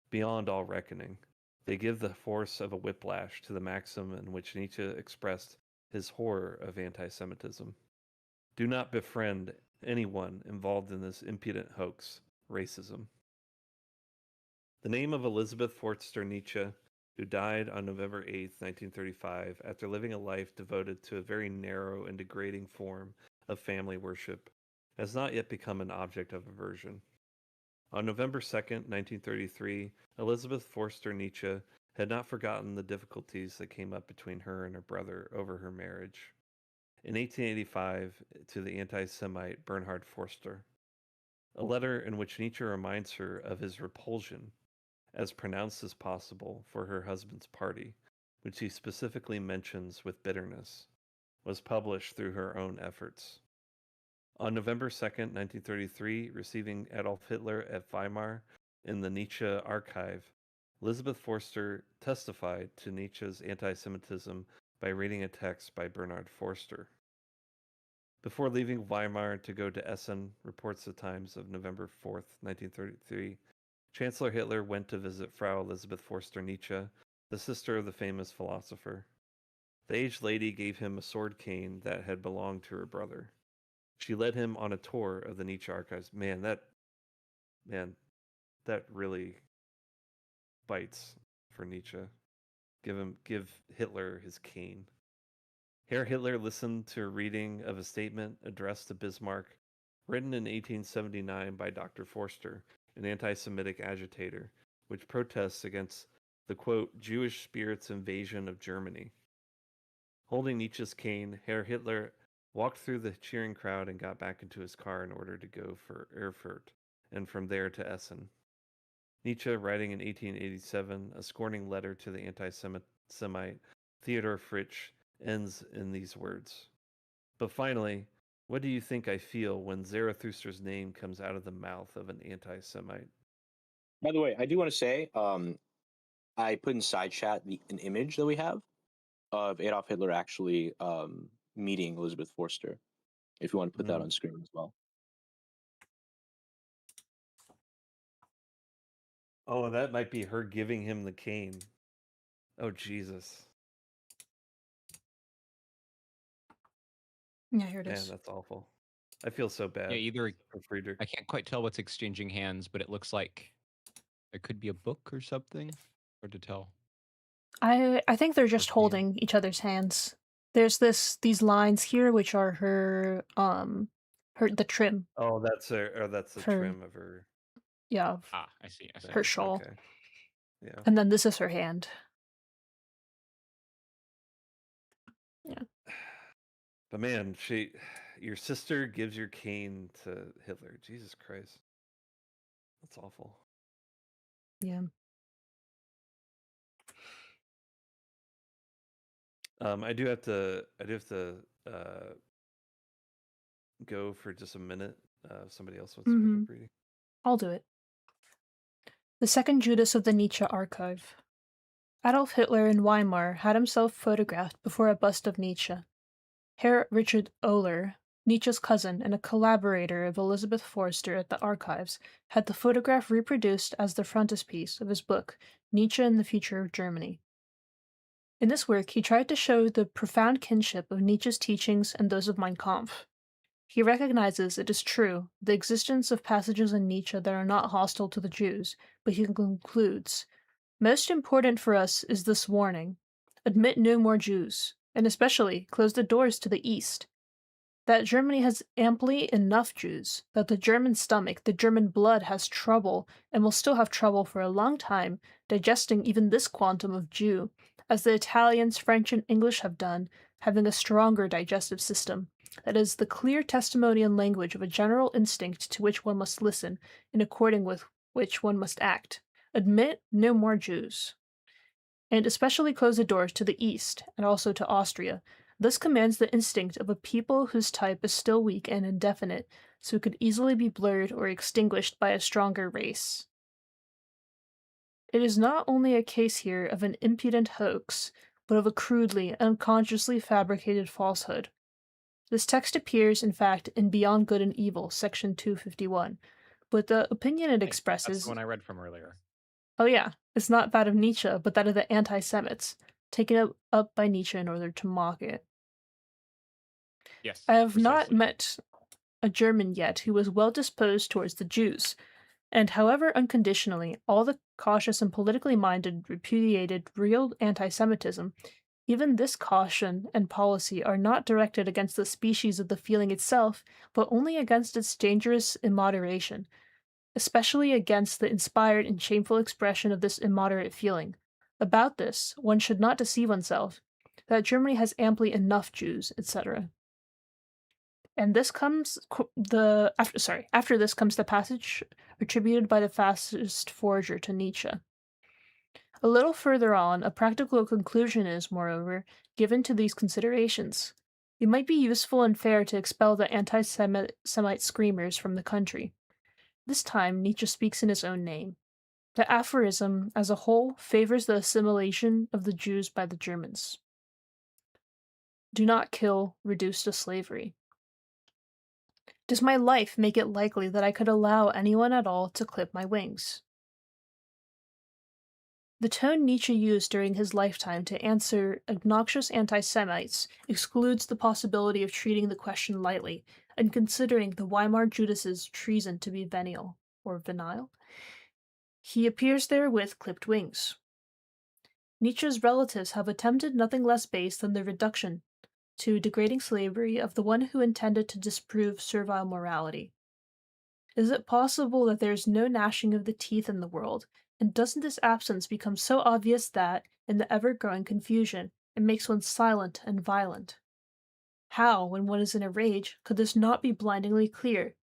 Beyond all reckoning, they give the force of a whiplash to the maxim in which Nietzsche expressed his horror of anti-Semitism. Do not befriend anyone involved in this impudent hoax, racism. The name of Elizabeth Forster Nietzsche, who died on November 8, 1935, after living a life devoted to a very narrow and degrading form of family worship, has not yet become an object of aversion. On November 2nd, 1933, Elizabeth Forster Nietzsche had not forgotten the difficulties that came up between her and her brother over her marriage. In 1885, to the anti-Semite Bernhard Forster, a letter in which Nietzsche reminds her of his repulsion, as pronounced as possible, for her husband's party, which he specifically mentions with bitterness, was published through her own efforts. On November 2nd, 1933, receiving Adolf Hitler at Weimar in the Nietzsche archive, Elizabeth Forster testified to Nietzsche's anti-Semitism by reading a text by Bernhard Forster. Before leaving Weimar to go to Essen, reports the Times of November 4th, 1933, Chancellor Hitler went to visit Frau Elizabeth Forster Nietzsche, the sister of the famous philosopher. The aged lady gave him a sword cane that had belonged to her brother. She led him on a tour of the Nietzsche archives. Man, that really bites for Nietzsche. Give Hitler his cane. Herr Hitler listened to a reading of a statement addressed to Bismarck, written in 1879 by Dr. Forster, an anti-Semitic agitator, which protests against the, quote, Jewish spirit's invasion of Germany. Holding Nietzsche's cane, Herr Hitler walked through the cheering crowd and got back into his car in order to go for Erfurt, and from there to Essen. Nietzsche, writing in 1887 a scorning letter to the anti-Semite Theodor Fritsch, ends in these words. But finally, what do you think I feel when Zarathustra's name comes out of the mouth of an anti-Semite? By the way, I do want to say, I put in side chat an image that we have of Adolf Hitler actually meeting Elizabeth Forster. If you want to put that on screen as well. Oh, that might be her giving him the cane. Oh, Jesus. Yeah, here it Man, is. that's awful. I feel so bad. Yeah, either for Friedrich. I can't quite tell what's exchanging hands, but it looks like it could be a book or something. Hard to tell. I think they're just pen. holding each other's hands. There's these lines here which are her the trim. Oh, that's the Her- trim of her. Yeah, Ah, I see. I see. her shawl. Okay. Yeah. And then this is her hand. Yeah. But man, your sister gives your cane to Hitler. Jesus Christ. That's awful. Yeah. I do have to go for just a minute. Somebody else wants to pick up reading. I'll do it. The second Judas of the Nietzsche archive. Adolf Hitler in Weimar had himself photographed before a bust of Nietzsche. Herr Richard Oehler, Nietzsche's cousin and a collaborator of Elizabeth Forster at the archives, had the photograph reproduced as the frontispiece of his book, Nietzsche and the Future of Germany. In this work, he tried to show the profound kinship of Nietzsche's teachings and those of Mein Kampf. He recognizes, it is true, the existence of passages in Nietzsche that are not hostile to the Jews, but he concludes, "Most important for us is this warning: admit no more Jews, and especially close the doors to the East. That Germany has amply enough Jews, that the German stomach, the German blood has trouble, and will still have trouble for a long time, digesting even this quantum of Jew, as the Italians, French, and English have done, having a stronger digestive system. That is the clear testimony and language of a general instinct to which one must listen, in according with which one must act. Admit no more Jews." And especially close the doors to the East, and also to Austria. This commands the instinct of a people whose type is still weak and indefinite, so it could easily be blurred or extinguished by a stronger race. It is not only a case here of an impudent hoax, but of a crudely, unconsciously fabricated falsehood. This text appears, in fact, in Beyond Good and Evil, section 251, but the opinion it That's expresses... the one I read from earlier. Oh yeah, it's not that of Nietzsche, but that of the anti-Semites, taken up by Nietzsche in order to mock it. Yes, I have not precisely. met a German yet who was well disposed towards the Jews, and however unconditionally all the cautious and politically minded repudiated real anti-Semitism, even this caution and policy are not directed against the species of the feeling itself, but only against its dangerous immoderation, especially against the inspired and shameful expression of this immoderate feeling. About this, one should not deceive oneself, that Germany has amply enough Jews, etc. And this comes after this comes the passage attributed by the fascist forger to Nietzsche. A little further on, a practical conclusion is, moreover, given to these considerations. It might be useful and fair to expel the anti-Semite screamers from the country. This time, Nietzsche speaks in his own name. The aphorism, as a whole, favors the assimilation of the Jews by the Germans. Do not kill, reduce to slavery. Does my life make it likely that I could allow anyone at all to clip my wings? The tone Nietzsche used during his lifetime to answer obnoxious anti-Semites excludes the possibility of treating the question lightly and considering the Weimar Judas's treason to be venial, or venile. He appears there with clipped wings. Nietzsche's relatives have attempted nothing less base than the reduction to degrading slavery of the one who intended to disprove servile morality. Is it possible that there is no gnashing of the teeth in the world, and doesn't this absence become so obvious that, in the ever-growing confusion, it makes one silent and violent? How, when one is in a rage, could this not be blindingly clear?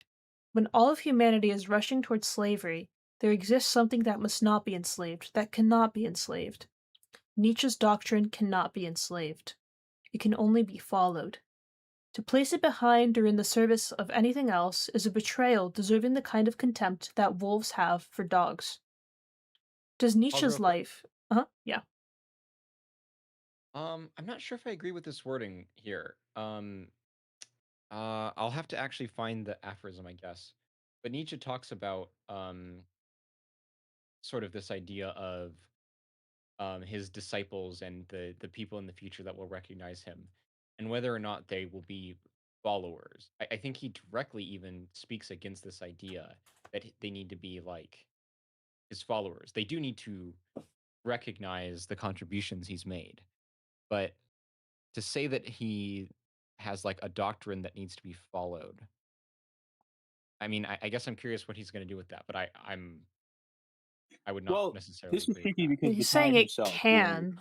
When all of humanity is rushing towards slavery, there exists something that must not be enslaved, that cannot be enslaved. Nietzsche's doctrine cannot be enslaved. It can only be followed. To place it behind or in the service of anything else is a betrayal deserving the kind of contempt that wolves have for dogs. Does Nietzsche's life... Yeah. I'm not sure if I agree with this wording here. I'll have to actually find the aphorism, I guess. But Nietzsche talks about sort of this idea of his disciples and the people in the future that will recognize him, and whether or not they will be followers. I think he directly even speaks against this idea that they need to be like his followers. They do need to recognize the contributions he's made, but to say that he has like a doctrine that needs to be followed. I mean, I guess I'm curious what he's going to do with that, but I would not necessarily this is agree with tricky that. because He's Bataille saying it himself, can.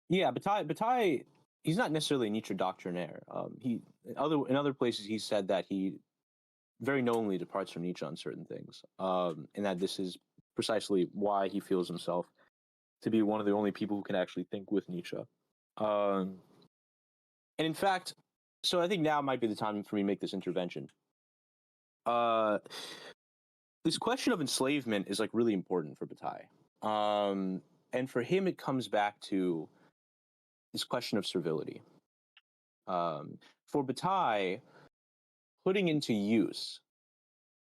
Yeah, Bataille, he's not necessarily a Nietzsche doctrinaire. In other places he said that he very knowingly departs from Nietzsche on certain things, and that this is precisely why he feels himself to be one of the only people who can actually think with Nietzsche. And in fact, so I think now might be the time for me to make this intervention. This question of enslavement is like really important for Bataille. And for him, it comes back to this question of servility. For Bataille, putting into use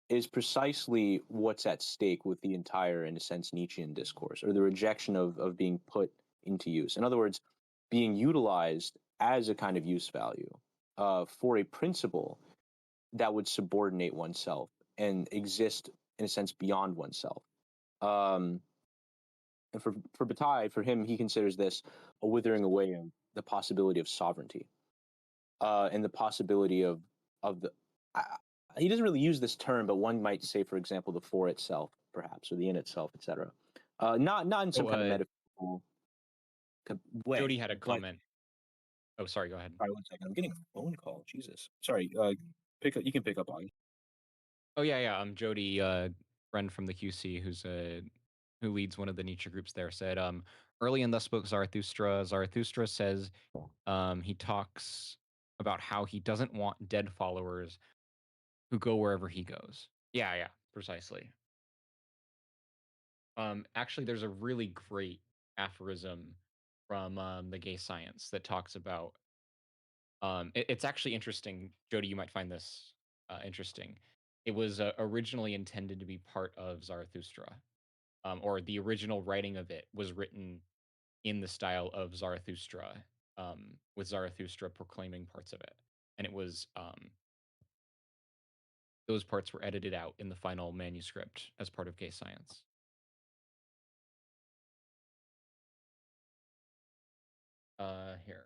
is precisely what's at stake with the entire, in a sense, Nietzschean discourse, or the rejection of being put into use. In other words, being utilized as a kind of use value for a principle that would subordinate oneself and exist, in a sense, beyond oneself. And for Bataille, for him, he considers this a withering away of the possibility of sovereignty and the possibility of the. He doesn't really use this term, but one might say, for example, the for itself, perhaps, or the in itself, etc. Not in some kind of metaphysical way. Jody had a comment. Oh, sorry. Go ahead. All right, 1 second. I'm getting a phone call. Jesus. Sorry. Pick up. You can pick up on. Oh yeah. I'm Jody, friend from the QC, who leads one of the Nietzsche groups there, said, early in Thus Spoke Zarathustra, Zarathustra says, he talks about how he doesn't want dead followers who go wherever he goes. Yeah, precisely. Actually, there's a really great aphorism from the Gay Science that talks about. It's actually interesting, Jody. You might find this interesting. It was originally intended to be part of Zarathustra, or the original writing of it was written in the style of Zarathustra, with Zarathustra proclaiming parts of it, and it was those parts were edited out in the final manuscript as part of Gay Science. Here.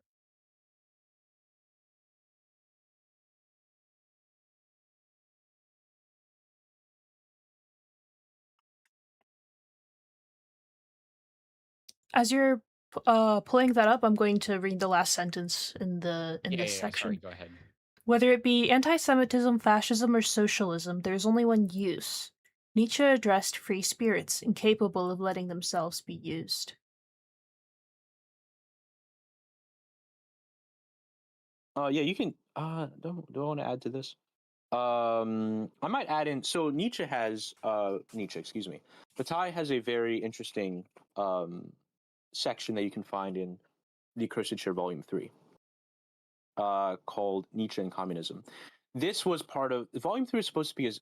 As you're pulling that up, I'm going to read the last sentence in this section. Sorry, go ahead. Whether it be anti-Semitism, fascism, or socialism, there is only one use. Nietzsche addressed free spirits, incapable of letting themselves be used. Yeah, you can. Do I want to add to this? I might add in. So Nietzsche has excuse me. Bataille has a very interesting section that you can find in the Accursed Share Volume 3, called Nietzsche and Communism. This was part of Volume 3 was supposed to be his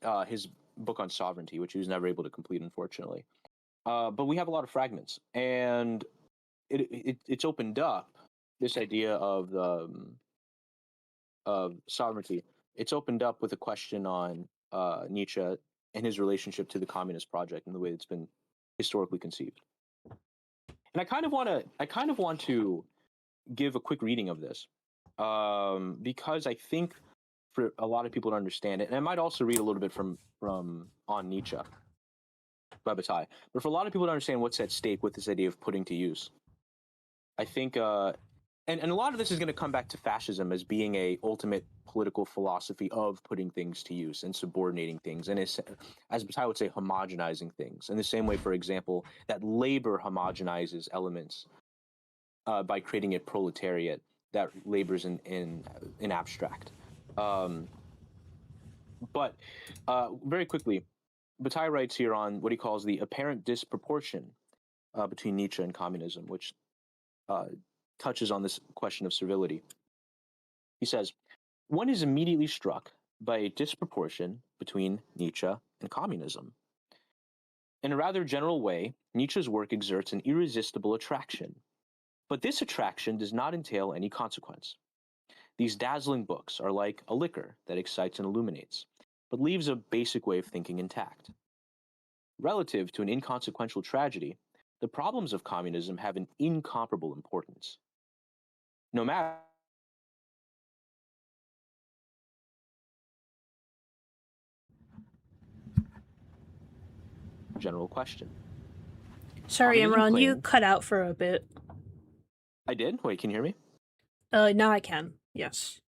book on sovereignty, which he was never able to complete, unfortunately. But we have a lot of fragments, and it's opened up this idea of sovereignty. It's opened up with a question on Nietzsche and his relationship to the communist project and the way it's been historically conceived. And I kind of want to give a quick reading of this, because I think for a lot of people to understand it, and I might also read a little bit from On Nietzsche by Bataille, but for a lot of people to understand what's at stake with this idea of putting to use, I think, and a lot of this is going to come back to fascism as being a ultimate political philosophy of putting things to use and subordinating things, and as Bataille would say, homogenizing things. In the same way, for example, that labor homogenizes elements by creating a proletariat that labors in abstract. But very quickly, Bataille writes here on what he calls the apparent disproportion between Nietzsche and communism, which touches on this question of servility. He says, one is immediately struck by a disproportion between Nietzsche and communism. In a rather general way, Nietzsche's work exerts an irresistible attraction, but this attraction does not entail any consequence. These dazzling books are like a liquor that excites and illuminates, but leaves a basic way of thinking intact. Relative to an inconsequential tragedy, the problems of communism have an incomparable importance. No matter general question. Sorry, Communism Imran, you claims- cut out for a bit. I did? Wait, can you hear me? Now I can. Yes.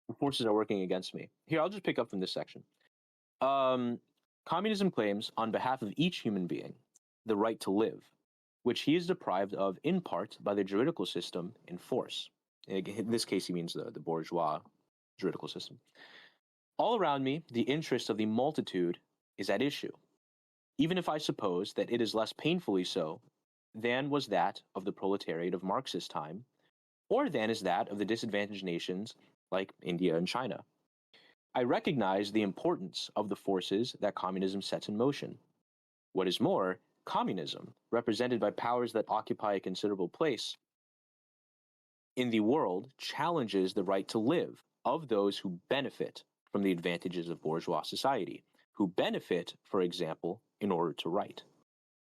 The forces are working against me. Here, I'll just pick up from this section. Communism claims, on behalf of each human being, the right to live, which he is deprived of in part by the juridical system in force. In this case, he means the bourgeois juridical system. All around me, the interest of the multitude is at issue, even if I suppose that it is less painfully so than was that of the proletariat of Marx's time, or than is that of the disadvantaged nations like India and China. I recognize the importance of the forces that communism sets in motion. What is more, communism, represented by powers that occupy a considerable place in the world, challenges the right to live of those who benefit from the advantages of bourgeois society, who benefit, for example, in order to write.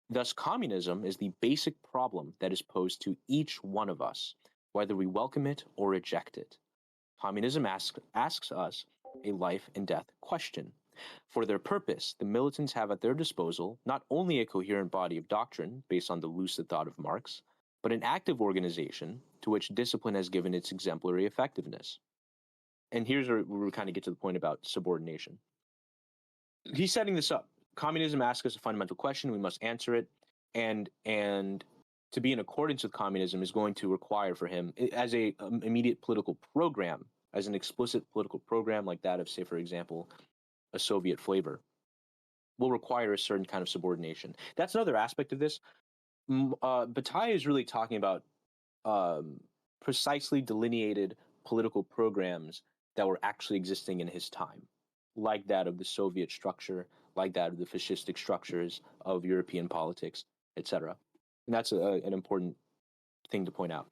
Thus, communism is the basic problem that is posed to each one of us, whether we welcome it or reject it. Communism asks us a life and death question. For their purpose, the militants have at their disposal not only a coherent body of doctrine based on the lucid thought of Marx, but an active organization to which discipline has given its exemplary effectiveness. And here's where we kind of get to the point about subordination. He's setting this up. Communism asks us a fundamental question. We must answer it. And to be in accordance with communism is going to require for him, as a immediate political program, as an explicit political program like that of, say, for example, a Soviet flavor, will require a certain kind of subordination. That's another aspect of this. Bataille is really talking about precisely delineated political programs that were actually existing in his time, like that of the Soviet structure, like that of the fascistic structures of European politics, etc. And that's an important thing to point out.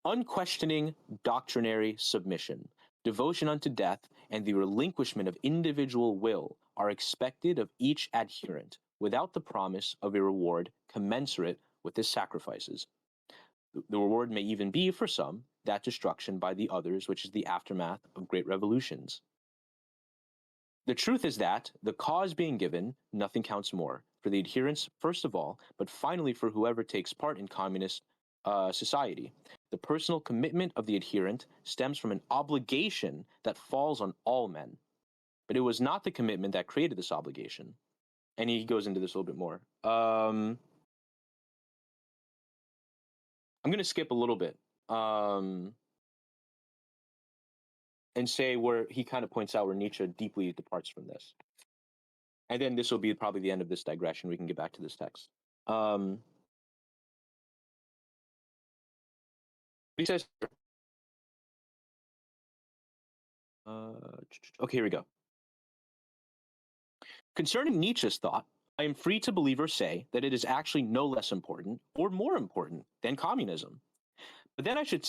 Unquestioning doctrinary submission, devotion unto death, and the relinquishment of individual will are expected of each adherent, without the promise of a reward commensurate with his sacrifices. The reward may even be, for some, that destruction by the others which is the aftermath of great revolutions. The truth is that, the cause being given, nothing counts more, for the adherents first of all, but finally for whoever takes part in communist society. The personal commitment of the adherent stems from an obligation that falls on all men. But it was not the commitment that created this obligation. And he goes into this a little bit more. I'm going to skip a little bit and say where he kind of points out where Nietzsche deeply departs from this. And then this will be probably the end of this digression. We can get back to this text. He says, okay, here we go. Concerning Nietzsche's thought, I am free to believe or say that it is actually no less important or more important than communism. But then I should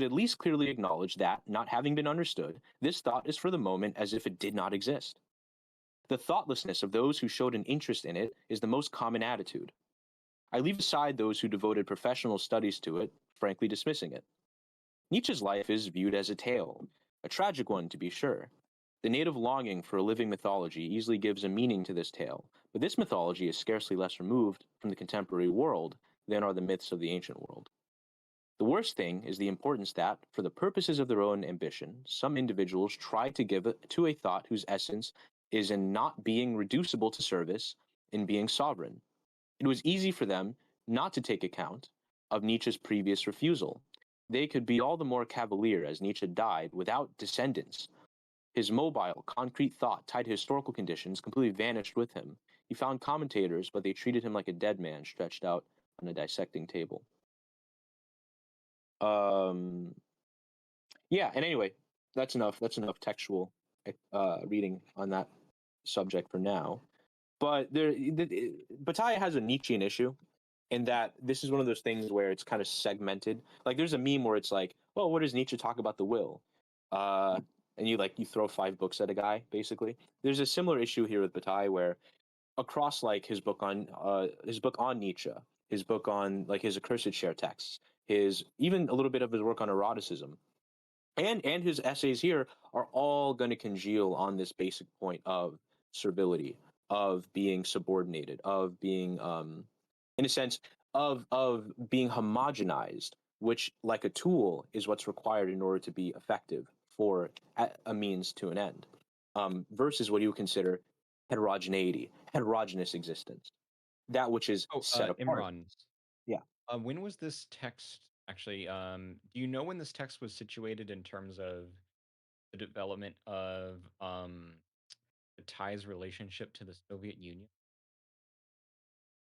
at least clearly acknowledge that, not having been understood, this thought is for the moment as if it did not exist. The thoughtlessness of those who showed an interest in it is the most common attitude. I leave aside those who devoted professional studies to it, frankly dismissing it. Nietzsche's life is viewed as a tale, a tragic one to be sure. The native longing for a living mythology easily gives a meaning to this tale, but this mythology is scarcely less removed from the contemporary world than are the myths of the ancient world. The worst thing is the importance that, for the purposes of their own ambition, some individuals try to give to a thought whose essence is in not being reducible to service, in being sovereign. It was easy for them not to take account of Nietzsche's previous refusal. They could be all the more cavalier as Nietzsche died without descendants. His mobile, concrete thought tied to historical conditions completely vanished with him. He found commentators, but they treated him like a dead man stretched out on a dissecting table. Yeah, and anyway, that's enough textual reading on that subject for now. But Bataille has a Nietzschean issue in that this is one of those things where it's kind of segmented. Like there's a meme where it's like, well, what does Nietzsche talk about the will? And you throw 5 books at a guy, basically. There's a similar issue here with Bataille where across like his book on Nietzsche, his book on like his accursed share texts, his even a little bit of his work on eroticism, and his essays here are all going to congeal on this basic point of servility, of being subordinated, of being in a sense of being homogenized, which like a tool is what's required in order to be effective for a means to an end, versus what you would consider heterogeneity, heterogeneous existence, that which is set apart. Imran, Yeah. when was this text actually? Do you know when this text was situated in terms of the development of Bataille's relationship to the Soviet Union?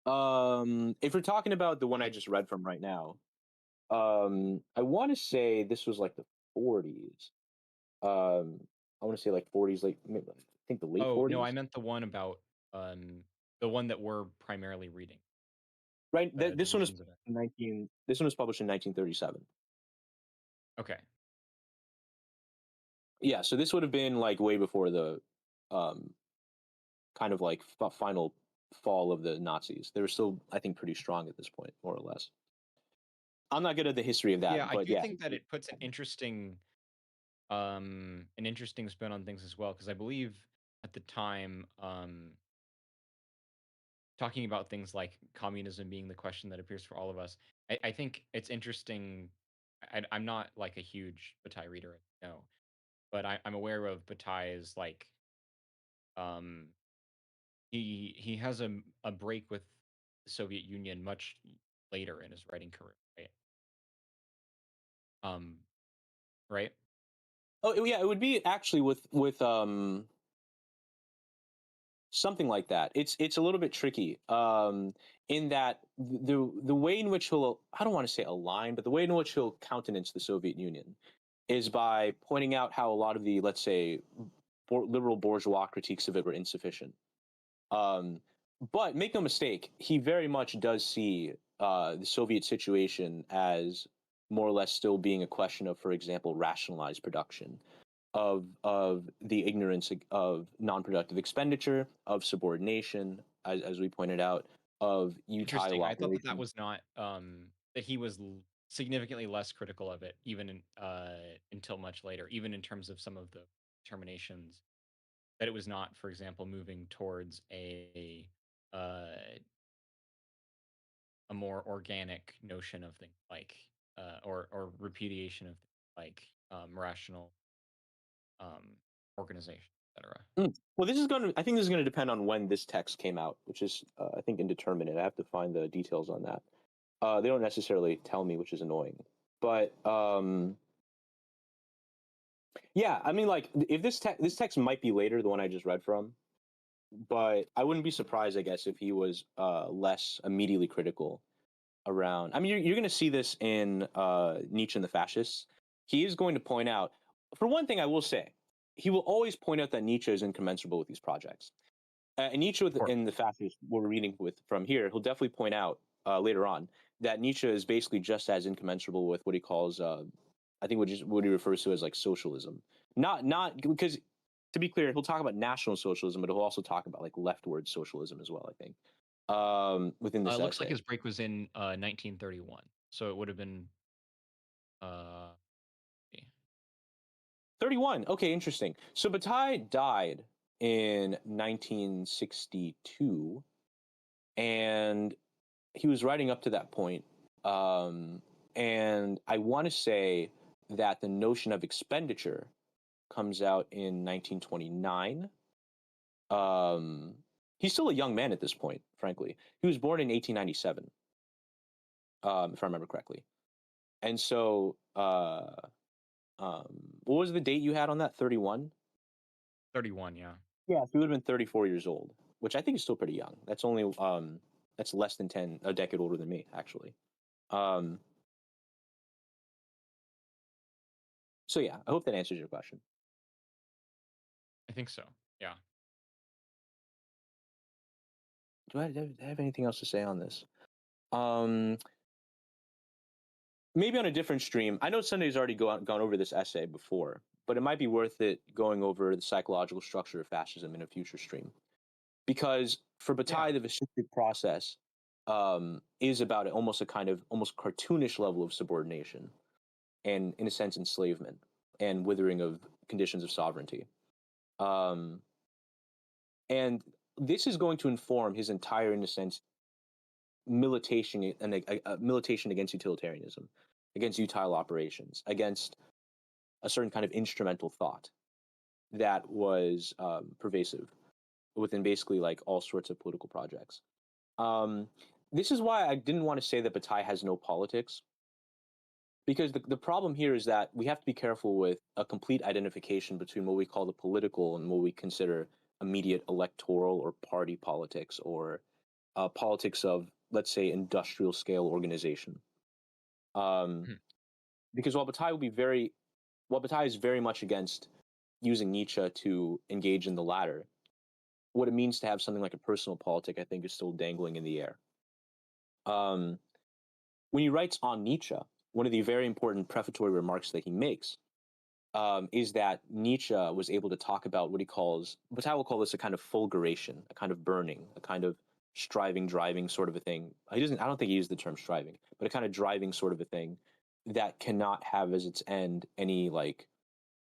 If we're talking about the one I just read from right now, I want to say this was like the 40s. I want to say like 40s, like I think the late Oh 40s. no, I meant the one about the one that we're primarily reading. Right. The This one is visions of it. 19. This one was published in 1937. Okay. Yeah. So this would have been like way before the, kind of like final fall of the Nazis. They were still, I think, pretty strong at this point, more or less. I'm not good at the history of that, Yeah, I but do yeah. think that it puts an interesting spin on things as well, because I believe at the time, talking about things like communism being the question that appears for all of us, I think it's interesting. I'm not like a huge Bataille reader, no, but I'm aware of Bataille's like um he has a break with the Soviet Union much later in his writing career, right? Um, right? Oh yeah, it would be actually with something like that. It's a little bit tricky. In that the way in which he'll, I don't want to say align, but the way in which he'll countenance the Soviet Union is by pointing out how a lot of the, let's say, liberal bourgeois critiques of it were insufficient. Um, but make no mistake, he very much does see the Soviet situation as more or less still being a question of, for example, rationalized production, of the ignorance of non-productive expenditure, of subordination, as we pointed out, of utile Interesting. I thought that that operations. was not that he was significantly less critical of it, even until much later, even in terms of some of the terminations. That it was not, for example, moving towards uh, a more organic notion of things like or repudiation of things like rational um, organization, etc. Well, this is going to. I think this is going to depend on when this text came out, which is, I think, indeterminate. I have to find the details on that. They don't necessarily tell me, which is annoying. But yeah, I mean, like, if this text might be later, the one I just read from, but I wouldn't be surprised, I guess, if he was less immediately critical around. I mean, you're going to see this in Nietzsche and the Fascists. He is going to point out, for one thing, I will say, he will always point out that Nietzsche is incommensurable with these projects. And Nietzsche in the Fascists we're reading with from here, he'll definitely point out later on that Nietzsche is basically just as incommensurable with what he calls, I think, what he refers to as like socialism. Not because, to be clear, he'll talk about national socialism, but he'll also talk about like leftward socialism as well, I think, within this It looks like essay. his break was in 1931, so it would have been uh, 31. Okay, interesting. So Bataille died in 1962, and he was writing up to that point. And I want to say that the notion of expenditure comes out in 1929. He's still a young man at this point, frankly. He was born in 1897, if I remember correctly. And so, what was the date you had on that? 31? 31, yeah. Yeah, so he would have been 34 years old, which I think is still pretty young. That's only that's less than a decade older than me, actually. Um, so yeah, I hope that answers your question. I think so. Yeah. Do I have anything else to say on this? Um, Maybe on a different stream. I know Sunday's already gone over this essay before, but it might be worth it going over the psychological structure of fascism in a future stream. Because for Bataille, the fascistic process is about almost a kind of almost cartoonish level of subordination and, in a sense, enslavement and withering of conditions of sovereignty. Um, and this is going to inform his entire, in a sense, militation and militation against utilitarianism, against utile operations, against a certain kind of instrumental thought that was pervasive within basically like all sorts of political projects. Um, this is why I didn't want to say that Bataille has no politics, because the problem here is that we have to be careful with a complete identification between what we call the political and what we consider immediate electoral or party politics or politics of, let's say, industrial scale organization. Mhm. Because while Bataille is very much against using Nietzsche to engage in the latter, what it means to have something like a personal politic, I think, is still dangling in the air. When he writes on Nietzsche, one of the very important prefatory remarks that he makes is that Nietzsche was able to talk about what Bataille will call this a kind of fulguration, a kind of burning, a kind of striving, driving sort of a thing. I don't think he used the term striving, but a kind of driving sort of a thing that cannot have as its end any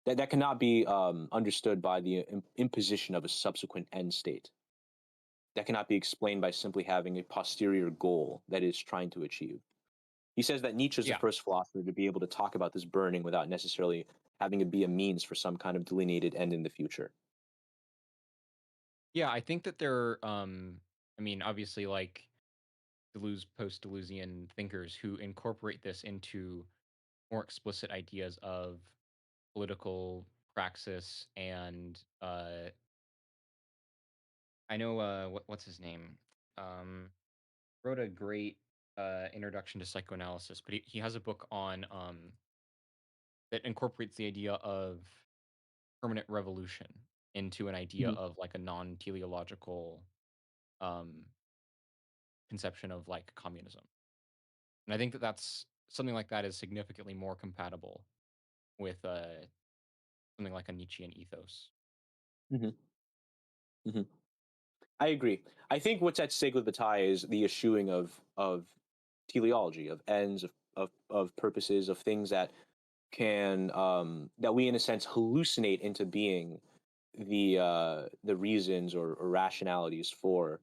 that cannot be understood by the imposition of a subsequent end state. That cannot be explained by simply having a posterior goal that is trying to achieve. He says that Nietzsche is the first philosopher to be able to talk about this burning without necessarily having it be a means for some kind of delineated end in the future. Yeah, I think that there, I mean, obviously, like post-Deleuzian thinkers who incorporate this into more explicit ideas of political praxis and I know what's his name wrote a great introduction to psychoanalysis, but he has a book on that incorporates the idea of permanent revolution into an idea Mhm. of like a non-teleological um, conception of like communism. And I think that that's something like that is significantly more compatible with something like a Nietzschean ethos. Mhm. Mhm. I agree. I think what's at stake with Bataille is the eschewing of teleology, of ends, of purposes, of things that can that we in a sense hallucinate into being the reasons or rationalities for,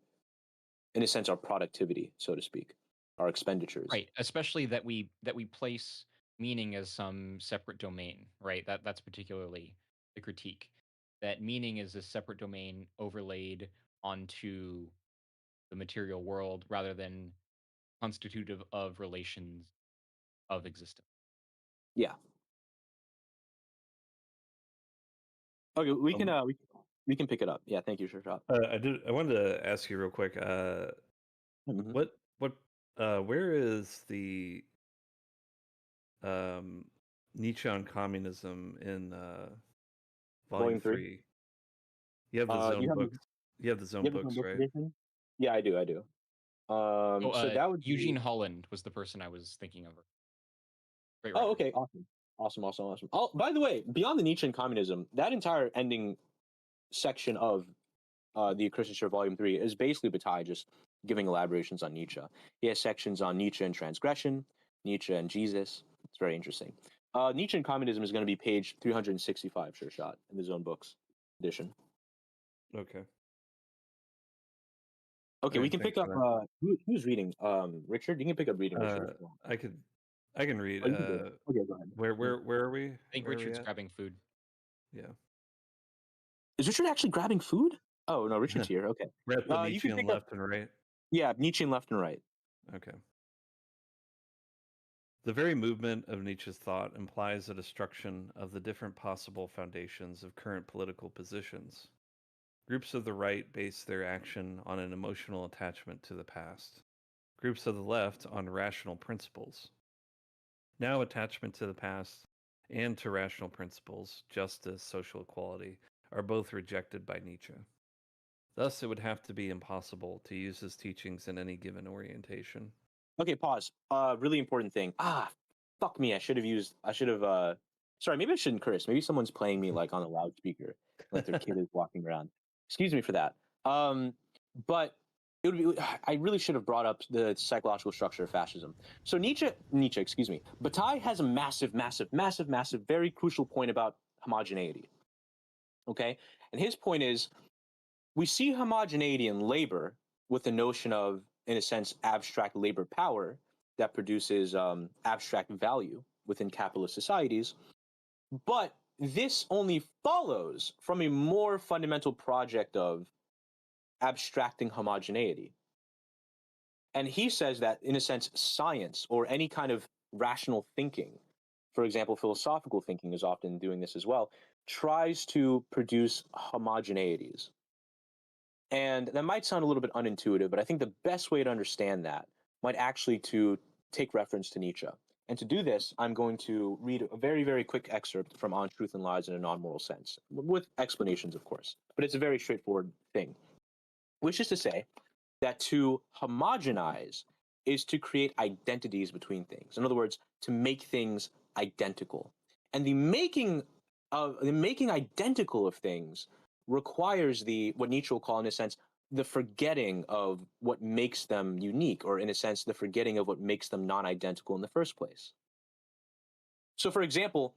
in a sense, our productivity, so to speak, our expenditures. Right, especially that we place meaning as some separate domain, right? That's particularly the critique. That meaning is a separate domain overlaid onto the material world rather than constitutive of relations of existence. Yeah. Okay, Um, we can pick it up. Yeah, thank you, Shirshot. I wanted to ask you real quick. Mhm. What where is the um, Nietzsche on communism in volume Volume 3. 3? You have the Do zone you have books. You have the zone the books, book right? edition? Yeah, I do. I do. Oh, So that would Eugene be. Holland was the person I was thinking of. Great Oh, writer. okay, awesome, awesome, awesome, awesome. Oh, by the way, beyond the Nietzsche and communism, that entire ending section of the Christian Volume 3 is basically Bataille just giving elaborations on Nietzsche. He has sections on Nietzsche and transgression, Nietzsche and Jesus. It's very interesting. Nietzsche and communism is going to be page 365, sure shot, in the Zone Books edition. Okay. Okay, All we right, can thanks pick up. for that. Who's reading? Richard, you can pick up reading, Richard. If you want. I could I can read. Oh, you can do it. Okay, go ahead. Where are we? I think Where are we Richard's at? grabbing food. Yeah. Is Richard actually grabbing food? Oh no, Richard's here. Okay. We're at the You can Nietzschean pick up. left and right. Yeah, Nietzsche and left and right. Okay. The very movement of Nietzsche's thought implies a destruction of the different possible foundations of current political positions. Groups of the right base their action on an emotional attachment to the past. Groups of the left on rational principles. Now, attachment to the past and to rational principles, justice, social equality, are both rejected by Nietzsche. Thus, it would have to be impossible to use his teachings in any given orientation. Okay, pause. Really important thing. Fuck me. I should have used. I should have. Sorry, maybe I shouldn't curse. Maybe someone's playing me like on a loudspeaker, like their kid is walking around. Excuse me for that. But it would be. I really should have brought up the psychological structure of fascism. So Nietzsche, excuse me. Bataille has a massive, very crucial point about homogeneity. Okay, and his point is we see homogeneity in labor with the notion of, in a sense, abstract labor power that produces abstract value within capitalist societies. But this only follows from a more fundamental project of abstracting homogeneity. And he says that, in a sense, science or any kind of rational thinking, for example, philosophical thinking is often doing this as well, tries to produce homogeneities. And that might sound a little bit unintuitive, but I think the best way to understand that might actually to take reference to Nietzsche. And to do this, I'm going to read a very, very quick excerpt from On Truth and Lies in a Non-Moral Sense, with explanations, of course. But it's a very straightforward thing, which is to say that to homogenize is to create identities between things. In other words, to make things identical. And the making identical of things requires the what Nietzsche will call, in a sense, the forgetting of what makes them unique, or in a sense, the forgetting of what makes them non-identical in the first place. So, for example,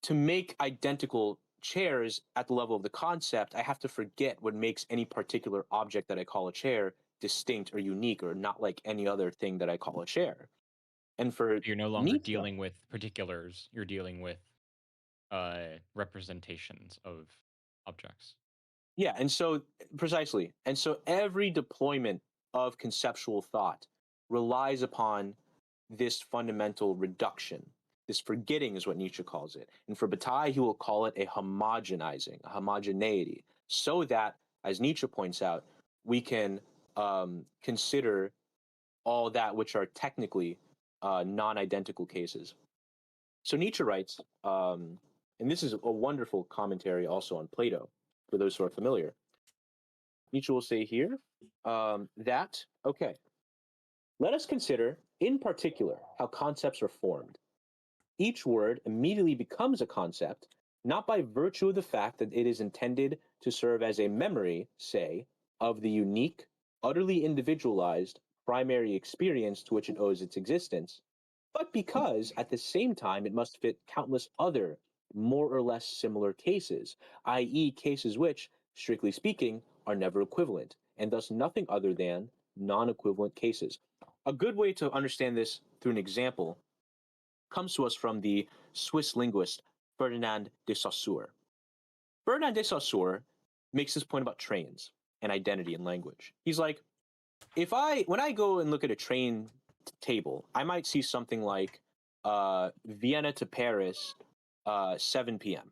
to make identical chairs at the level of the concept, I have to forget what makes any particular object that I call a chair distinct or unique or not like any other thing that I call a chair. And for You're no longer Nietzsche, dealing with particulars. You're dealing with representations of objects. yeah, and so precisely. And so every deployment of conceptual thought relies upon this fundamental reduction. This forgetting is what Nietzsche calls it. And for Bataille, he will call it a homogenizing, a homogeneity, so that, as Nietzsche points out, we can consider all that which are technically non-identical cases. So Nietzsche writes, and this is a wonderful commentary also on Plato, for those who are familiar. Nietzsche will say here that, okay, let us consider in particular how concepts are formed. Each word immediately becomes a concept, not by virtue of the fact that it is intended to serve as a memory, say, of the unique, utterly individualized primary experience to which it owes its existence, but because at the same time it must fit countless other, more or less similar cases, i.e., cases which, strictly speaking, are never equivalent, and thus nothing other than non equivalent cases. A good way to understand this through an example comes to us from the Swiss linguist Ferdinand de Saussure. Ferdinand de Saussure makes this point about trains and identity in language. He's like, when I go and look at a train table, I might see something like Vienna to Paris, 7 p.m.,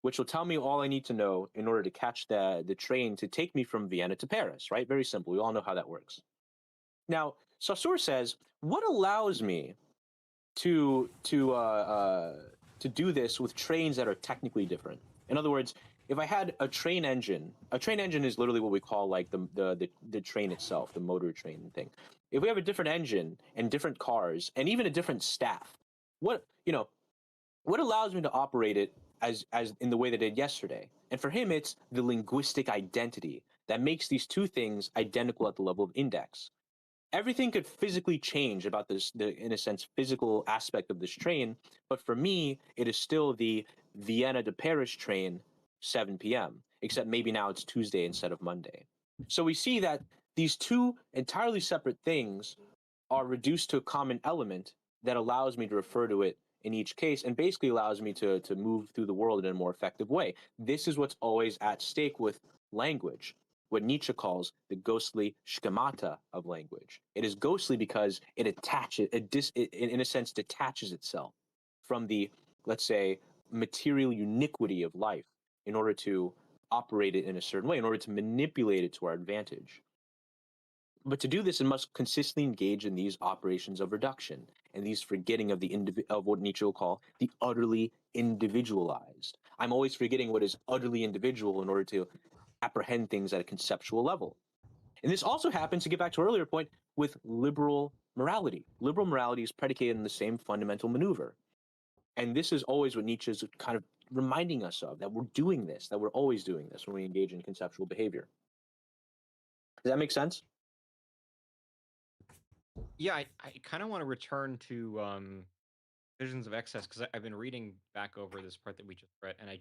which will tell me all I need to know in order to catch the train to take me from Vienna to Paris, right? Very simple. We all know how that works. Now, Saussure says, what allows me to do this with trains that are technically different? In other words, if I had a train engine is literally what we call like the train itself, the motor train thing. If we have a different engine and different cars and even a different staff, what allows me to operate it as in the way that it did yesterday? And for him, it's the linguistic identity that makes these two things identical at the level of index. Everything could physically change about this, in a sense, physical aspect of this train. But for me, it is still the Vienna to Paris train, 7 p.m., except maybe now it's Tuesday instead of Monday. So we see that these two entirely separate things are reduced to a common element that allows me to refer to it in each case and basically allows me to move through the world in a more effective way. This is what's always at stake with language, what Nietzsche calls the ghostly schemata of language. It is ghostly because it in a sense, detaches itself from the, let's say, material uniquity of life in order to operate it in a certain way, in order to manipulate it to our advantage. But to do this, it must consistently engage in these operations of reduction and these forgetting of of what Nietzsche will call the utterly individualized. I'm always forgetting what is utterly individual in order to apprehend things at a conceptual level. And this also happens, to get back to our earlier point, with liberal morality. Liberal morality is predicated on the same fundamental maneuver. And this is always what Nietzsche is kind of reminding us of, that we're doing this, that we're always doing this when we engage in conceptual behavior. Does that make sense? Yeah, I kind of want to return to Visions of Excess, because I've been reading back over this part that we just read, and I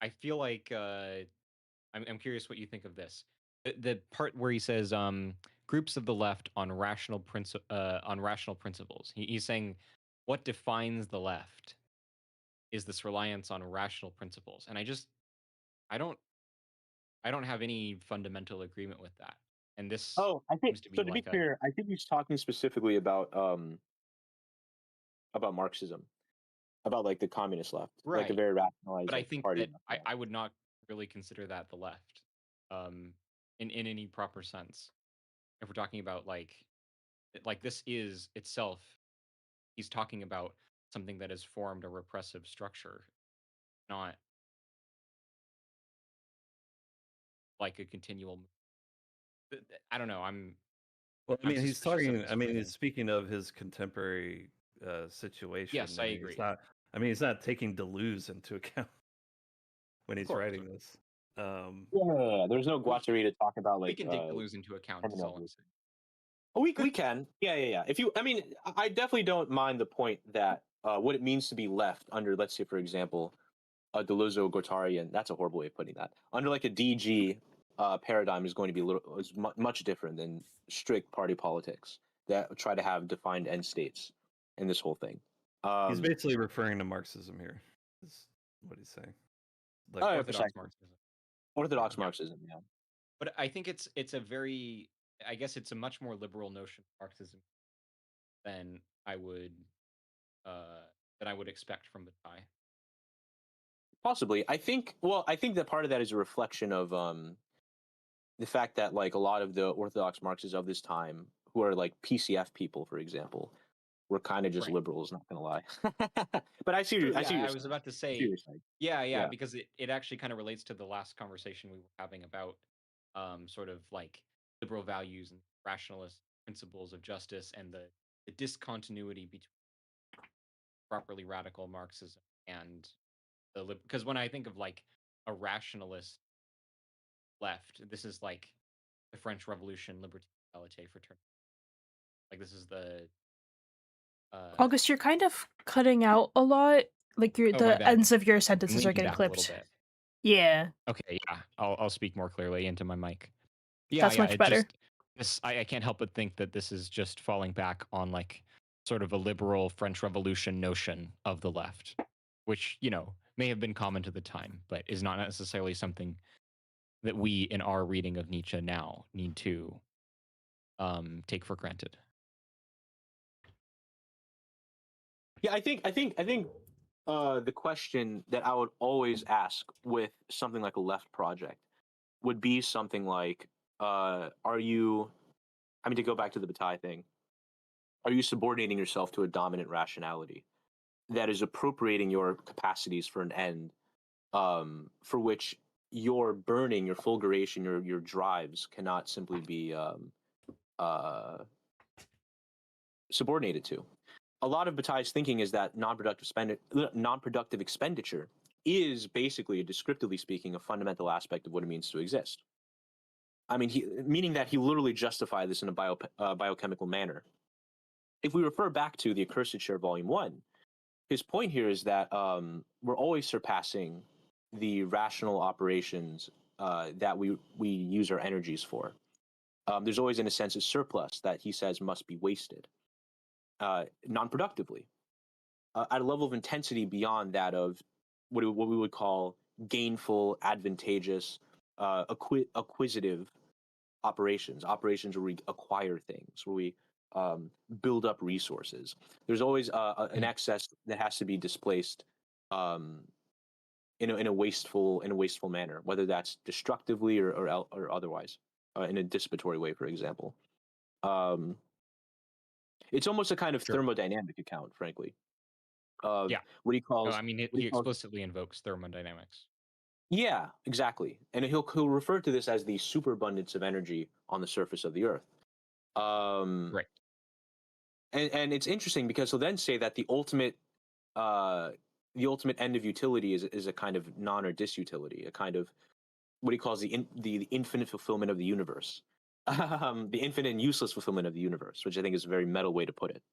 feel like I'm curious what you think of this. The part where he says groups of the left on rational principles. He's saying what defines the left is this reliance on rational principles, and I don't have any fundamental agreement with that. And this Oh, I think seems to be so. To be like a clear, I think he's talking specifically about Marxism, about like the communist left, like a right. very rationalized But I like think party. that I would not really consider that the left. in any proper sense. If we're talking about like this is itself, he's talking about something that has formed a repressive structure, not like a continual. I don't know. Well, I I'm mean, he's suspicious of talking. his I mean, framing. he's speaking of his contemporary situation. Yes, I I mean, agree. he's not. I mean, he's not taking Deleuze into account when Of he's course, writing this. Yeah, there's no we Guattari to talk about we like can take Deleuze into account. Is all I'm terminology. saying. Oh, we can. Yeah. If you, I mean, I definitely don't mind the point that what it means to be left under, let's say, for example, a Deleuze-Guattarian. That's a horrible way of putting that. Under like a DG paradigm is going to be much different than strict party politics that try to have defined end states in this whole thing. He's basically referring to Marxism here. Is what he's saying. Like, Oh, yeah, Orthodox precisely. Marxism. Orthodox Yeah. Marxism, yeah. But I think it's a very, I guess it's a much more liberal notion of Marxism than I would expect from Bataille. Possibly. I think that part of that is a reflection of the fact that like a lot of the Orthodox Marxists of this time, who are like PCF people, for example, were kind of just Right. liberals, not gonna lie. But I see True, I see yeah, your I was side. about to I see say, your side. yeah, Yeah. because it actually kind of relates to the last conversation we were having about sort of like liberal values and rationalist principles of justice and the discontinuity between properly radical Marxism and because when I think of like a rationalist left, this is like the French Revolution, liberté, égalité, fraternité. Like this is the August, you're kind of cutting out a lot. Like oh, my the bad. ends of your I'm sentences are leaning getting back a little clipped. bit. Yeah, Okay, yeah. I'll speak more clearly into my mic. Yeah, that's yeah. much It better. just this I can't help but think that this is just falling back on like sort of a liberal French Revolution notion of the left, which, may have been common to the time, but is not necessarily something that we in our reading of Nietzsche now need to take for granted. Yeah, I think the question that I would always ask with something like a left project would be something like, are you, I mean, to go back to the Bataille thing, are you subordinating yourself to a dominant rationality that is appropriating your capacities for an end, for which your burning, your fulguration, your drives cannot simply be uh, subordinated to? A lot of Bataille's thinking is that non-productive expenditure is basically, descriptively speaking, a fundamental aspect of what it means to exist. I mean, meaning that he literally justified this in a biochemical manner. If we refer back to the Accursed Share Volume 1, his point here is that we're always surpassing the rational operations that we use our energies for. There's always, in a sense, a surplus that he says must be wasted non-productively at a level of intensity beyond that of what we would call gainful, advantageous, acquisitive operations where we acquire things, where we build up resources. There's always an excess that has to be displaced in a wasteful manner, whether that's destructively or otherwise, in a dissipatory way, for example. It's almost a kind of Sure. thermodynamic account, frankly. Yeah. What he calls. No, I mean, he explicitly invokes thermodynamics. Yeah, exactly, and he'll refer to this as the superabundance of energy on the surface of the Earth. Right. And it's interesting because he'll then say that the ultimate end of utility is a kind of non or disutility, a kind of what he calls the infinite fulfillment of the universe, the infinite and useless fulfillment of the universe, which I think is a very meta way to put it.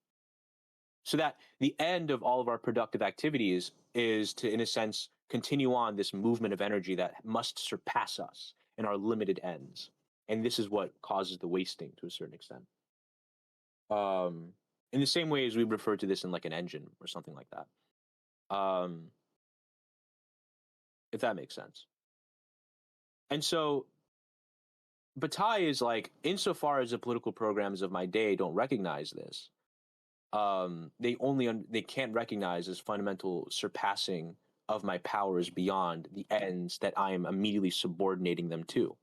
So that the end of all of our productive activities is to, in a sense, continue on this movement of energy that must surpass us in our limited ends. And this is what causes the wasting to a certain extent. In the same way as we refer to this in like an engine or something like that. If that makes sense. And so Bataille is like, insofar as the political programs of my day don't recognize this, they can't recognize this fundamental surpassing of my powers beyond the ends that I am immediately subordinating them to.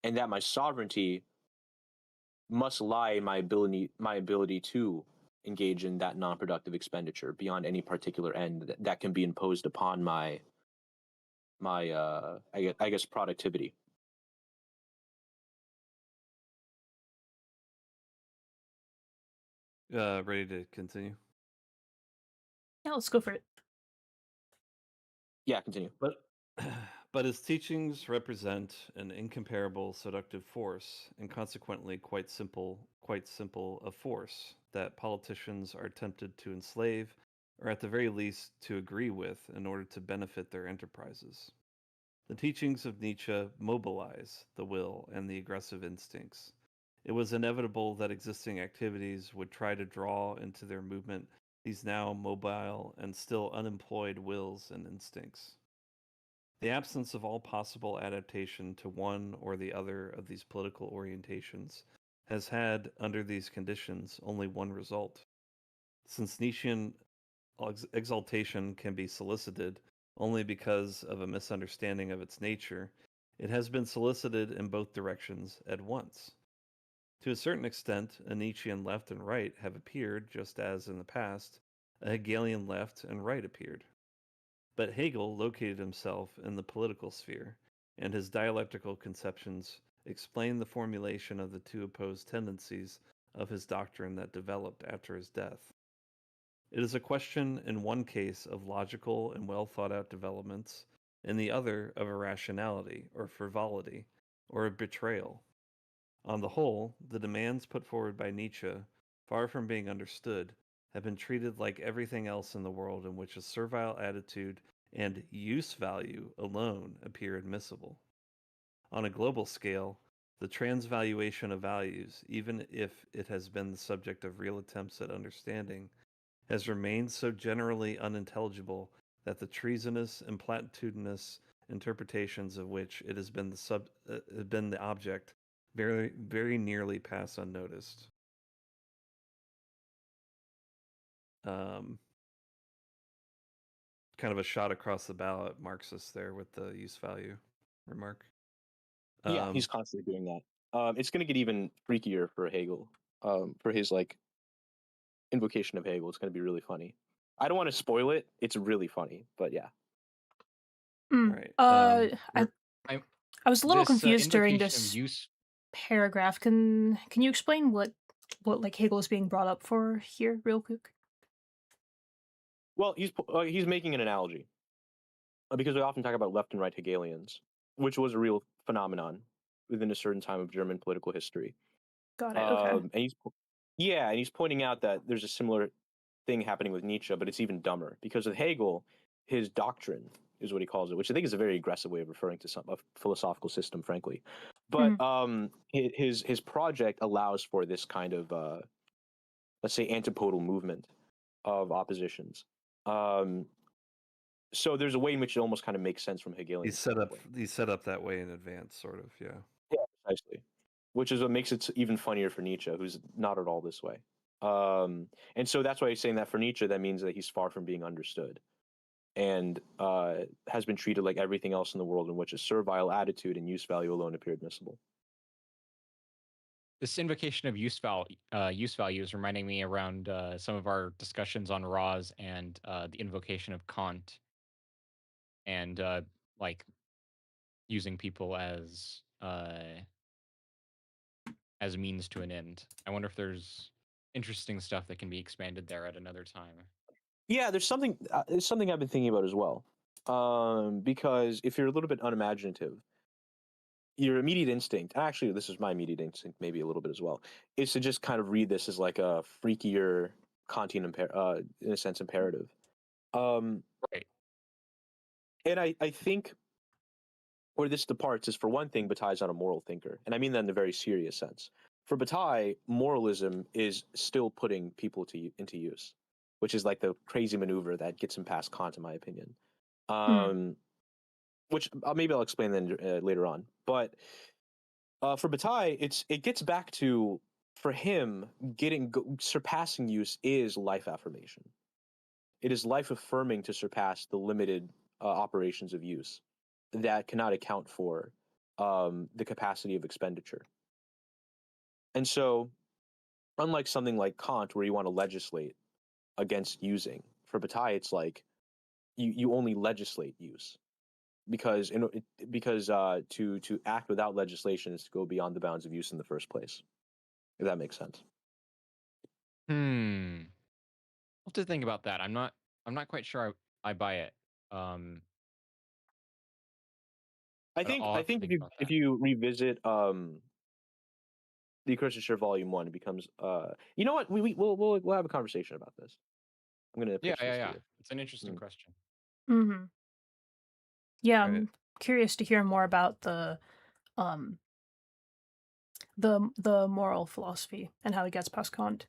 and that my sovereignty must lie in my ability to engage in that non-productive expenditure beyond any particular end that can be imposed upon my I guess productivity. Ready to continue? Yeah, let's go for it. Yeah, continue. But but his teachings represent an incomparable seductive force, and consequently quite simple a force that politicians are tempted to enslave, or at the very least to agree with in order to benefit their enterprises. The teachings of Nietzsche mobilize the will and the aggressive instincts. It was inevitable that existing activities would try to draw into their movement these now mobile and still unemployed wills and instincts. The absence of all possible adaptation to one or the other of these political orientations has had, under these conditions, only one result. Since Nietzschean exaltation can be solicited only because of a misunderstanding of its nature, it has been solicited in both directions at once. To a certain extent, a Nietzschean left and right have appeared, just as in the past, a Hegelian left and right appeared. But Hegel located himself in the political sphere, and his dialectical conceptions explain the formulation of the two opposed tendencies of his doctrine that developed after his death. It is a question in one case of logical and well thought out developments, in the other of irrationality or frivolity or of betrayal. On the whole, the demands put forward by Nietzsche, far from being understood, have been treated like everything else in the world in which a servile attitude and use value alone appear admissible. On a global scale, the transvaluation of values, even if it has been the subject of real attempts at understanding, has remained so generally unintelligible that the treasonous and platitudinous interpretations of which it has been the object very, very nearly pass unnoticed. Kind of a shot across the bow at Marxists there with the use value remark. Yeah, he's constantly doing that. It's going to get even freakier for Hegel. For his like invocation of Hegel, it's going to be really funny. I don't want to spoil it. It's really funny, but yeah. Right. I was a little This confused during invocation of this use. paragraph. Can you explain what like Hegel is being brought up for here, real quick? Well, he's making an analogy because we often talk about left and right Hegelians, which was a real phenomenon within a certain time of German political history. Got it. Okay. And he's pointing out that there's a similar thing happening with Nietzsche, but it's even dumber because with Hegel, his doctrine is what he calls it, which I think is a very aggressive way of referring to a philosophical system, frankly. But his project allows for this kind of let's say antipodal movement of oppositions. So there's a way in which it almost kind of makes sense from Hegelian. He's set up that way in advance, sort of. Yeah. Yeah, precisely. Which is what makes it even funnier for Nietzsche, who's not at all this way. And so that's why he's saying that for Nietzsche, that means that he's far from being understood, and has been treated like everything else in the world in which a servile attitude and use value alone appear admissible. This invocation of use value is reminding me around some of our discussions on Rawls and the invocation of Kant, and like using people as means to an end. I wonder if there's interesting stuff that can be expanded there at another time. Yeah, there's something I've been thinking about as well. Because if you're a little bit unimaginative, your immediate instinct, actually this is my immediate instinct maybe a little bit as well, is to just kind of read this as like a freakier Kantian in a sense imperative. Right. And I think where this departs is, for one thing, Bataille's not a moral thinker, and I mean that in a very serious sense. For Bataille, moralism is still putting people into use, which is like the crazy maneuver that gets him past Kant, in my opinion. Which maybe I'll explain then later on. But for Bataille, it gets back to, for him, surpassing use is life affirmation. It is life affirming to surpass the limited operations of use that cannot account for the capacity of expenditure. And so, unlike something like Kant, where you want to legislate against using, for Bataille, it's like you only legislate use, because to act without legislation is to go beyond the bounds of use in the first place. If that makes sense. I'll have to think about that. I'm not quite sure I buy it. I But think I'll I have to think think about if that. you revisit the Accursed Share Volume 1, it becomes you know what, we'll have a conversation about this. I'm gonna Yeah, pitch this to you. It's an interesting Mm. question. Mm-hmm. Yeah, Right. I'm curious to hear more about um the moral philosophy and how it gets past Kant.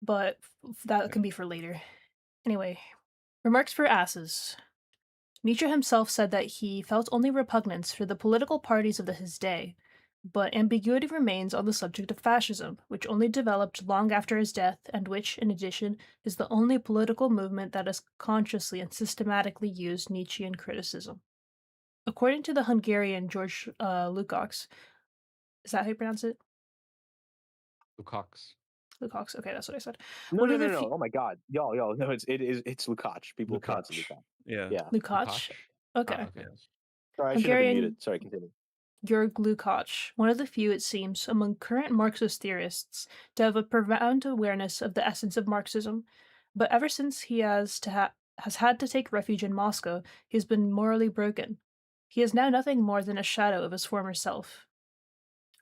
But that can be for later. Anyway, remarks for asses. Nietzsche himself said that he felt only repugnance for the political parties of his day, but ambiguity remains on the subject of fascism, which only developed long after his death, and which, in addition, is the only political movement that has consciously and systematically used Nietzschean criticism. According to the Hungarian George Lukács, is that how you pronounce it? Lukács. Lukács. Okay, that's what I said. No, One no, of no, the no. few Oh my God, yo, no, it's Lukács. People pronounce it Lukács. Lukács. Yeah. Yeah. Lukács. Okay. Okay. Yeah. Sorry, I shouldn't have been Hungarian muted. Sorry, continue. Georg Lukács, one of the few, it seems, among current Marxist theorists to have a profound awareness of the essence of Marxism, but ever since he has had to take refuge in Moscow, he has been morally broken. He is now nothing more than a shadow of his former self.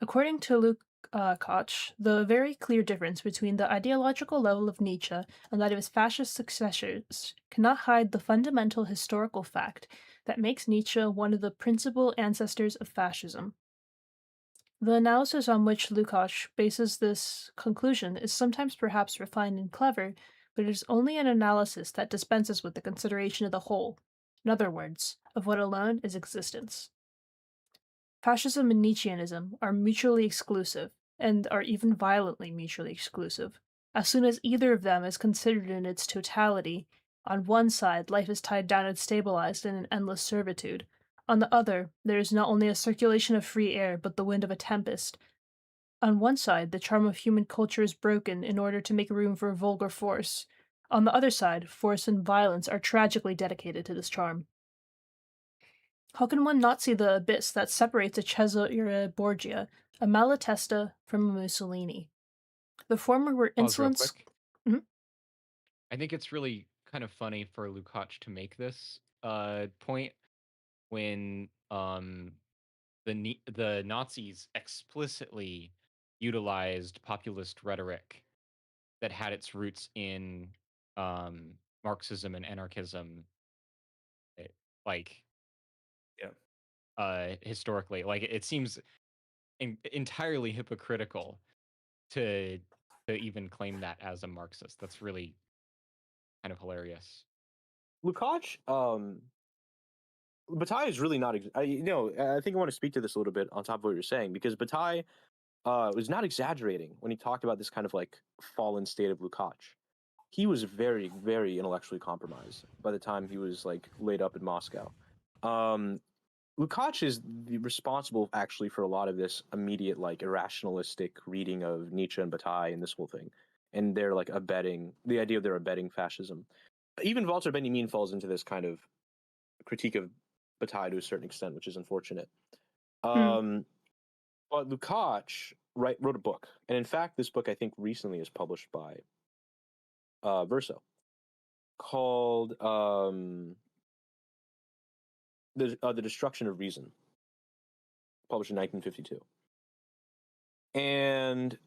According to Lukács, the very clear difference between the ideological level of Nietzsche and that of his fascist successors cannot hide the fundamental historical fact that makes Nietzsche one of the principal ancestors of fascism. The analysis on which Lukács bases this conclusion is sometimes perhaps refined and clever, but it is only an analysis that dispenses with the consideration of the whole, in other words, of what alone is existence. Fascism and Nietzscheanism are mutually exclusive, and are even violently mutually exclusive. As soon as either of them is considered in its totality, on one side life is tied down and stabilized in an endless servitude. On the other, there is not only a circulation of free air, but the wind of a tempest. On one side, the charm of human culture is broken in order to make room for vulgar force. On the other side, force and violence are tragically dedicated to this charm. How can one not see the abyss that separates a Cesare Borgia, a Malatesta, from a Mussolini? The former were Pause real insolence. quick. Mhm. I think it's really kind of funny for Lukács to make this point when the Nazis explicitly utilized populist rhetoric that had its roots in Marxism and anarchism, eh, like Yeah. historically. Like it seems entirely hypocritical to even claim that as a Marxist. That's really kind of hilarious. Lukács, Bataille is really not. I think I want to speak to this a little bit on top of what you're saying, because Bataille was not exaggerating when he talked about this kind of like fallen state of Lukács. He was very, very intellectually compromised by the time he was like laid up in Moscow. Lukács is responsible actually for a lot of this immediate like irrationalistic reading of Nietzsche and Bataille and this whole thing, and they're like abetting the idea of their abetting fascism. Even Walter Benjamin falls into this kind of critique of Bataille to a certain extent, which is unfortunate. Hmm. But Lukács wrote a book, and in fact, this book I think recently is published by Verso, called the Destruction of Reason, published in 1952. And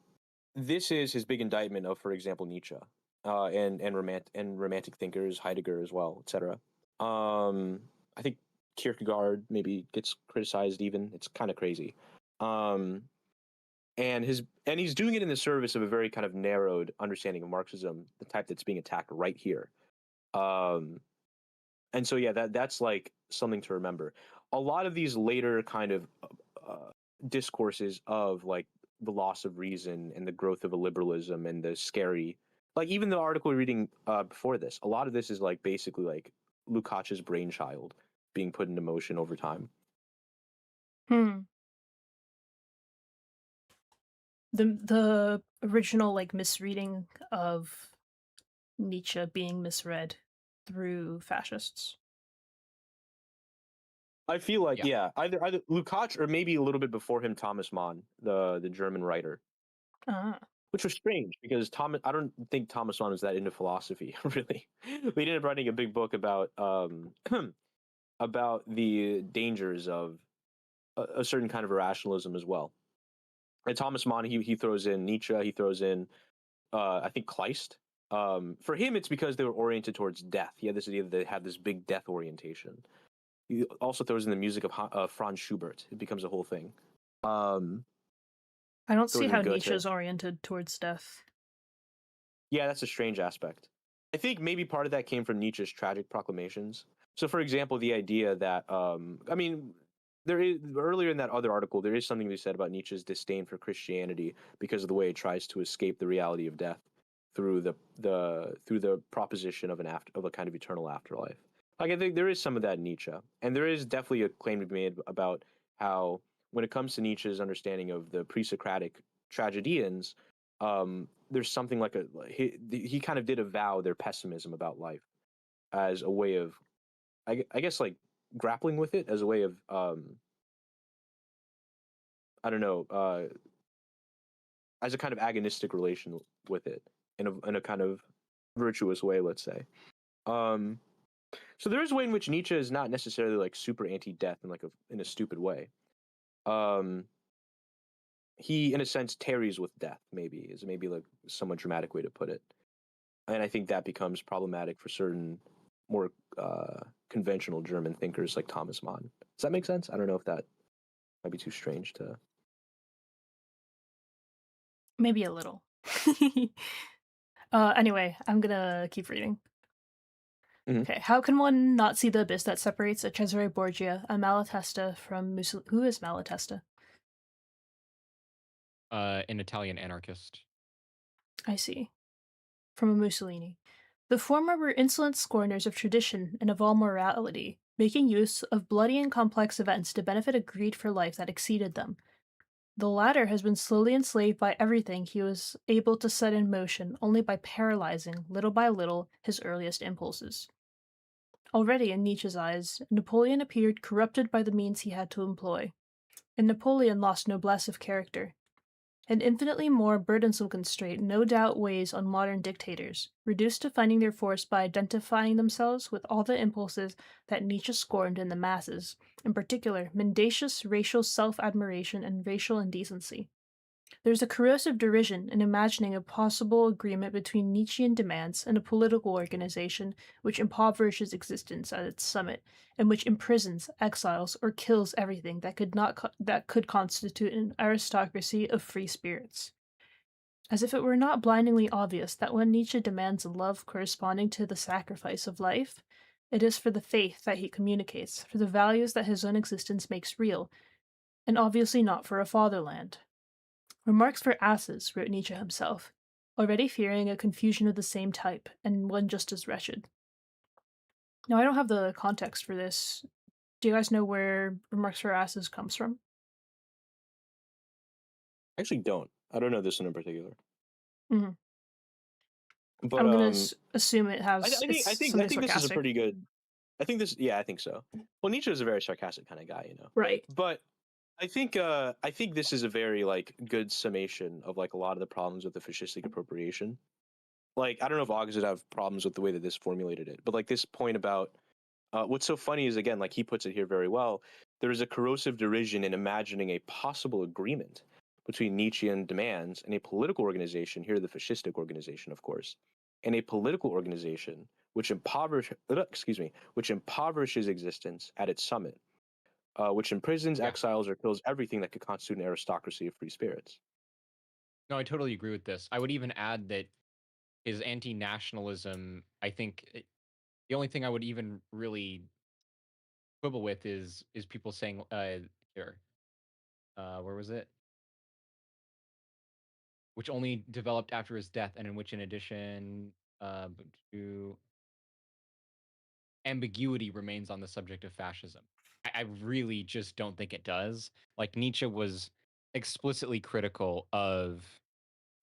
this is his big indictment of, for example, Nietzsche and romantic thinkers, Heidegger as well, etc. I think Kierkegaard maybe gets criticized even. It's kind of crazy. And he's doing it in the service of a very kind of narrowed understanding of Marxism, the type that's being attacked right here. And so yeah, that's like something to remember. A lot of these later kind of discourses of like the loss of reason and the growth of a liberalism and the scary, like even the article we're reading before this, a lot of this is like basically like Lukács's brainchild being put into motion over time. Hmm. The original like misreading of Nietzsche being misread through fascists. I feel like Yeah. either Lukács or maybe a little bit before him, Thomas Mann, the German writer, Ah. which was strange because I don't think Thomas Mann was that into philosophy really. But he ended up writing a big book about about the dangers of a certain kind of irrationalism as well. And Thomas Mann, he throws in Nietzsche, he throws in I think Kleist. For him, it's because they were oriented towards death. He had this idea that they had this big death orientation. He also throws in the music of Franz Schubert. It becomes a whole thing. I don't see Throws in how Goethe. Nietzsche's oriented towards death. Yeah, that's a strange aspect. I think maybe part of that came from Nietzsche's tragic proclamations. So, for example, the idea that I mean, there is earlier in that other article, there is something to be said about Nietzsche's disdain for Christianity because of the way it tries to escape the reality of death through the proposition of of a kind of eternal afterlife. Like I think there is some of that in Nietzsche, and there is definitely a claim to be made about how when it comes to Nietzsche's understanding of the pre-Socratic tragedians, there's something like he kind of did avow their pessimism about life as a way of I guess like grappling with it as a way of I don't know as a kind of agonistic relation with it in a kind of virtuous way, let's say. Um, so there is a way in which Nietzsche is not necessarily like super anti-death in like in a stupid way. Um, he in a sense tarries with death, maybe is maybe like a somewhat dramatic way to put it. And I think that becomes problematic for certain more conventional German thinkers like Thomas Mann. Does that make sense? I don't know if that might be too strange to. Maybe a little. Anyway, I'm gonna keep reading. Mhm. Okay, how can one not see the abyss that separates a Cesare Borgia, a Malatesta, from Mussolini? Who is Malatesta? An Italian anarchist. I see. From a Mussolini. The former were insolent scorners of tradition and of all morality, making use of bloody and complex events to benefit a greed for life that exceeded them. The latter has been slowly enslaved by everything he was able to set in motion only by paralyzing, little by little, his earliest impulses. Already, in Nietzsche's eyes, Napoleon appeared corrupted by the means he had to employ, and Napoleon lost noblesse of character. An infinitely more burdensome constraint no doubt weighs on modern dictators, reduced to finding their force by identifying themselves with all the impulses that Nietzsche scorned in the masses, in particular, mendacious racial self-admiration and racial indecency. There's a corrosive derision in imagining a possible agreement between Nietzschean demands and a political organization which impoverishes existence at its summit, and which imprisons, exiles, or kills everything that could constitute an aristocracy of free spirits. As if it were not blindingly obvious that when Nietzsche demands a love corresponding to the sacrifice of life, it is for the faith that he communicates, for the values that his own existence makes real, and obviously not for a fatherland. Remarks for asses, wrote Nietzsche himself, already fearing a confusion of the same type, and one just as wretched. Now, I don't have the context for this. Do you guys know where Remarks for Asses comes from? I actually don't. I don't know this one in particular. Mm-hmm. But I'm gonna assume it has I it's think something this is a sarcastic. pretty good. I think this. Yeah, I think so. Well, Nietzsche is a very sarcastic kind of guy, you know. Right. But I think this is a very like good summation of like a lot of the problems with the fascistic appropriation. Like I don't know if August would have problems with the way that this formulated it, but like this point about what's so funny is again, like he puts it here very well. There is a corrosive derision in imagining a possible agreement between Nietzschean demands and a political organization, here the fascistic organization, of course, and a political organization which impoverishes existence at its summit, which imprisons, Yeah. exiles, or kills everything that could constitute an aristocracy of free spirits. No, I totally agree with this. I would even add that his anti-nationalism, I think the only thing I would even really quibble with is people saying here where was it, which only developed after his death, and in which in addition to ambiguity remains on the subject of fascism. I really just don't think it does. Like Nietzsche was explicitly critical of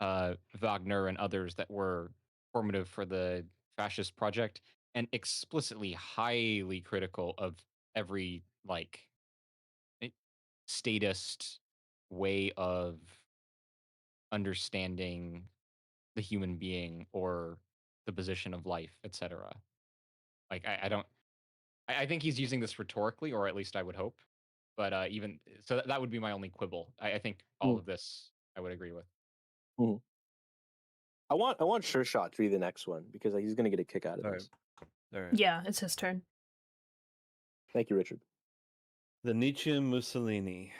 Wagner and others that were formative for the fascist project, and explicitly highly critical of every like statist way of understanding the human being or the position of life, etc. Like I don't. I think he's using this rhetorically, or at least I would hope. But even so, that would be my only quibble. I think all Mm. of this I would agree with. Mhm. I want Sure Shot to be the next one because he's gonna get a kick out of All this. right. All right. Yeah, it's his turn. Thank you, Richard. The Nietzsche Mussolini.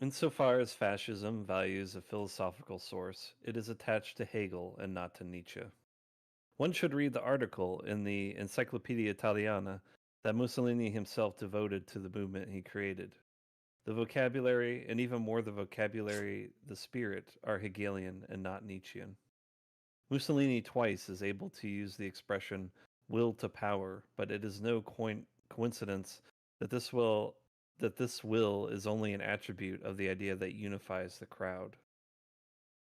Insofar as fascism values a philosophical source, it is attached to Hegel and not to Nietzsche. One should read the article in the Encyclopedia Italiana that Mussolini himself devoted to the movement he created. The vocabulary, and even more the vocabulary, the spirit, are Hegelian and not Nietzschean. Mussolini twice is able to use the expression will to power, but it is no coincidence that this will is only an attribute of the idea that unifies the crowd.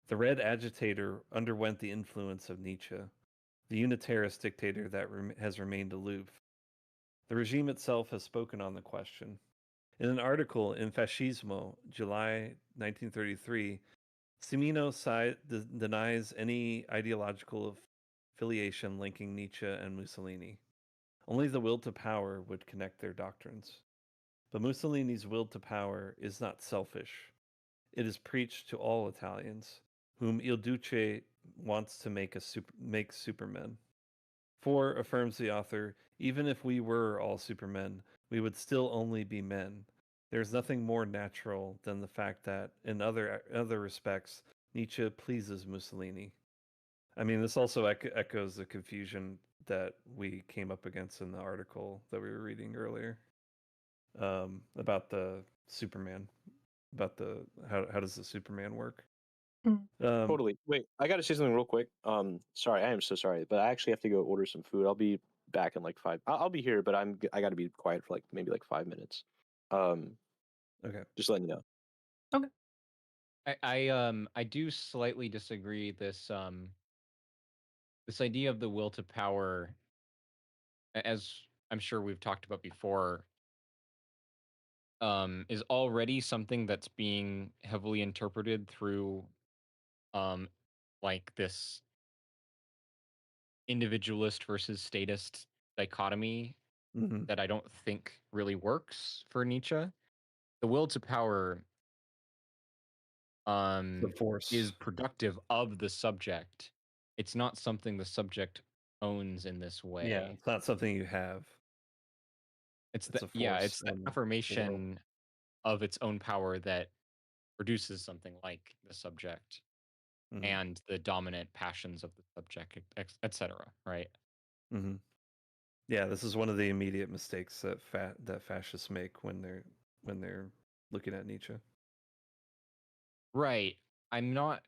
The Red Agitator underwent the influence of Nietzsche, the unitarist dictator that has remained aloof. The regime itself has spoken on the question. In an article in Fascismo, July 1933, Cimino denies any ideological affiliation linking Nietzsche and Mussolini. Only the will to power would connect their doctrines. But Mussolini's will to power is not selfish. It is preached to all Italians, whom Il Duce wants to make supermen. For, affirms the author, even if we were all supermen, we would still only be men. There is nothing more natural than the fact that, in other respects, Nietzsche pleases Mussolini. I mean, this also echoes the confusion that we came up against in the article that we were reading earlier, about the Superman, about the how does the Superman work? Totally. Wait, I gotta say something real quick. Sorry, I am so sorry, but I actually have to go order some food. I'll be back in like 5. I'll be here, but I gotta be quiet for like maybe like 5 minutes. Okay. Just letting you know. Okay. I do slightly disagree this this idea of the will to power, as I'm sure we've talked about before, is already something that's being heavily interpreted through like this individualist versus statist dichotomy Mm-hmm. that I don't think really works for Nietzsche. The will to power The force is productive of the subject. It's not something the subject owns in this way. Yeah, it's not something you have. It's a the force it's the in the world. affirmation of its own power that produces something like the subject Mm-hmm. and the dominant passions of the subject, etc. Right? Mm-hmm. Yeah, this is one of the immediate mistakes that fascists make when they're looking at Nietzsche. Right. I'm not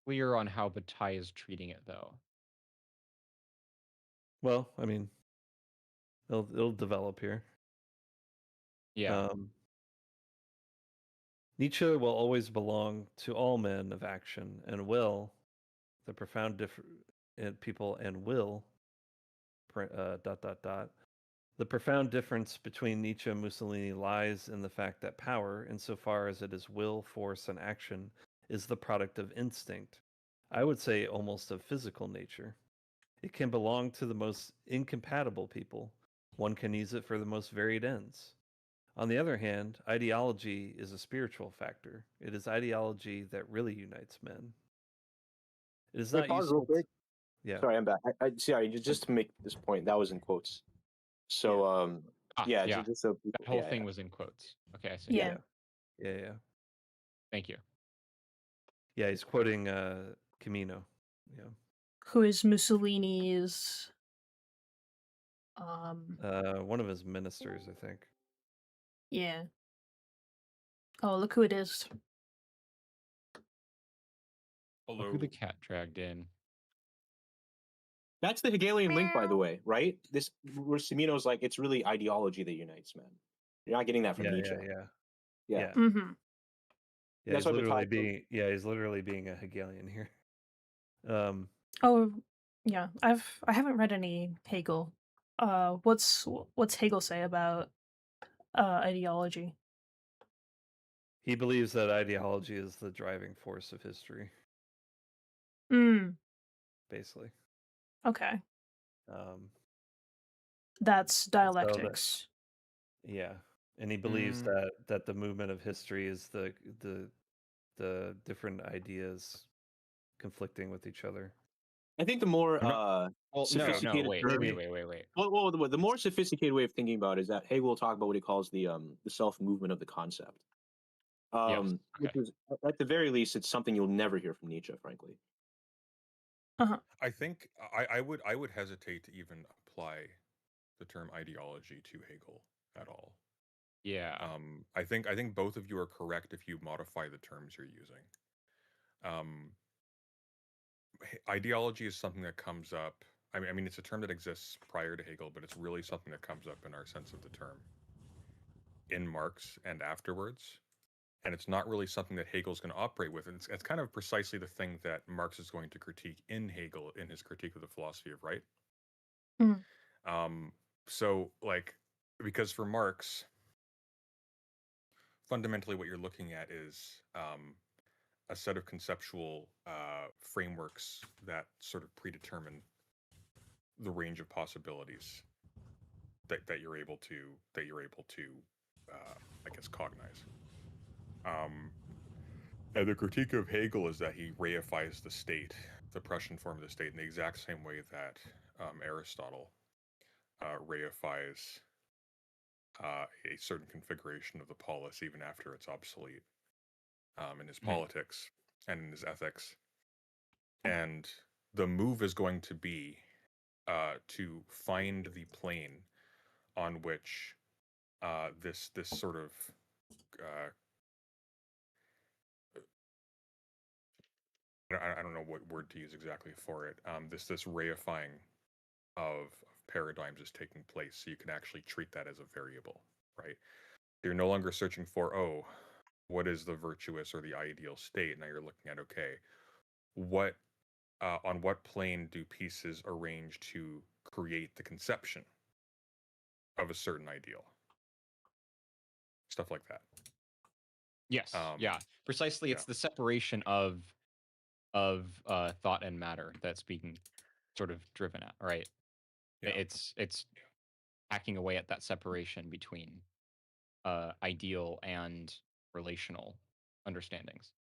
clear on how Bataille is treating it, though. Well, I mean, it'll develop here. Yeah. Nietzsche will always belong to all men of action, and will, the profound people and will, The profound difference between Nietzsche and Mussolini lies in the fact that power, insofar as it is will, force, and action, is the product of instinct. I would say almost of physical nature. It can belong to the most incompatible people. One can use it for the most varied ends. On the other hand, ideology is a spiritual factor. It is ideology that really unites men. It is Wait, not pause real useful. quick. Yeah. Sorry, I'm back. Just to make this point, that was in quotes. So Yeah. just so people, That whole thing was in quotes. Okay, I see. Yeah. Yeah. Thank you. Yeah, he's quoting Camino. Yeah. Who is Mussolini's One of his ministers, I think. yeah. Oh, look who it is. Look who the cat dragged in. That's the Hegelian link, by the way, right? This where Semino's like, it's really ideology that unites men. You're not getting that from Yeah, Nietzsche. yeah. Yeah. Yeah. Mm-hmm. Yeah, That's he's why literally Bataille. he's literally being a Hegelian here. Oh, yeah. I haven't read any Hegel. What's Hegel say about ideology? He believes that ideology is the driving force of history, Mm, basically. okay. Um, That's so that, dialectics. yeah, and he believes Mm. that the movement of history is the different ideas conflicting with each other. I think the more Well, no, sophisticated wait, term. wait. Well, the more sophisticated way of thinking about it is that Hegel will talk about what he calls the self movement of the concept. Yes. Which Okay. is at the very least, it's something you'll never hear from Nietzsche, frankly. Uh-huh. I think I would hesitate to even apply the term ideology to Hegel at all. Yeah. I think both of you are correct if you modify the terms you're using. Ideology is something that comes up. I mean, it's a term that exists prior to Hegel, but it's really something that comes up in our sense of the term in Marx and afterwards. And it's not really something that Hegel's going to operate with. And it's kind of precisely the thing that Marx is going to critique in Hegel in his critique of the philosophy of right. Mm. So, like, because for Marx, fundamentally what you're looking at is a set of conceptual frameworks that sort of predetermine the range of possibilities that you're able to I guess cognize. And the critique of Hegel is that he reifies the state, the Prussian form of the state, in the exact same way that Aristotle reifies a certain configuration of the polis even after it's obsolete in his politics and in his ethics. And the move is going to be to find the plane on which this sort of I don't know what word to use exactly for it. This reifying of paradigms is taking place, so you can actually treat that as a variable, right? You're no longer searching for what is the virtuous or the ideal state. Now you're looking at what on what plane do pieces arrange to create the conception of a certain ideal? Stuff like that. Yes. Yeah. Precisely. It's Yeah. the separation of thought and matter that's being sort of driven at. Right. Yeah. It's hacking away at that separation between ideal and relational understandings.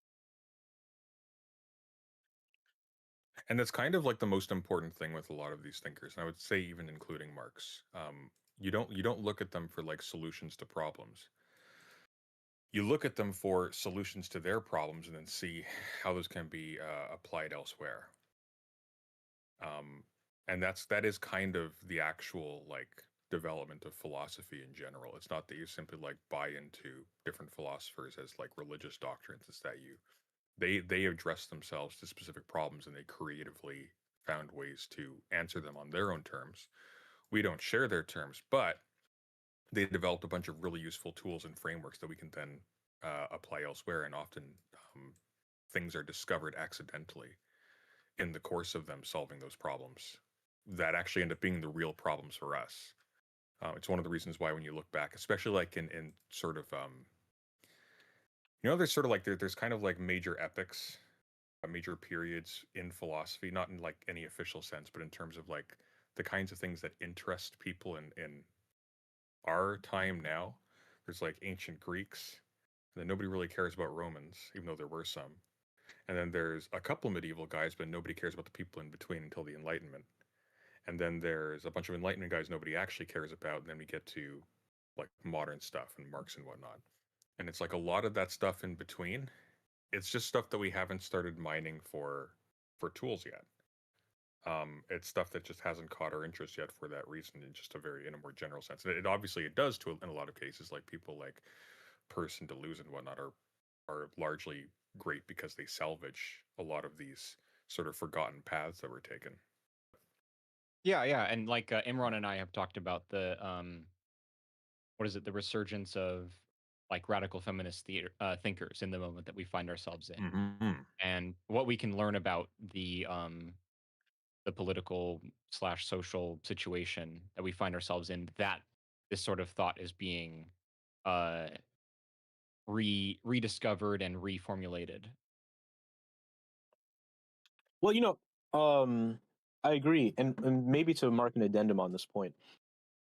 And that's kind of like the most important thing with a lot of these thinkers, and I would say even including Marx. You don't look at them for like solutions to problems. You look at them for solutions to their problems, and then see how those can be applied elsewhere. And that is kind of the actual like development of philosophy in general. It's not that you simply like buy into different philosophers as like religious doctrines. It's that they address themselves to specific problems and they creatively found ways to answer them on their own terms. We don't share their terms, but they developed a bunch of really useful tools and frameworks that we can then apply elsewhere. And often things are discovered accidentally in the course of them solving those problems that actually end up being the real problems for us. It's one of the reasons why when you look back, especially like in sort of there's sort of like there's kind of like major epics, major periods in philosophy, not in like any official sense, but in terms of like the kinds of things that interest people in our time now. There's like ancient Greeks, and then nobody really cares about Romans, even though there were some. And then there's a couple medieval guys, but nobody cares about the people in between until the Enlightenment. And then there's a bunch of Enlightenment guys nobody actually cares about, and then we get to like modern stuff and Marx and whatnot. And it's like a lot of that stuff in between. It's just stuff that we haven't started mining for tools yet. It's stuff that just hasn't caught our interest yet for that reason, in a more general sense. And it obviously it does in a lot of cases. Like people like Peirce and Deleuze and whatnot are largely great because they salvage a lot of these sort of forgotten paths that were taken. Yeah, and like Imran and I have talked about the what is it, the resurgence of like radical feminist thinkers in the moment that we find ourselves in, Mm-hmm. and what we can learn about the political slash social situation that we find ourselves in, that this sort of thought is being uh rediscovered and reformulated. Well, I agree, and maybe to mark an addendum on this point.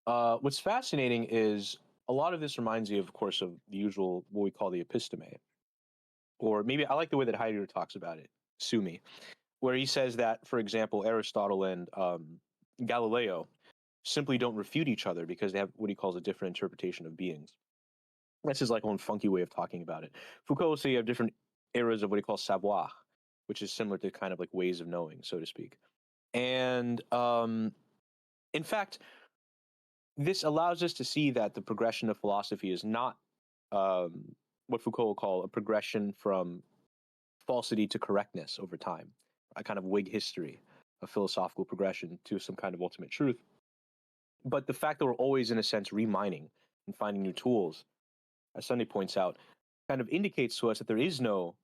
What's fascinating is a lot of this reminds you, of course, of the usual what we call the episteme, or maybe I like the way that Heidegger talks about it, sumi, where he says that, for example, Aristotle and Galileo simply don't refute each other because they have what he calls a different interpretation of beings. That's his like own funky way of talking about it. Foucault will say you have different eras of what he calls savoir, which is similar to kind of like ways of knowing, so to speak. And in fact, this allows us to see that the progression of philosophy is not what Foucault will call a progression from falsity to correctness over time, a kind of Whig history of philosophical progression to some kind of ultimate truth. But the fact that we're always, in a sense, remining and finding new tools, as Sunday points out, kind of indicates to us that there is no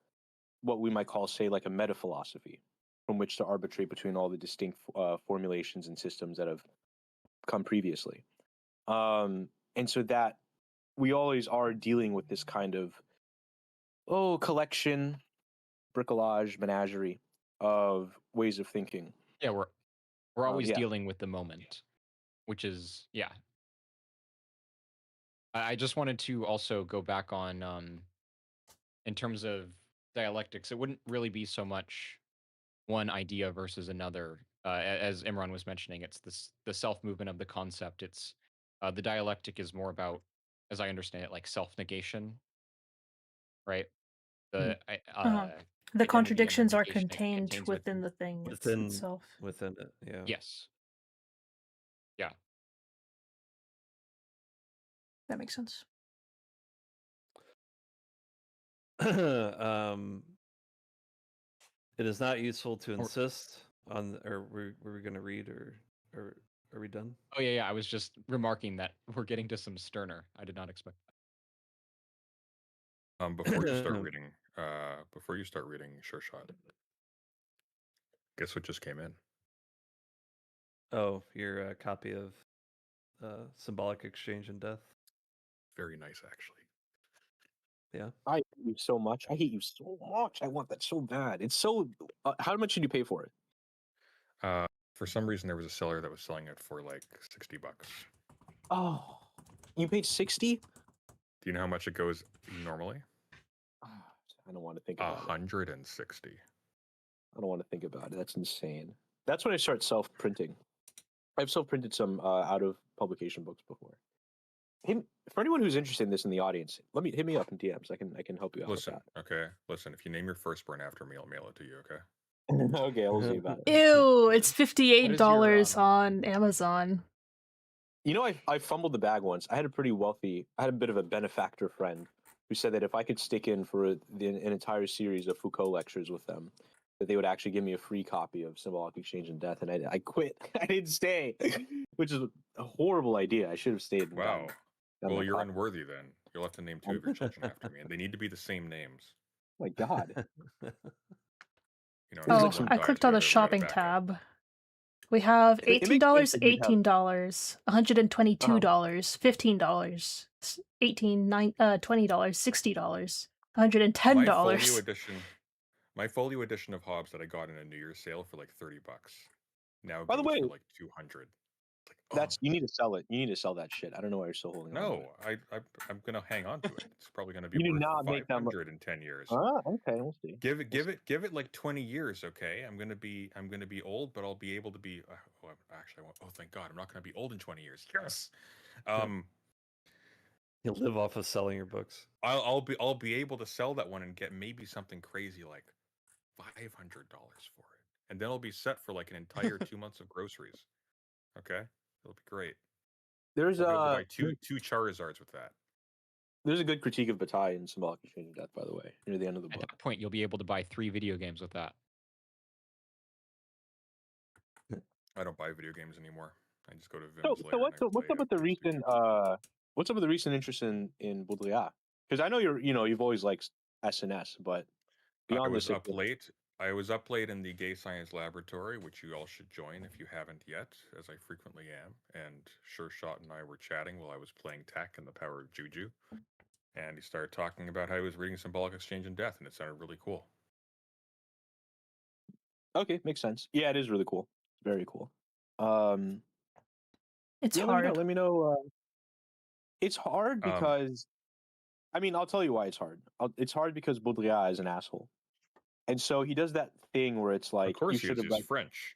what we might call, say, like a meta philosophy from which to arbitrate between all the distinct formulations and systems that have come previously. And so that we always are dealing with this kind of collection, bricolage, menagerie of ways of thinking. Yeah, we're always Yeah. dealing with the moment, which is, yeah. I just wanted to also go back on in terms of dialectics. It wouldn't really be so much one idea versus another. As Imran was mentioning, it's the self movement of the concept. It's the dialectic is more about, as I understand it, like self negation, right? The The identity and the contradictions are negation it contained contains within the thing within itself. within it. Yeah. Yes. Yeah. That makes sense. It is not useful to insist on, or were we going to read, or are we done? Oh yeah. I was just remarking that we're getting to some sterner. I did not expect that. Before you start reading, Sure Shot. Guess what just came in? Oh, your copy of Symbolic Exchange and Death. Very nice, actually. Yeah. I hate you so much. I hate you so much. I want that so bad. It's so. How much did you pay for it? For some reason, there was a seller that was selling it for like $60. Oh, you paid 60? Do you know how much it goes normally? I don't want to think about it. 160. I don't want to think about it. That's insane. That's when I start self-printing. I've self-printed some out of publication books before. For anyone who's interested in this in the audience, hit me up in DMs. I can help you out Listen, with okay. Listen, if you name your firstborn after me, I'll mail it to you. Okay. that. Okay, we'll see about it. Ew, it's $58 your, on Amazon. You know, I fumbled the bag once. I had a bit of a benefactor friend who said that if I could stick in for an entire series of Foucault lectures with them, that they would actually give me a free copy of Symbolic Exchange and Death, and I quit. I didn't stay, which is a horrible idea. I should have stayed. And Wow. done Well, my you're copy. unworthy then. You'll have to name 2 of your children after me, and they need to be the same names. Oh my God. You know, There's Oh, like some- I clicked on the shopping tab. We have It makes sense $18, that you'd have- $18, $122, $15, $18, $20, $60, $110. My folio edition of Hobbes that I got in a New Year's sale for like $30. Now By the goes way, for like 200. you need to sell it. You need to sell that shit. I don't know why you're still holding on. No, I'm gonna hang on to it. It's probably gonna be You do worth not make that 500 in 10 years. Okay, we'll see. Give it like 20 years, okay? I'm gonna be old, but I'll be able to be. Thank God, I'm not gonna be old in 20 years. Yes. You'll live off of selling your books. I'll be able to sell that one and get maybe something crazy like $500 for it, and then I'll be set for like an entire 2 months of groceries. Okay, it'll be great. There's I'll be able to buy two Charizards with that. There's a good critique of Bataille in Symbolic Exchange of Death, by the way, near the end of the At book. that point, you'll be able to buy 3 video games with that. I don't buy video games anymore. I just go to So, Vim's so lair and I what's play up with the games with recent people. what's up with the recent interest in Baudrillard? Because I know you've always liked SNS, but I beyond was this, up late. I was up late in the Gay Science Laboratory, which you all should join if you haven't yet, as I frequently am. And Sure Shot and I were chatting while I was playing Tech and the Power of Juju. And he started talking about how he was reading Symbolic Exchange and Death, and it sounded really cool. okay, makes sense. Yeah, it is really cool. Very cool. Um, It's yeah, hard. Let me know. It's hard Um, because I mean, I'll tell you why it's hard. It's hard because Baudrillard is an asshole, and so he does that thing where it's of like you course he should is. have He's read. French.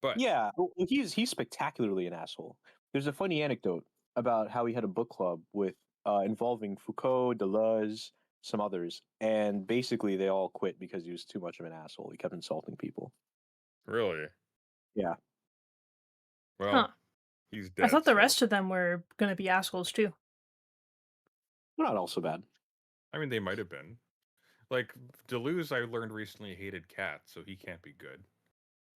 But Yeah, well, he's spectacularly an asshole. There's a funny anecdote about how he had a book club with involving Foucault, Deleuze, some others, and basically they all quit because he was too much of an asshole. He kept insulting people. really, Yeah, well, Huh. he's I dead, thought the so. rest of them were gonna be assholes too. they're not all so bad. I mean, they might have been. Like, Deleuze, I learned recently, hated cats, so he can't be good.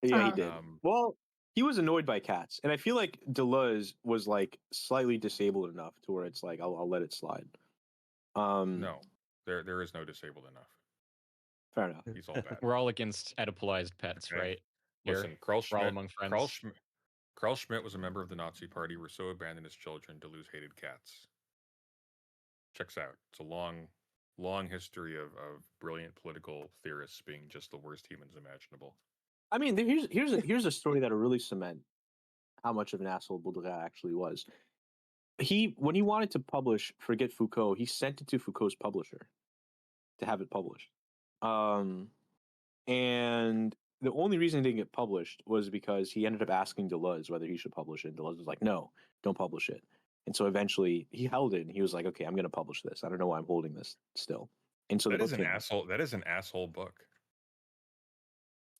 Yeah, he Uh-huh. did. Um, Well, he was annoyed by cats, and I feel like Deleuze was like slightly disabled enough to where it's like I'll let it slide. no, there is no disabled enough. Fair enough. He's all bad. We're all against Oedipalized pets, Okay. right? Here, Listen, Carl we're all Schmidt. among Carl friends. Schmidt. Carl Schmidt was a member of the Nazi Party. Rousseau abandoned his children. Deleuze hated cats. Checks out. It's a long history of brilliant political theorists being just the worst humans imaginable. I mean, here's a story that'll really cement how much of an asshole Baudrillard actually was. When he wanted to publish Forget Foucault, he sent it to Foucault's publisher to have it published. Um, and the only reason it didn't get published was because he ended up asking Deleuze whether he should publish it. And Deleuze was like, "No, don't publish it." And so eventually he held it, and he was like, "Okay, I'm going to publish this. I don't know why I'm holding this still." And so the That is book an came out. asshole. That is an asshole book.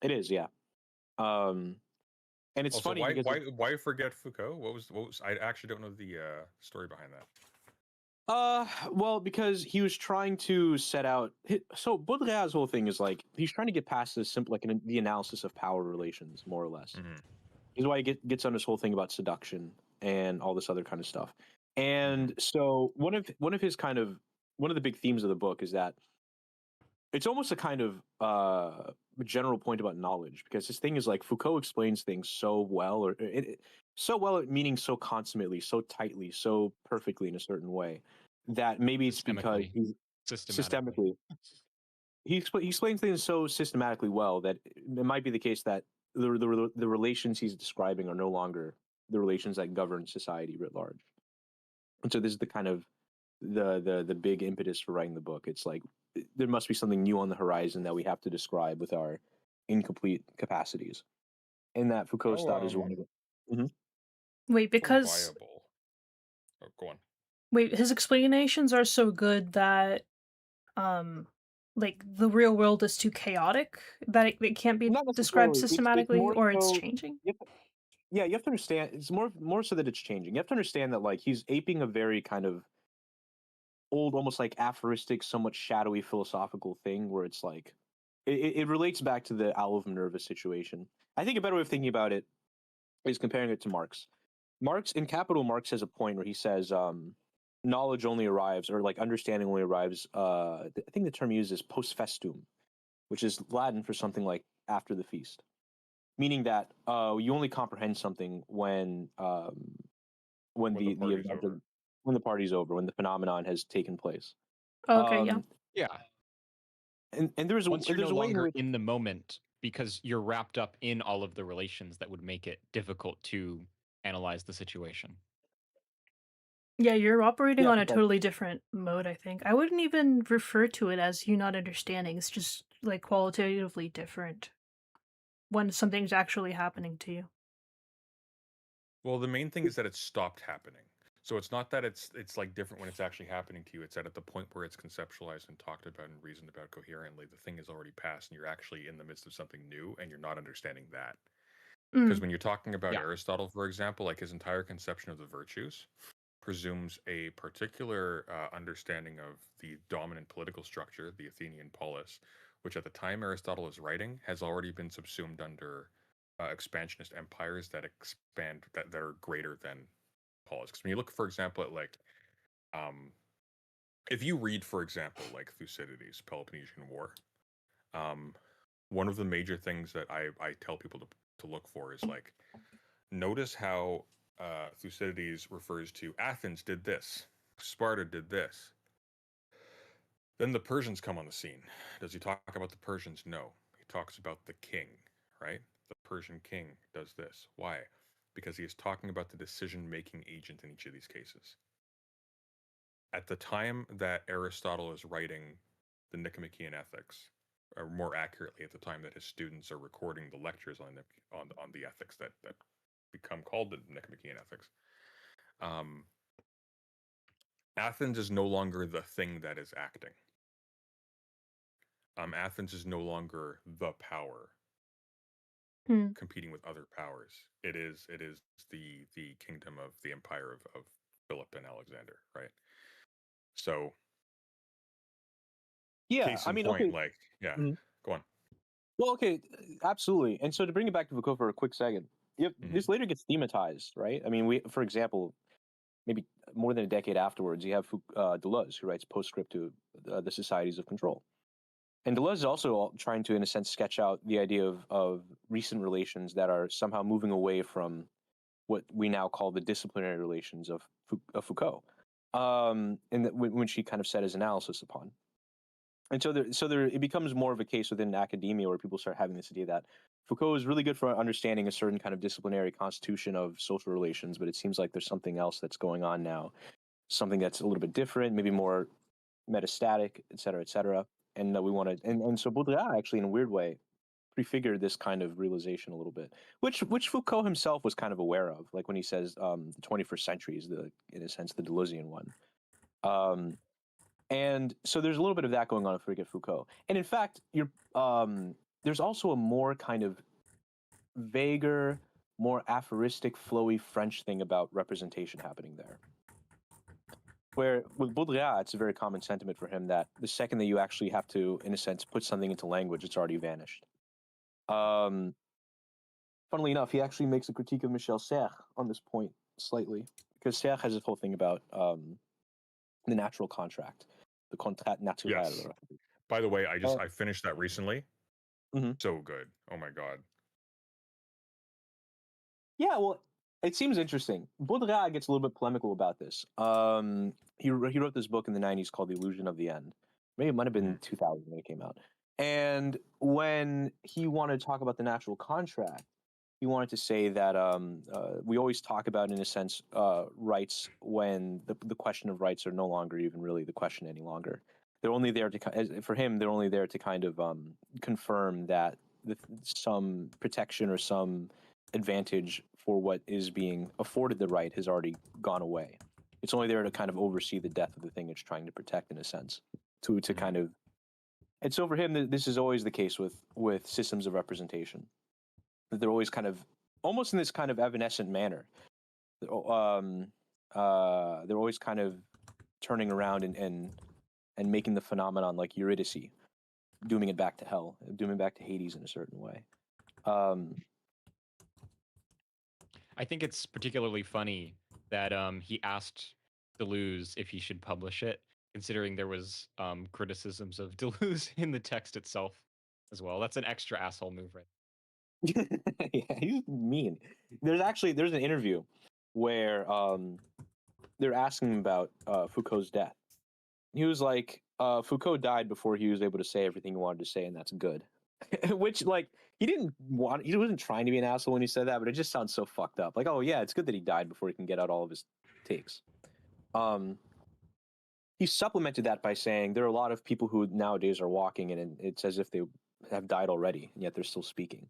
It is, yeah. Um, and it's Also, funny because why forget Foucault? What was? I actually don't know the story behind that. well, because he was trying to set out. So Baudrillard's whole thing is like he's trying to get past this simple, like the analysis of power relations, more or less. Mm-hmm. Is why he gets on this whole thing about seduction and all this other kind of stuff. Mm-hmm. And so one of his kind of one of the big themes of the book is that it's almost a kind of general point about knowledge because his thing is like Foucault explains things so well, so well, meaning so consummately, so tightly, so perfectly in a certain way that maybe it's because Systemically, he's systematically. systemically he explains things so systematically well that it might be the case that the relations he's describing are no longer the relations that govern society writ large. And so this is the kind of the big impetus for writing the book. It's like there must be something new on the horizon that we have to describe with our incomplete capacities, and that Foucault's How thought is one of them. Mhm. Wait, how because viable? Oh, go on. his explanations are so good that um like the real world is too chaotic that it can't be Not described necessarily. It's systematically more or it's so. changing. You have to, yeah, you have to understand. It's more so that it's changing. You have to understand that like he's aping a very kind of old, almost like aphoristic, somewhat shadowy philosophical thing where it's like it relates back to the Owl of Minerva situation. I think a better way of thinking about it is comparing it to Marx. Marx in Capital, Marx has a point where he says knowledge only arrives, or like understanding only arrives. I think the term he uses is post festum, which is Latin for something like after the feast, meaning that you only comprehend something when When the the party's event over. when the party's over, when the phenomenon has taken place. Oh, okay, yeah. Um, Yeah. and Once you're no there's a way in longer which in the moment because you're wrapped up in all of the relations that would make it difficult to analyze the situation. Yeah, you're operating yeah, on a totally different mode, I think. I wouldn't even refer to it as you not understanding. It's just like qualitatively different when something's actually happening to you. Well, the main thing is that it's stopped happening. So it's not that it's like different when it's actually happening to you. It's that at the point where it's conceptualized and talked about and reasoned about coherently, the thing is already passed, and you're actually in the midst of something new, and you're not understanding that. Because Mm. when you're talking about Yeah. Aristotle, for example, like his entire conception of the virtues presumes a particular understanding of the dominant political structure, the Athenian polis, which at the time Aristotle is writing has already been subsumed under expansionist empires that expand that are greater than politics. When you look, for example, at like if you read, for example, like Thucydides, Peloponnesian War, one of the major things that I tell people to look for is like, notice how Thucydides refers to Athens did this, Sparta did this. Then the Persians come on the scene. Does he talk about the Persians? No. He talks about the king, right? The Persian king does this. Why? Because he is talking about the decision-making agent in each of these cases. At the time that Aristotle is writing the Nicomachean Ethics, or more accurately, at the time that his students are recording the lectures on the ethics that become called the Nicomachean Ethics, Athens is no longer the thing that is acting. Athens is no longer the power competing with other powers. It is the kingdom of the empire of Philip and Alexander, right? So Yeah, case I in mean, point, okay. like, yeah, Mhm. go on. Well, okay, absolutely. And so to bring it back to Foucault for a quick second, this later gets thematized, right? I mean, for example, maybe more than a decade afterwards, you have Deleuze, who writes Postscript to the Societies of Control. And Deleuze is also trying to, in a sense, sketch out the idea of recent relations that are somehow moving away from what we now call the disciplinary relations of Foucault, and which he kind of set his analysis upon. And so it becomes more of a case within academia where people start having this idea that Foucault is really good for understanding a certain kind of disciplinary constitution of social relations, but it seems like there's something else that's going on now, something that's a little bit different, maybe more metastatic, et cetera, and that we want to. And so Baudrillard actually, in a weird way, prefigured this kind of realization a little bit, which Foucault himself was kind of aware of, like when he says the 21st century is in a sense, the Deleuzian one. And so there's a little bit of that going on if we get Foucault. And in fact, there's also a more kind of vaguer, more aphoristic, flowy French thing about representation happening there. Where with Baudrillard, it's a very common sentiment for him that the second that you actually have to, in a sense, put something into language, it's already vanished. Funnily enough, he actually makes a critique of Michel Serres on this point slightly, because Serres has this whole thing about the natural contract, the contrat naturel. Yes. By the way, I finished that recently. So good. Oh my god. Yeah, well, it seems interesting. Baudrillard gets a little bit polemical about this. He wrote this book in the 90s called The Illusion of the End. Maybe it might have been 2000 when it came out. And when he wanted to talk about the natural contract, he wanted to say that we always talk about, in a sense, rights when the question of rights are no longer even really the question any longer. They're only there to, for him, they're only there to kind of confirm that some protection or some advantage for what is being afforded the right has already gone away. It's only there to kind of oversee the death of the thing it's trying to protect, in a sense, to kind of. And so for him, this is always the case with systems of representation. They're always kind of almost in this kind of evanescent manner. They're always kind of turning around and making the phenomenon like Eurydice, dooming it back to hell, dooming it back to Hades in a certain way. I think it's particularly funny that he asked Deleuze if he should publish it, considering there was criticisms of Deleuze in the text itself as well. That's an extra asshole move, right? Yeah, he's mean. There's an interview where they're asking him about Foucault's death. He was like, Foucault died before he was able to say everything he wanted to say, and that's good. Which, like, he wasn't trying to be an asshole when he said that, but it just sounds so fucked up. Like, oh yeah, it's good that he died before he can get out all of his takes. He supplemented that by saying there are a lot of people who nowadays are walking, and it's as if they have died already, and yet they're still speaking.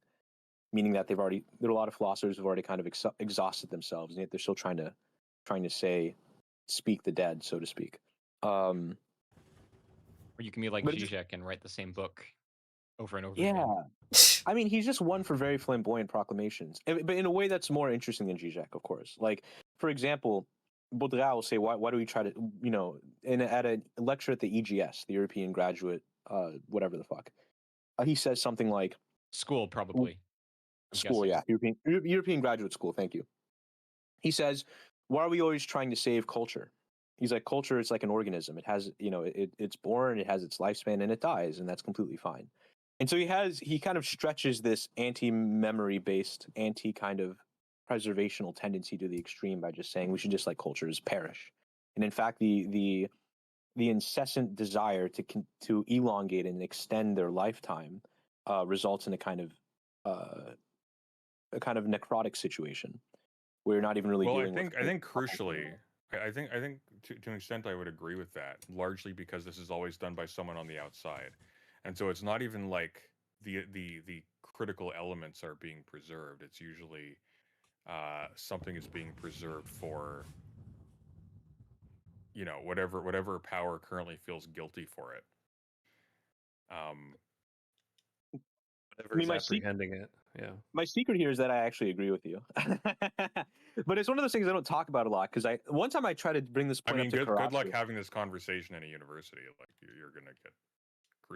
Meaning that there are a lot of philosophers who've already kind of exhausted themselves, and yet they're still trying to speak the dead, so to speak. Or you can be like Zizek and write the same book over and over again. Yeah. I mean, he's just one for very flamboyant proclamations, but in a way that's more interesting than Zizek, of course. Like, for example, Baudrillard will say, why do we try to, at a lecture at the EGS, the European Graduate, whatever the fuck, he says something like... School, probably. School, guessing. yeah, European graduate school. Thank you. He says, "Why are we always trying to save culture?" He's like, "Culture is like an organism. It has, it's born, it has its lifespan, and it dies, and that's completely fine." And so he kind of stretches this anti-memory based, anti kind of preservational tendency to the extreme by just saying we should just let cultures perish. And in fact, the incessant desire to elongate and extend their lifetime results in a kind of necrotic situation where you're not even really Well, dealing with. I think crucially, I think to an extent I would agree with that, largely because this is always done by someone on the outside, and so it's not even like the critical elements are being preserved. It's usually something is being preserved for whatever power currently feels guilty for it. I Whatever mean, is apprehending it. Yeah. my secret here is that I actually agree with you, but it's one of those things I don't talk about a lot because one time I tried to bring this I point mean, up to good luck Karasu. having this conversation in a university. Like you're gonna get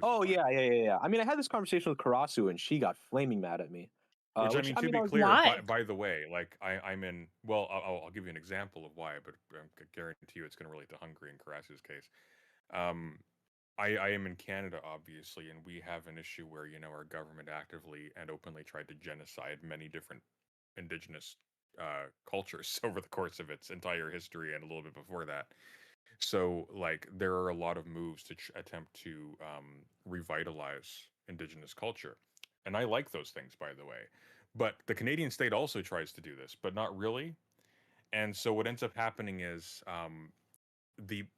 Oh crucified. yeah. I mean, I had this conversation with Karasu, and she got flaming mad at me. Which I mean, to be I was clear, Why? by the way, like I'm in. Well, I'll give you an example of why, but I guarantee you it's going to relate to Hungary in Karasu's case. Um, I am in Canada, obviously, and we have an issue where our government actively and openly tried to genocide many different indigenous cultures over the course of its entire history and a little bit before that. So, like, there are a lot of moves to attempt to revitalize indigenous culture. And I like those things, by the way. But the Canadian state also tries to do this, but not really. And so what ends up happening is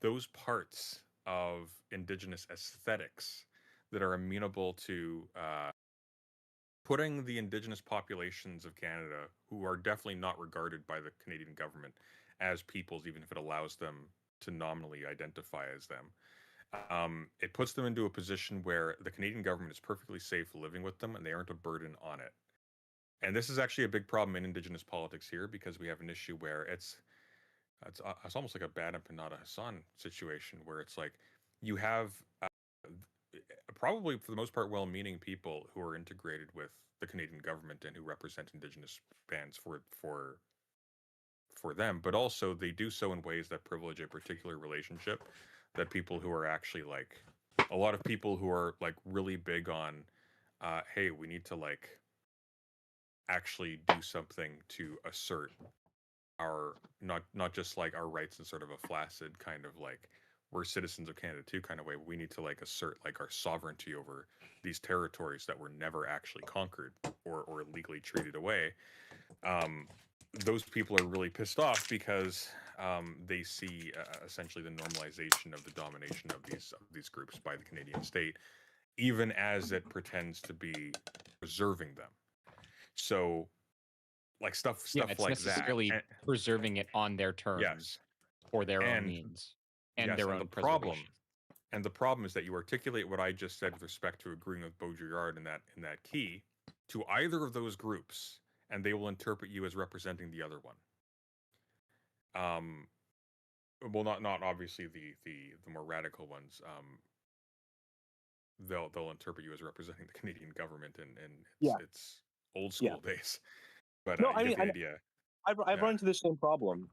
those parts of indigenous aesthetics that are amenable to putting the indigenous populations of Canada, who are definitely not regarded by the Canadian government as peoples, even if it allows them to nominally identify as them. It puts them into a position where the Canadian government is perfectly safe living with them and they aren't a burden on it. And this is actually a big problem in Indigenous politics here because we have an issue where it's almost like a bad and Panada Hassan situation where it's like you have probably for the most part well-meaning people who are integrated with the Canadian government and who represent Indigenous bands for them, but also they do so in ways that privilege a particular relationship that people who are actually like a lot of people who are like really big on hey, we need to like actually do something to assert our not just like our rights in sort of a flaccid kind of like we're citizens of Canada too kind of way. We need to like assert like our sovereignty over these territories that were never actually conquered or legally treated away. Those people are really pissed off because they see essentially the normalization of the domination of these groups by the Canadian state, even as it pretends to be preserving them. So, like stuff It's like that. necessarily And, preserving it on their terms yes, for their own and means and yes, their and own preservation. the problem is that you articulate what I just said with respect to agreeing with Baudrillard in that key to either of those groups, and they will interpret you as representing the other one. Well, not obviously the more radical ones. They'll interpret you as representing the Canadian government in its old Yeah. school days. But No, you get the idea. I've Yeah. run into the same problem.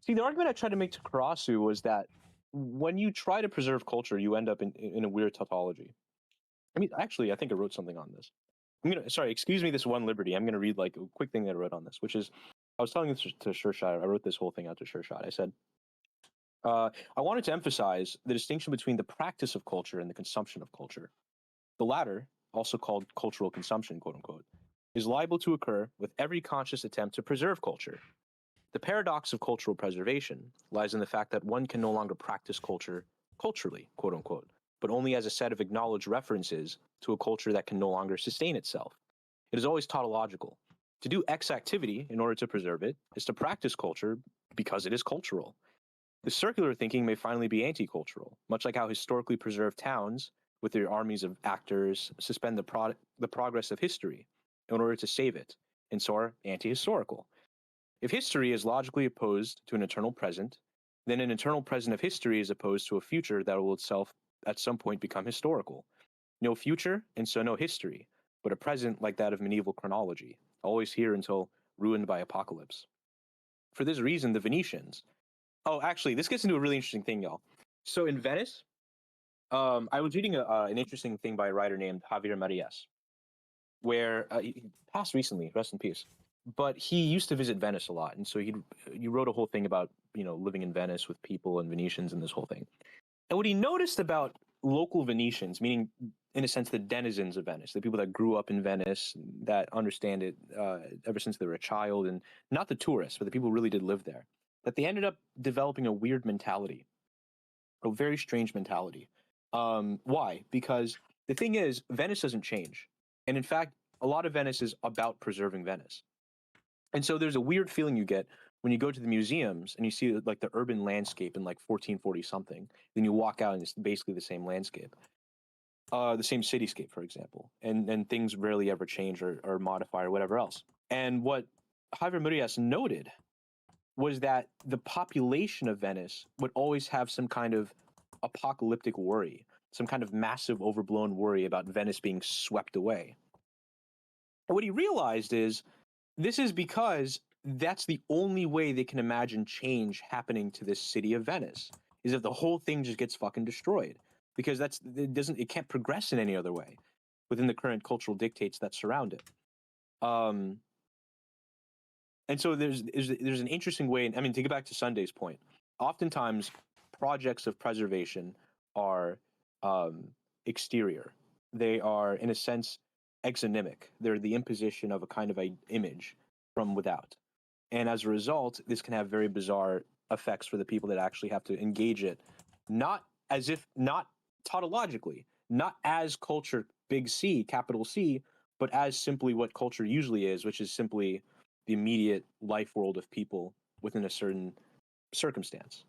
See, the argument I tried to make to Karasu was that when you try to preserve culture, you end up in a weird tautology. I mean, actually, I think I wrote something on this. Sorry, excuse me, this one liberty. I'm gonna read like a quick thing that I wrote on this, which is, I was telling this to Shershot. I wrote this whole thing out to Shershot. I said, I wanted to emphasize the distinction between the practice of culture and the consumption of culture. The latter, also called cultural consumption, quote unquote, is liable to occur with every conscious attempt to preserve culture. The paradox of cultural preservation lies in the fact that one can no longer practice culture culturally, quote unquote, but only as a set of acknowledged references to a culture that can no longer sustain itself. It is always tautological. To do X activity in order to preserve it is to practice culture because it is cultural. The circular thinking may finally be anti-cultural, much like how historically preserved towns, with their armies of actors, suspend the progress of history in order to save it, and so are anti-historical. If history is logically opposed to an eternal present, then an eternal present of history is opposed to a future that will itself at some point become historical. No future, and so no history. but a present like that of medieval chronology, always here until ruined by apocalypse. For this reason, the Venetians. Oh, actually, this gets into a really interesting thing, y'all. So in Venice, I was reading an interesting thing by a writer named Javier Marias, where he passed recently, rest in peace. But he used to visit Venice a lot, and so he wrote a whole thing about living in Venice with people and Venetians and this whole thing. And what he noticed about local Venetians, meaning in a sense the denizens of Venice, the people that grew up in Venice, that understand it ever since they were a child, and not the tourists, but the people who really did live there, that they ended up developing a weird mentality, a very strange mentality. Why? Because the thing is, Venice doesn't change. And in fact, a lot of Venice is about preserving Venice. And so there's a weird feeling you get when you go to the museums and you see like the urban landscape in like 1440 something. Then you walk out and it's basically the same landscape, the same cityscape, for example. And things rarely ever change or modify or whatever else. And what Javier Murias noted was that the population of Venice would always have some kind of apocalyptic worry, some kind of massive overblown worry about Venice being swept away. And what he realized is this is because that's the only way they can imagine change happening to this city of Venice, is if the whole thing just gets fucking destroyed, because it can't progress in any other way within the current cultural dictates that surround it. And so there's an interesting way. I mean, to get back to Sunday's point, oftentimes projects of preservation are exterior. They are, in a sense, exonymic. They're the imposition of a kind of a image from without. And as a result, this can have very bizarre effects for the people that actually have to engage it, not tautologically, not as culture, big C, capital C, but as simply what culture usually is, which is simply the immediate life world of people within a certain circumstance.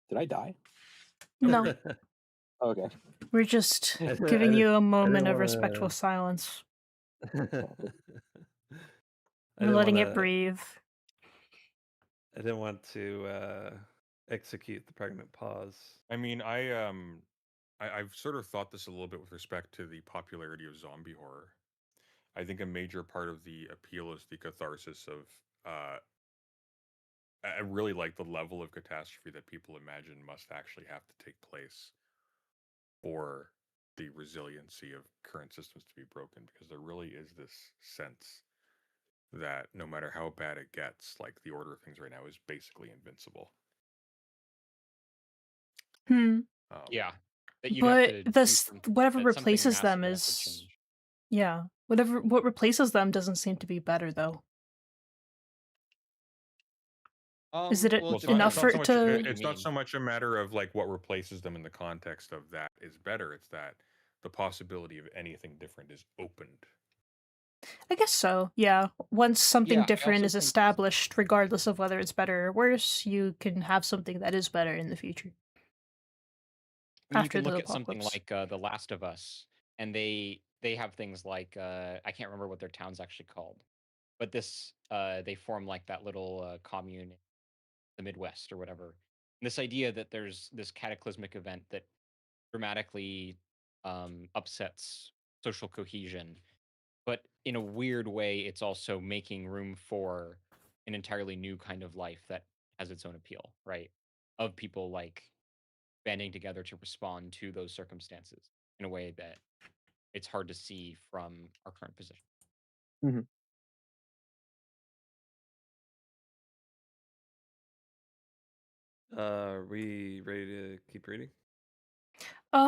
Did I die? No, Okay. we're just I didn't- giving I you a didn't moment of wanna- respectful silence. I We're didn't letting wanna, it breathe. I didn't want to execute the pregnant pause. I mean, I've sort of thought this a little bit with respect to the popularity of zombie horror. I think a major part of the appeal is the catharsis of. I really like the level of catastrophe that people imagine must actually have to take place for the resiliency of current systems to be broken, because there really is this sense that no matter how bad it gets, like the order of things right now is basically invincible. Yeah, that you'd have But to do this something, whatever that something replaces massive them would have to is change. yeah. What replaces them doesn't seem to be better though. Is it Well, it enough depends for on it what to? you It's not mean. so much a matter of like what replaces them in the context of that is better. It's that the possibility of anything different is opened. I guess so. Yeah. Once something Yeah, I different also is think established, regardless of whether it's better or worse, you can have something that is better in the future I mean, you after can the look at something apocalypse. like The Last of Us, and they have things like I can't remember what their town's actually called, but they form like that little commune in the Midwest or whatever. And this idea that there's this cataclysmic event that dramatically upsets social cohesion, but in a weird way, it's also making room for an entirely new kind of life that has its own appeal, right? Of people like banding together to respond to those circumstances in a way that it's hard to see from our current position. Mm-hmm. Are we ready to keep reading?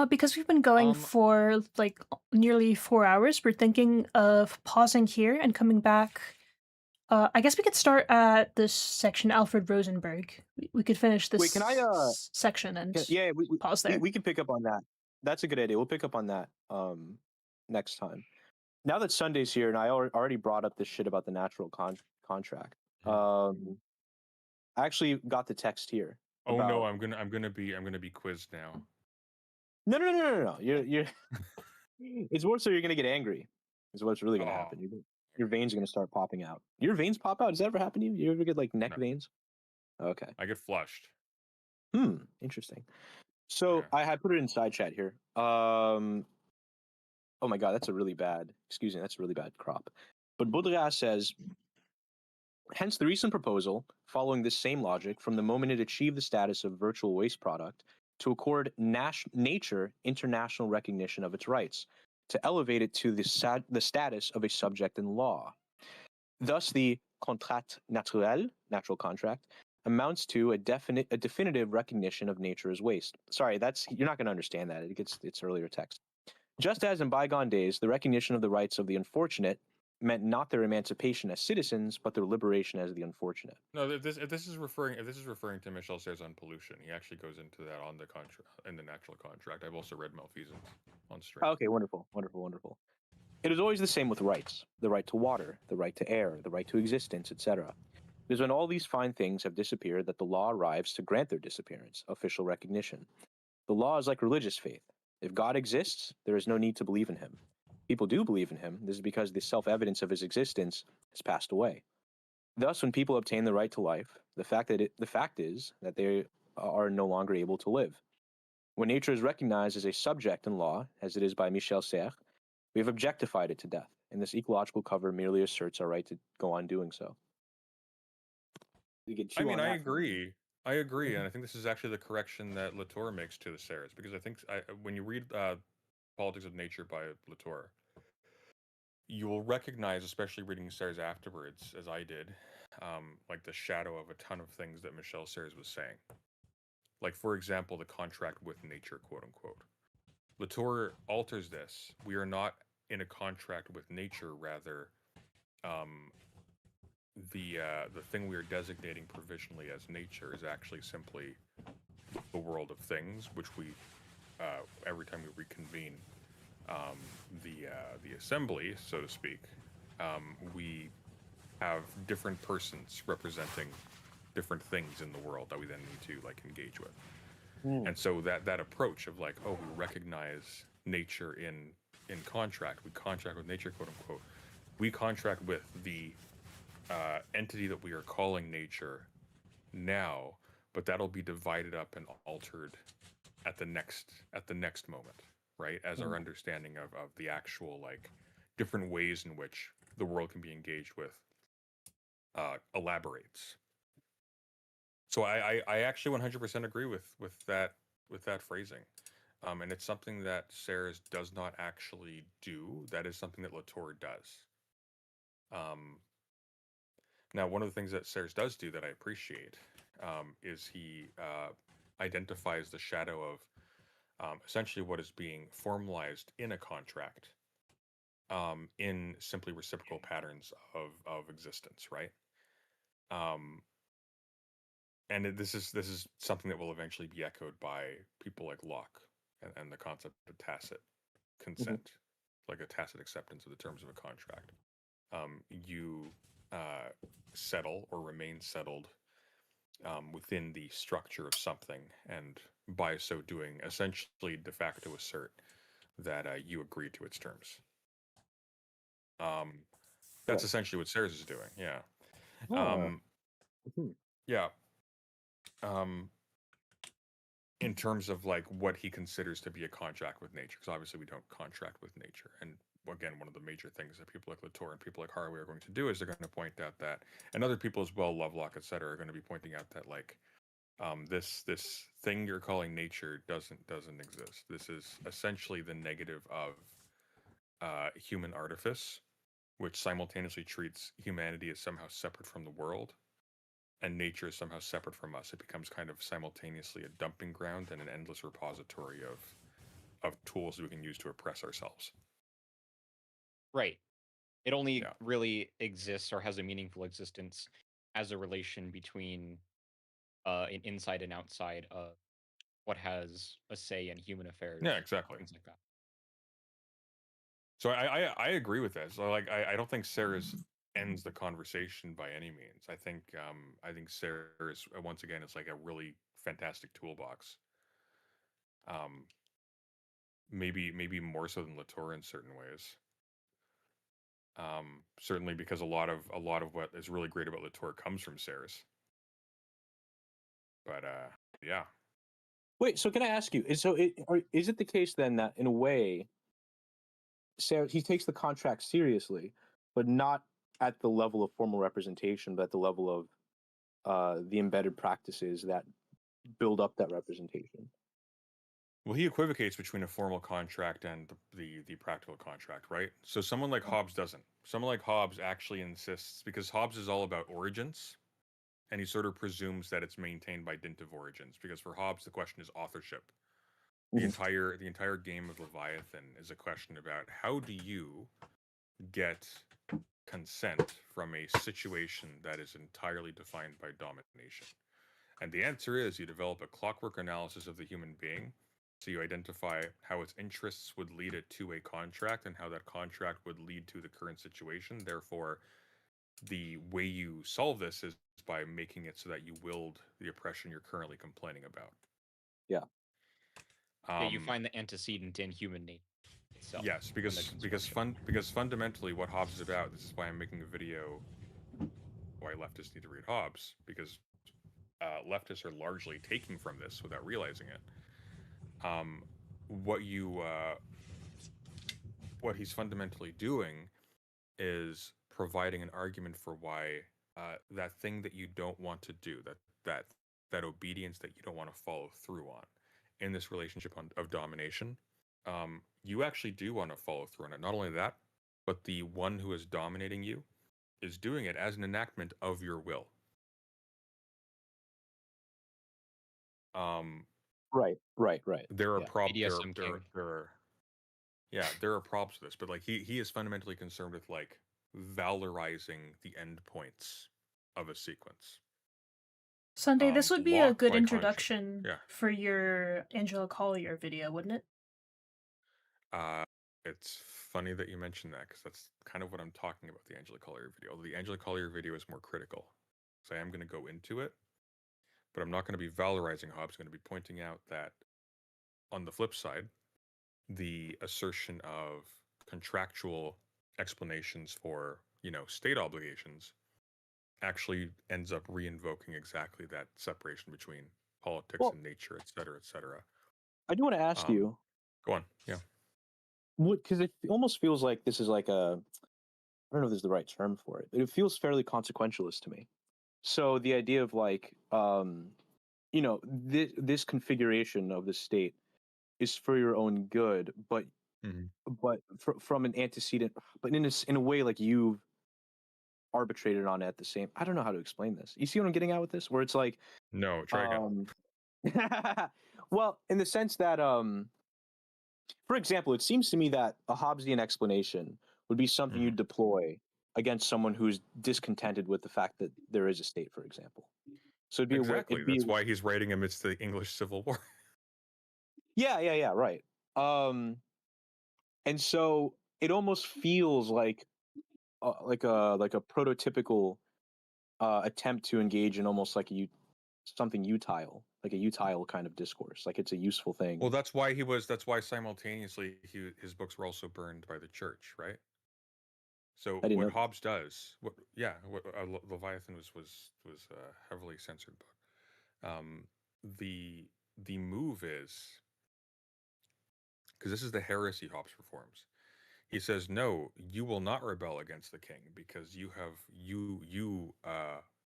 Because we've been going Um, for like nearly 4 hours, we're thinking of pausing here and coming back. I guess we could start at this section, Alfred Rosenberg. We could finish this Wait, can I section and yeah, pause there. we can pick up on that. That's a good idea. We'll pick up on that next time. Now that Sunday's here, and I already brought up this shit about the natural contract. I actually got the text here. Oh no, about... I'm gonna be quizzed now. No. You're it's more so you're gonna get angry. is what's really going to Oh, happen. Your veins are going to start popping out. Your veins pop out? Does that ever happen to you? You ever get like neck no, veins? Okay. I get flushed. Interesting. So Yeah. I had put it in side chat here. Oh my God, that's a really bad, excuse me, that's a really bad crop. But Baudrillard says, hence the recent proposal, following this same logic, from the moment it achieved the status of virtual waste product, to accord nature international recognition of its rights, to elevate it to the status of a subject in law. Thus, the contrat naturel, natural contract, amounts to a definitive recognition of nature as waste. Sorry, you're not going to understand that. It's earlier text. Just as in bygone days, the recognition of the rights of the unfortunate meant not their emancipation as citizens, but their liberation as the unfortunate. No, if this is referring to Michel Serres on pollution, he actually goes into that on the contract in the natural contract. I've also read Malfeasance on stream. Okay, wonderful, wonderful, wonderful. It is always the same with rights: the right to water, the right to air, the right to existence, etc. It is when all these fine things have disappeared that the law arrives to grant their disappearance official recognition. The law is like religious faith. If God exists, there is no need to believe in him. People do believe in him. This is because the self-evidence of his existence has passed away. Thus, when people obtain the right to life, the fact is that they are no longer able to live. When nature is recognized as a subject in law, as it is by Michel Serres, we have objectified it to death, and this ecological cover merely asserts our right to go on doing so. We get I two mean, on I that. agree. I agree, and I think this is actually the correction that Latour makes to the Serres, because I think when you read Politics of Nature by Latour, you will recognize, especially reading Serres afterwards, as I did, like the shadow of a ton of things that Michel Serres was saying. Like, for example, the contract with nature, quote unquote. Latour alters this. We are not in a contract with nature, rather, um, the thing we are designating provisionally as nature is actually simply the world of things, which we every time we reconvene the assembly, so to speak, we have different persons representing different things in the world that we then need to like engage with. And so that approach of like, oh, we recognize nature in contract, we contract with nature, quote unquote, we contract with the entity that we are calling nature now, but that'll be divided up and altered at the next moment, right? As our understanding of the actual like different ways in which the world can be engaged with elaborates. So I actually 100% agree with that phrasing. And it's something that Serres does not actually do. That is something that Latour does. Now, one of the things that Serres does do that I appreciate is he identifies the shadow of essentially what is being formalized in a contract in simply reciprocal patterns of existence, right? And this is something that will eventually be echoed by people like Locke and the concept of tacit consent, like a tacit acceptance of the terms of a contract. You settle or remain settled within the structure of something, and by so doing, essentially de facto assert that you agree to its terms. That's Right. essentially what Serres is doing. Yeah. Ah. Yeah. In terms of like what he considers to be a contract with nature, because obviously we don't contract with nature. And again, one of the major things that people like Latour and people like Haraway are going to do is they're going to point out that, and other people as well, Lovelock, etc., are going to be pointing out that like this thing you're calling nature doesn't exist. This is essentially the negative of human artifice, which simultaneously treats humanity as somehow separate from the world, and nature is somehow separate from us. It becomes kind of simultaneously a dumping ground and an endless repository of tools we can use to oppress ourselves. Right. It only Yeah. really exists or has a meaningful existence as a relation between an inside and outside of what has a say in human affairs. Yeah, exactly. Things like that. So I agree with that. So like I don't think Serres ends the conversation by any means. I think Serres once again is like a really fantastic toolbox. Maybe more so than Latour in certain ways. Certainly because a lot of what is really great about Latour comes from Serres. But yeah. Wait, so can I ask you? Is it the case then that in a way, Serres, he takes the contract seriously, but not at the level of formal representation, but at the level of the embedded practices that build up that representation? Well, he equivocates between a formal contract and the practical contract, right? So someone like Hobbes doesn't. Someone like Hobbes actually insists, because Hobbes is all about origins, and he sort of presumes that it's maintained by dint of origins. Because for Hobbes, the question is authorship. The entire game of Leviathan is a question about how do you get consent from a situation that is entirely defined by domination. And the answer is you develop a clockwork analysis of the human being. So you identify how its interests would lead it to a contract and how that contract would lead to the current situation. Therefore, the way you solve this is by making it so that you wield the oppression you're currently complaining about. Yeah. Yeah, you find the antecedent in human nature itself. Yes, because fundamentally what Hobbes is about. This is why I'm making a video. Why leftists need to read Hobbes, because leftists are largely taking from this without realizing it. What he's fundamentally doing is providing an argument for why that thing that you don't want to do, that obedience that you don't want to follow through on, in this relationship of domination, you actually do want to follow through on it. Not only that, but the one who is dominating you is doing it as an enactment of your will. Right. There are Yeah. problems. BDSM king. There are problems with this, but like he is fundamentally concerned with like valorizing the endpoints of a sequence. Sunday, this would be a Blocked good by conscience. introduction Yeah. for your Angela Collier video, wouldn't it? It's funny that you mentioned that, because that's kind of what I'm talking about, the Angela Collier video. Although the Angela Collier video is more critical. So I am going to go into it, but I'm not going to be valorizing Hobbes. I'm going to be pointing out that on the flip side, the assertion of contractual explanations for, state obligations actually ends up reinvoking exactly that separation between politics and nature, et cetera, et cetera. I do want to ask you. Go on. Yeah. Because it almost feels like this is like I don't know if this is the right term for it, but it feels fairly consequentialist to me. So the idea of like, this configuration of the state is for your own good, but from an antecedent, but in a way like you've arbitrated on it at the same. I don't know how to explain this. You see what I'm getting at with this? Where it's like, No, try again. Well, in the sense that, for example, it seems to me that a Hobbesian explanation would be something you deploy against someone who's discontented with the fact that there is a state, for example. So it'd be exactly. That's why he's writing amidst the English Civil War. Yeah, right. And so it almost feels like a prototypical attempt to engage in almost like something utile, like a utile kind of discourse, like it's a useful thing. Well, that's why simultaneously his books were also burned by the church, right? So what Hobbes does, Leviathan was a heavily censored book. The move is, because this is the heresy Hobbes performs. He says, no, you will not rebel against the king, because you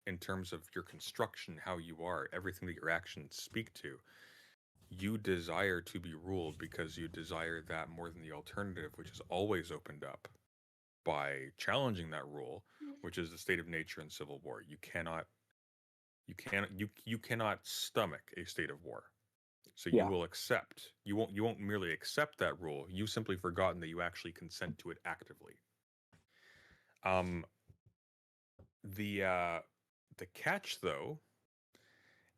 in terms of your construction, how you are, everything that your actions speak to, you desire to be ruled because you desire that more than the alternative, which is always opened up by challenging that rule, which is the state of nature and civil war. You cannot stomach a state of war. So you will accept. You won't merely accept that rule. You've simply forgotten that you actually consent to it actively. The catch, though,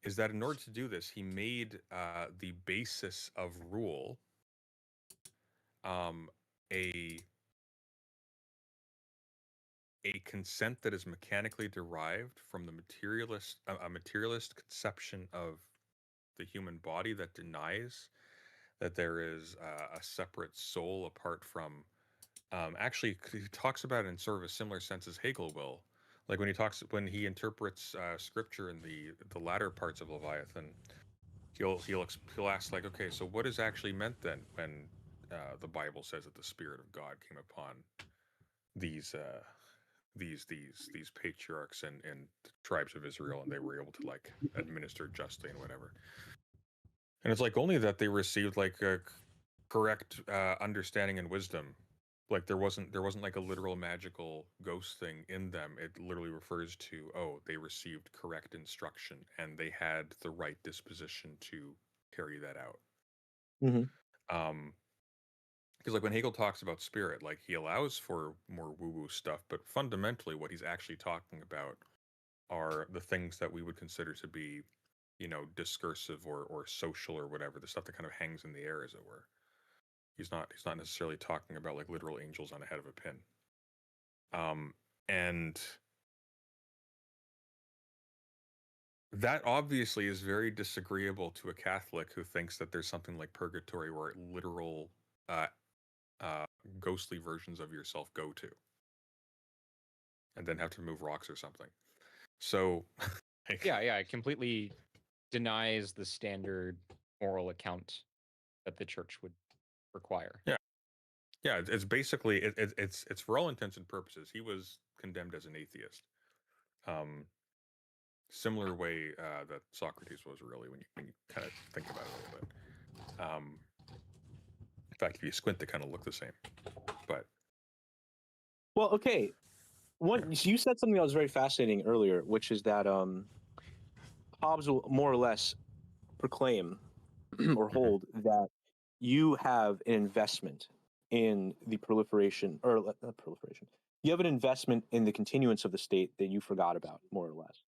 is that in order to do this, he made the basis of rule a consent that is mechanically derived from the materialist conception of the human body that denies that there is a separate soul apart from actually he talks about it in sort of a similar sense as Hegel will. Like when he interprets scripture in the latter parts of Leviathan, he'll ask like, okay, so what is actually meant then when the Bible says that the Spirit of God came upon these patriarchs and tribes of Israel, and they were able to like administer justly and whatever. And it's like only that they received like a correct understanding and wisdom. Like there wasn't like a literal magical ghost thing in them. It literally refers to, oh, they received correct instruction and they had the right disposition to carry that out. Um, because like when Hegel talks about spirit, like he allows for more woo-woo stuff, but fundamentally what he's actually talking about are the things that we would consider to be, discursive or social or whatever, the stuff that kind of hangs in the air, as it were. He's not necessarily talking about like literal angels on the head of a pin. And that obviously is very disagreeable to a Catholic who thinks that there's something like purgatory where literal ghostly versions of yourself go to and then have to move rocks or something. So yeah, it completely denies the standard moral account that the church would require. Yeah, it's basically it's for all intents and purposes he was condemned as an atheist. Similar way that Socrates was, really, when you kind of think about it a little bit. In fact, if you squint, they kind of look the same. But Well, okay. You said something that was very fascinating earlier, which is that Hobbes will more or less proclaim or hold that you have an investment in the proliferation, or not proliferation. You have an investment in the continuance of the state that you forgot about, more or less.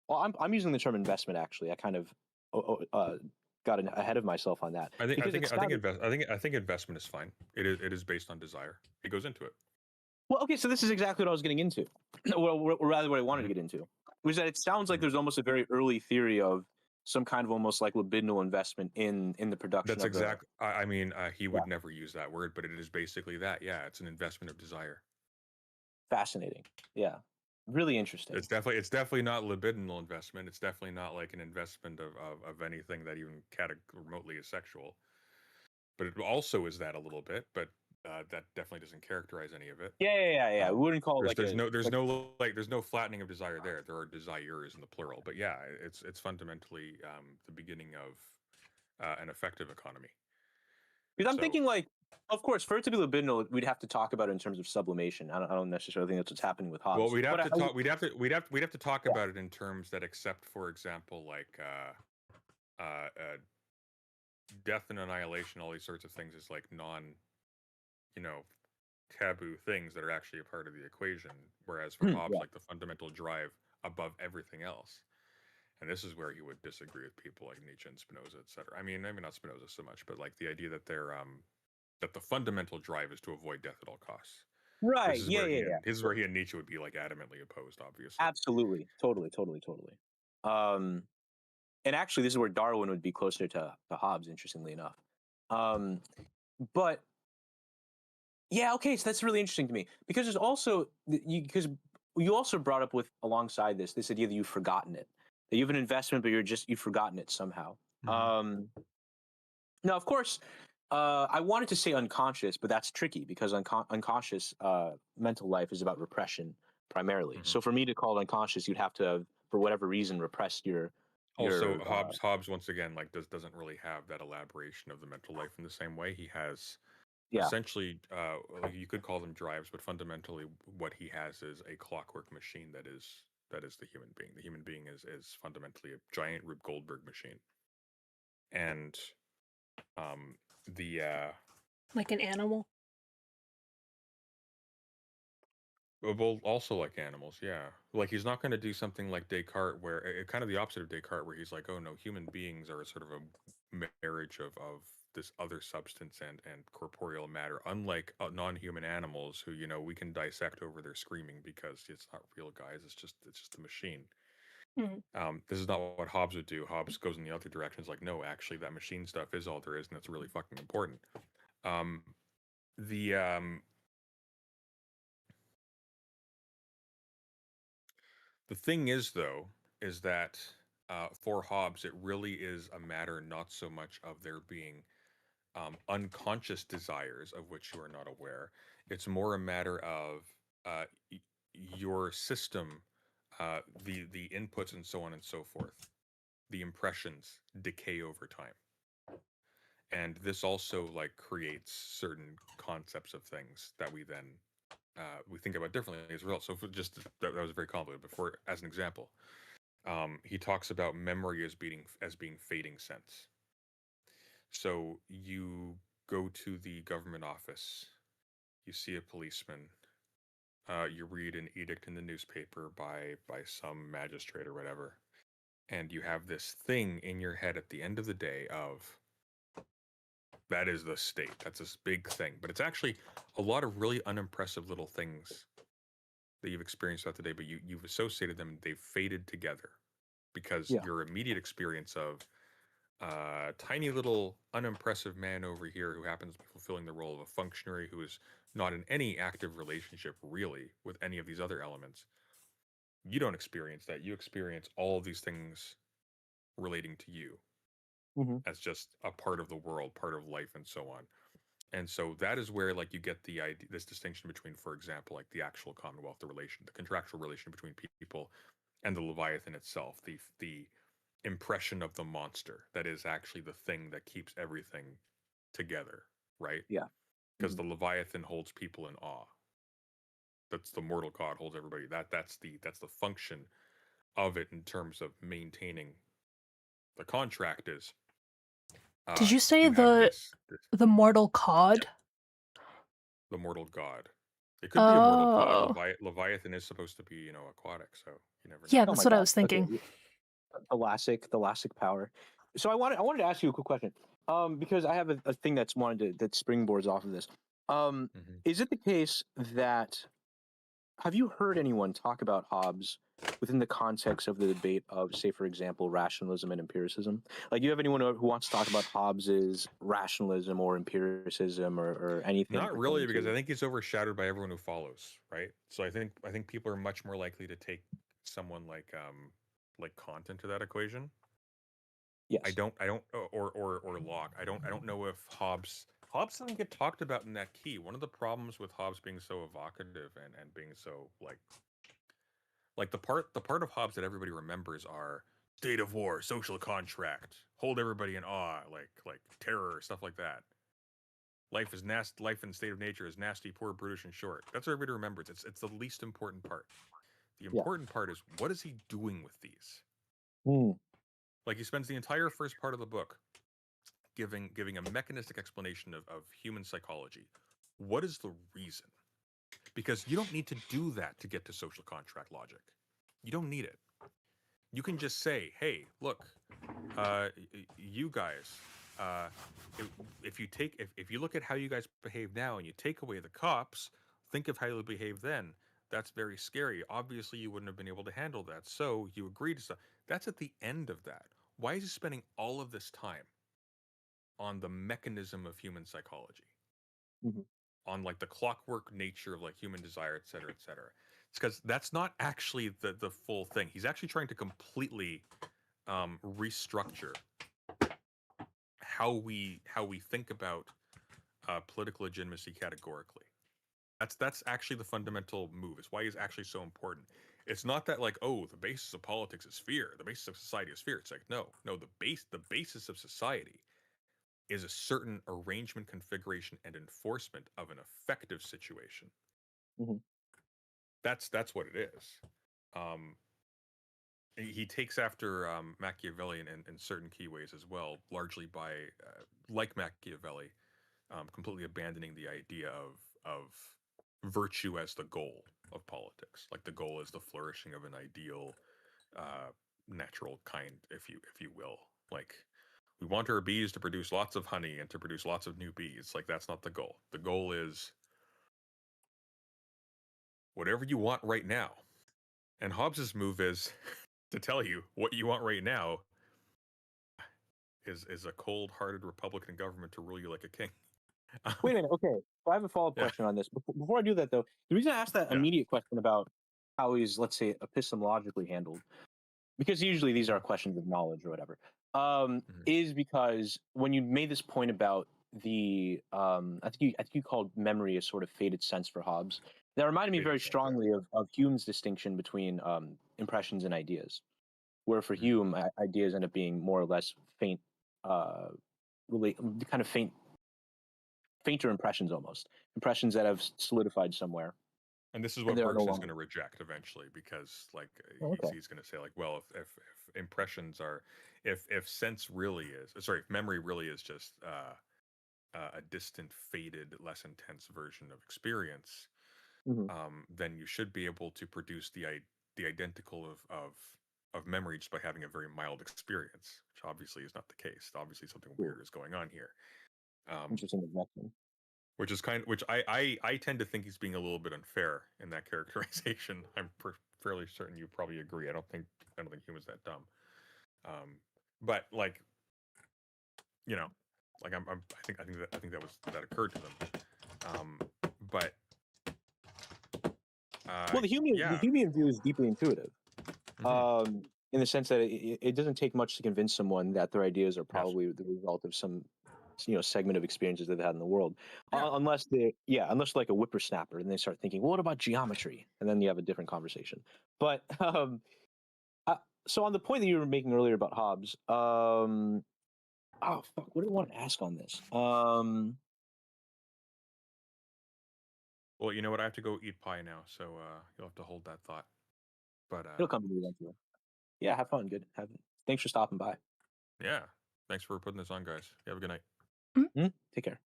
Well, I'm using the term investment actually. I kind of got ahead of myself on that. I think investment is fine. It is based on desire. It goes into it. Well, okay, so this is exactly what I was getting into, or rather, what I wanted to get into was that it sounds like there's almost a very early theory of some kind of almost like libidinal investment in the production. That's exact. I mean, he would never use that word, but it is basically that. Yeah, it's an investment of desire. Fascinating. Yeah, really interesting. It's definitely not libidinal investment. It's definitely not like an investment of anything that even remotely is sexual. But it also is that a little bit, but that definitely doesn't characterize any of it. Yeah. We wouldn't call it there's no flattening of desire there. There are desires in the plural, but yeah, it's fundamentally the beginning of an effective economy. Because I'm thinking, like, of course, for it to be libidinal, we'd have to talk about it in terms of sublimation. I don't necessarily think that's what's happening with Hobbes. Well, we'd have to talk about it in terms that accept, for example, like death and annihilation, all these sorts of things is like taboo things that are actually a part of the equation. Whereas for Hobbes, like the fundamental drive above everything else. And this is where he would disagree with people like Nietzsche and Spinoza, etc. I mean, maybe not Spinoza so much, but like the idea that they're that the fundamental drive is to avoid death at all costs. Right. This is where he and Nietzsche would be like adamantly opposed, obviously. Absolutely. Totally. And actually, this is where Darwin would be closer to Hobbes, interestingly enough. But yeah, okay, so that's really interesting to me because there's also because you also brought up with alongside this idea that you've forgotten it, that you have an investment, but you've forgotten it somehow. Now, of course, I wanted to say unconscious, but that's tricky because unconscious mental life is about repression primarily. So for me to call it unconscious, you'd have to have, for whatever reason, repressed your. Also, Hobbes once again doesn't really have that elaboration of the mental life in the same way. He has essentially you could call them drives, but fundamentally what he has is a clockwork machine that is the human being. The human being is fundamentally a giant Rube Goldberg machine, and like an animal. Well, also like animals, yeah. Like he's not going to do something like Descartes, where kind of the opposite of Descartes, where he's like, oh no, human beings are sort of a marriage of this other substance and corporeal matter. Unlike non-human animals, who we can dissect over their screaming because it's not real, guys. It's just a machine. This is not what Hobbes would do. Hobbes goes in the other direction. It's like, no, actually, that machine stuff is all there is, and it's really fucking important. the the thing is, though, is that for Hobbes, it really is a matter not so much of there being unconscious desires of which you are not aware. It's more a matter of uh, your system, the inputs and so on and so forth, the impressions decay over time, and this also like creates certain concepts of things that we then we think about differently as a result. So, just that was very complicated. Before, as an example, he talks about memory as being fading sense. So you go to the government office, you see a policeman, you read an edict in the newspaper by some magistrate or whatever, and you have this thing in your head at the end of the day of that is the state. That's this big thing, but it's actually a lot of really unimpressive little things that you've experienced throughout the day, but you've associated them. They've faded together because Yeah. your immediate experience of tiny little unimpressive man over here who happens to be fulfilling the role of a functionary who is not in any active relationship really with any of these other elements. You don't experience that. You experience all of these things relating to you Mm-hmm. as just a part of the world, part of life, and so on. And so that is where like you get the idea, this distinction between, for example, like the actual Commonwealth, the relation, the contractual relation between people, and the Leviathan itself, the impression of the monster that is actually the thing that keeps everything together, right? Yeah. Because Mhm. the Leviathan holds people in awe. That's the mortal god holds everybody. That's the function of it in terms of maintaining the contract is Did you say you have this the mortal cod? the mortal god. It could be a mortal cod. Oh, Leviathan is supposed to be, aquatic, so you never know. yeah, Oh that's my what I God. was Okay. thinking. The Lassic power. So I wanted to ask you a quick question. Because I have a thing that springboards off of this. Um, Hmm. is it the case that have you heard anyone talk about Hobbes within the context of the debate of, say, for example, rationalism and empiricism? Like, do you have anyone who wants to talk about Hobbes's rationalism or empiricism or anything Not really, pertaining because I to? think he's overshadowed by everyone who follows, right? So I think people are much more likely to take someone like Kant into that equation. Yes. I don't or Locke. I don't know if Hobbes doesn't get talked about in that key. One of the problems with Hobbes being so evocative and being so like the part of Hobbes that everybody remembers are state of war, social contract, hold everybody in awe, like terror, stuff like that. Life is nasty. Life in the state of nature is nasty, poor, brutish, and short. That's what everybody remembers. It's the least important part. The Yeah. important part is what is he doing with these? Hmm. Like he spends the entire first part of the book giving a mechanistic explanation of human psychology. What is the reason? Because you don't need to do that to get to social contract logic. You don't need it. You can just say, "Hey, look, you guys, uh, if you look at how you guys behave now and you take away the cops, think of how you'll behave then. That's very scary. Obviously, you wouldn't have been able to handle that. So you agree to stuff. That's at the end of that. Why is he spending all of this time on the mechanism of human psychology, Mhm. on like the clockwork nature of like human desire, et cetera, et cetera? It's because that's not actually the full thing. He's actually trying to completely restructure how we think about political legitimacy categorically. That's actually the fundamental move. It's why he's actually so important. It's not that like, oh, the basis of politics is fear, the basis of society is fear. It's like, no, the basis of society is a certain arrangement, configuration, and enforcement of an effective situation. Mhm. That's what it is. Um, he takes after Machiavelli in certain key ways as well, largely by like Machiavelli, completely abandoning the idea of virtue as the goal of politics. Like the goal is the flourishing of an ideal, uh, natural kind, if you will. Like we want our bees to produce lots of honey and to produce lots of new bees. Like that's not the goal. The goal is whatever you want right now. And Hobbes's move is to tell you what you want right now is a cold-hearted Republican government to rule you like a king. Wait a minute. Okay, so I have a follow-up Yeah. question on this. Before I do that, though, the reason I asked that Yeah. immediate question about how he's, let's say, epistemologically handled, because usually these are questions of knowledge or whatever, is because when you made this point about the, I think you called memory a sort of faded sense for Hobbes. That reminded me Faded very sense, yeah. strongly of Hume's distinction between impressions and ideas, where for Mhm. Hume, ideas end up being more or less faint, kind of fainter impressions, almost impressions that have solidified somewhere. And this is And what they are no Bergson is longer. going to reject eventually, because like Oh, okay. he's going to say like, well, if impressions are, if sense really is, sorry, if memory really is just a distant, faded, less intense version of experience, Mhm. then you should be able to produce the identical of memory just by having a very mild experience, which obviously is not the case. Obviously, something Cool. weird is going on here. Interesting objection. Which is which I tend to think he's being a little bit unfair in that characterization. I'm fairly certain you probably agree. I don't think Hume was that dumb. But like, you know, like I think that occurred to them. But Well, the yeah, Humean view is deeply intuitive, mhm, in the sense that it doesn't take much to convince someone that their ideas are yes, probably the result of some segment of experiences they've had in the world. yeah. Unless unless like a whippersnapper, and they start thinking, well, what about geometry? And then you have a different conversation. But so on the point that you were making earlier about Hobbes, oh fuck, what do I want to ask on this? Well, you know what? I have to go eat pie now, so you'll have to hold that thought. But It'll come to me eventually. Yeah, have fun. Good. Thanks for stopping by. yeah, thanks for putting this on, guys. You have a good night. Take care.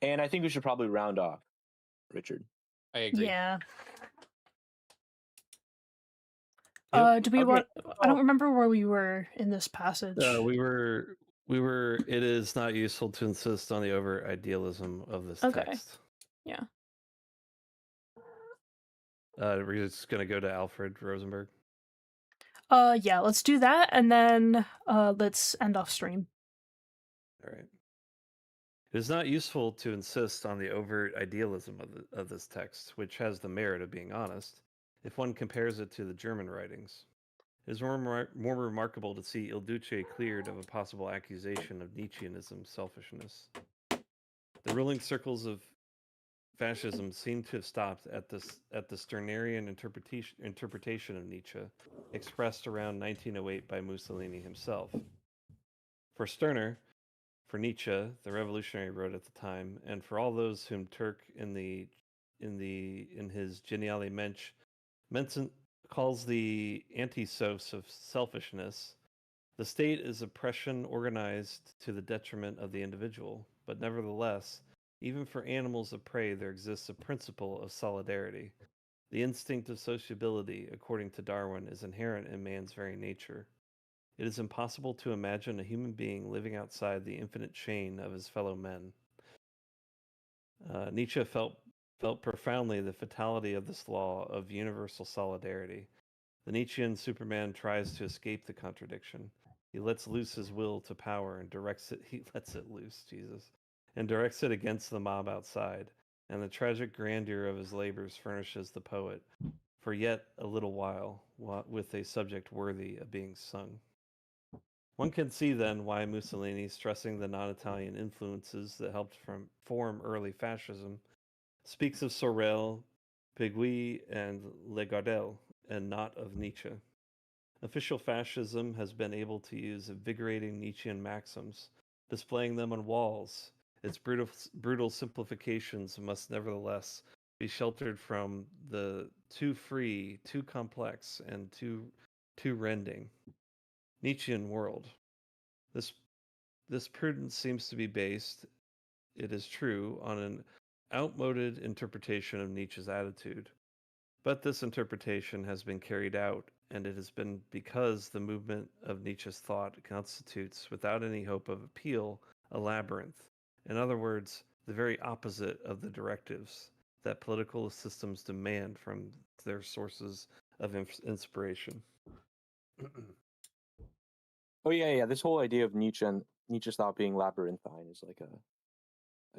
And I think we should probably round off, Richard. I agree. Yeah. Do we okay. want? I don't remember where we were in this passage. We were. It is not useful to insist on the overt idealism of this Okay. text. Yeah. We're just gonna go to Alfred Rosenberg. Yeah. Let's do that, and then let's end off stream. All right. It is not useful to insist on the overt idealism of this text, which has the merit of being honest, if one compares it to the German writings. It is more remarkable to see Il Duce cleared of a possible accusation of Nietzscheanism selfishness. The ruling circles of fascism seem to have stopped at the Stirnerian interpretation of Nietzsche, expressed around 1908 by Mussolini himself. For Stirner, for Nietzsche, the revolutionary wrote at the time, and for all those whom Turk in his Geniale Mensch calls the antisos of selfishness, the state is oppression organized to the detriment of the individual, but nevertheless, even for animals of prey there exists a principle of solidarity. The instinct of sociability, according to Darwin, is inherent in man's very nature. It is impossible to imagine a human being living outside the infinite chain of his fellow men. Nietzsche felt profoundly the fatality of this law of universal solidarity. The Nietzschean Superman tries to escape the contradiction. He lets loose his will to power and directs it. He lets it loose, Jesus, and directs it against the mob outside. And the tragic grandeur of his labors furnishes the poet for yet a little while with a subject worthy of being sung. One can see then why Mussolini, stressing the non-Italian influences that helped form early fascism, speaks of Sorel, Piguet, and Legardelle, and not of Nietzsche. Official fascism has been able to use invigorating Nietzschean maxims, displaying them on walls. Its brutal simplifications must nevertheless be sheltered from the too free, too complex, and too rending Nietzschean world. This prudence seems to be based, it is true, on an outmoded interpretation of Nietzsche's attitude. But this interpretation has been carried out, and it has been because the movement of Nietzsche's thought constitutes, without any hope of appeal, a labyrinth. In other words, the very opposite of the directives that political systems demand from their sources of inspiration. Oh yeah. This whole idea of Nietzsche Nietzsche stop being labyrinthine is like a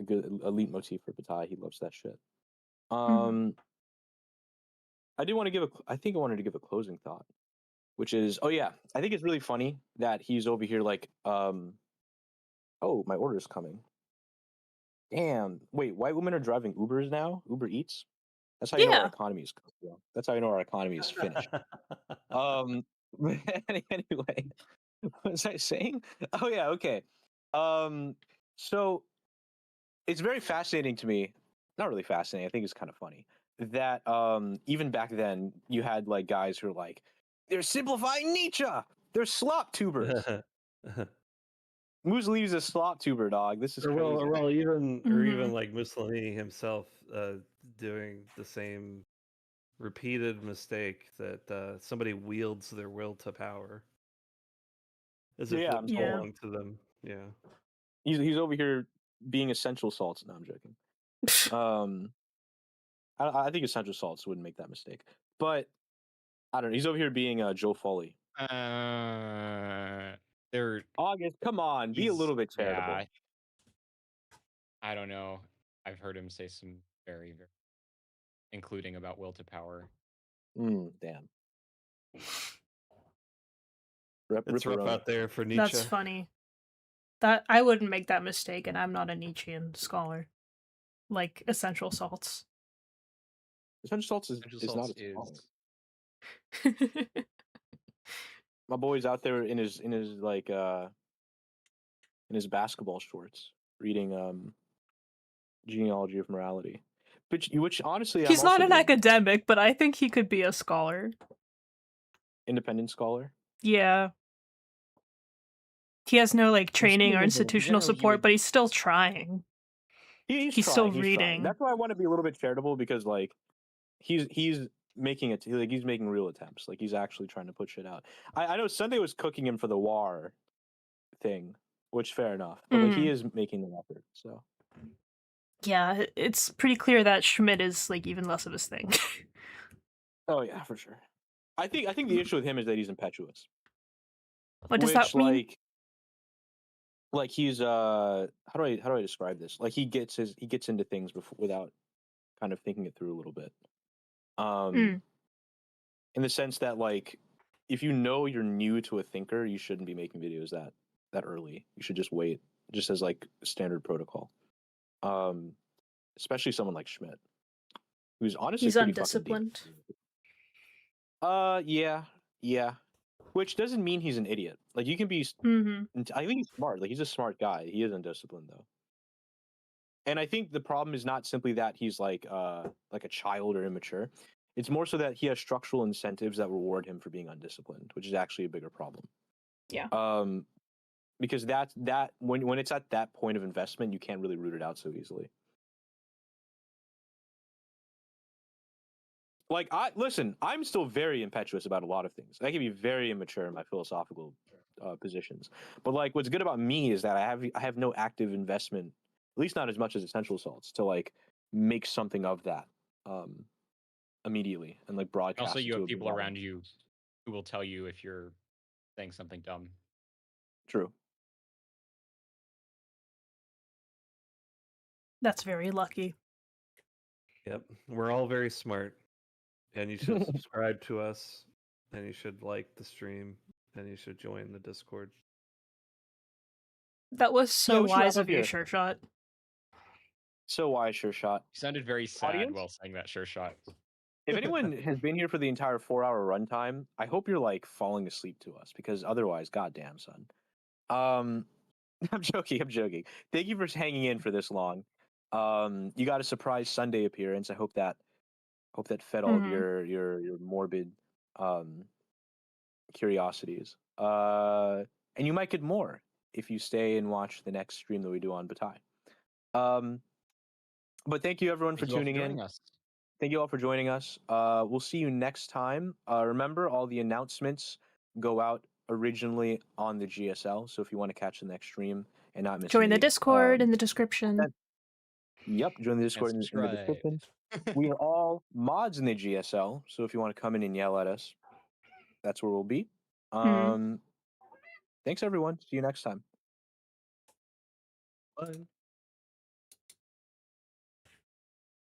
good elite motif for Bataille. He loves that shit. I did want to give I think I wanted to give a closing thought, which is, oh yeah, I think it's really funny that he's over here like, oh, my order's coming. Damn, wait, white women are driving Ubers now? Uber Eats? That's how you know our Yeah. economy is. That's how you know our economy is finished. Anyway, what was I saying? Oh yeah, okay. So it's very fascinating to me. Not really fascinating. I think it's kind of funny that even back then you had like guys who were like, they're simplifying Nietzsche. They're slop tubers. Mussolini's a slop tuber, dog. This is or crazy. well, even Mhm. like Mussolini himself doing the same repeated mistake that somebody wields their will to power as if Yeah, it I'm saying. Yeah. belonged to them. Yeah. He's over here being essential salts. No, I'm joking. I think essential salts wouldn't make that mistake, but I don't know. He's over here being Joe Foley. They're August, come on, be a little bit charitable. yeah. I don't know. I've heard him say some very, including about will to power. Damn. It's rough Ripperoni. out there for Nietzsche. That's funny. That I wouldn't make that mistake, and I'm not a Nietzschean scholar. Like essential salts. Essential salts Essential is not salts a song. is My boy's out there in his like in his basketball shorts reading Genealogy of Morality. Which honestly He's I'm not also an doing. academic, but I think he could be a scholar. Independent scholar. Yeah. He has no like training or in institutional general, he support, would. but he's still trying. He's Still trying. He's trying. reading. That's why I want to be a little bit charitable because like he's making it like he's making real attempts. Like he's actually trying to put shit out. I know Sunday was cooking him for the war thing, which fair enough. But like he is making an effort. So Yeah, it's pretty clear that Schmidt is like even less of his thing. oh yeah, for sure. I think the issue with him is that he's impetuous. What does Which that mean? like he's how do I describe this? Like he gets into things before without kind of thinking it through a little bit. In the sense that like if you know you're new to a thinker, you shouldn't be making videos that early. You should just wait, just as like standard protocol. Especially someone like Schmidt, who's honestly He's pretty fucking deep. undisciplined. Yeah. Which doesn't mean he's an idiot. Like you can be. I think he's smart. Like he's a smart guy. He is undisciplined though. And I think the problem is not simply that he's like a child or immature. It's more so that he has structural incentives that reward him for being undisciplined, which is actually a bigger problem. Yeah. Because that when it's at that point of investment, you can't really root it out so easily. Like I'm still very impetuous about a lot of things. I can be very immature in my philosophical positions. But like what's good about me is that I have no active investment, at least not as much as essential salts, to like make something of that immediately and like broadcast Also, it you to have a big people audience. around you who will tell you if you're saying something dumb. True. That's very lucky. Yep. We're all very smart. And you should subscribe to us. And you should like the stream. And you should join the Discord. That was Yeah, so we should wrap wise up of you, here. Sure Shot. So wise, Sure Shot. You sounded very sad Audience? while saying that, Sure Shot. If anyone has been here for the entire 4-hour runtime, I hope you're like falling asleep to us because otherwise, goddamn, son. I'm joking. Thank you for hanging in for this long. You got a surprise Sunday appearance. I hope that fed all of your morbid curiosities. And you might get more if you stay and watch the next stream that we do on Bataille. But thank you everyone for tuning in. Us. Thank you all for joining us. We'll see you next time. Remember, all the announcements go out originally on the GSL. So if you want to catch the next stream and not miss Join the any, Discord in the description. Yep, join the Discord in the subscribe. description. We are all mods in the GSL, so if you want to come in and yell at us, that's where we'll be. Thanks everyone. See you next time. Bye.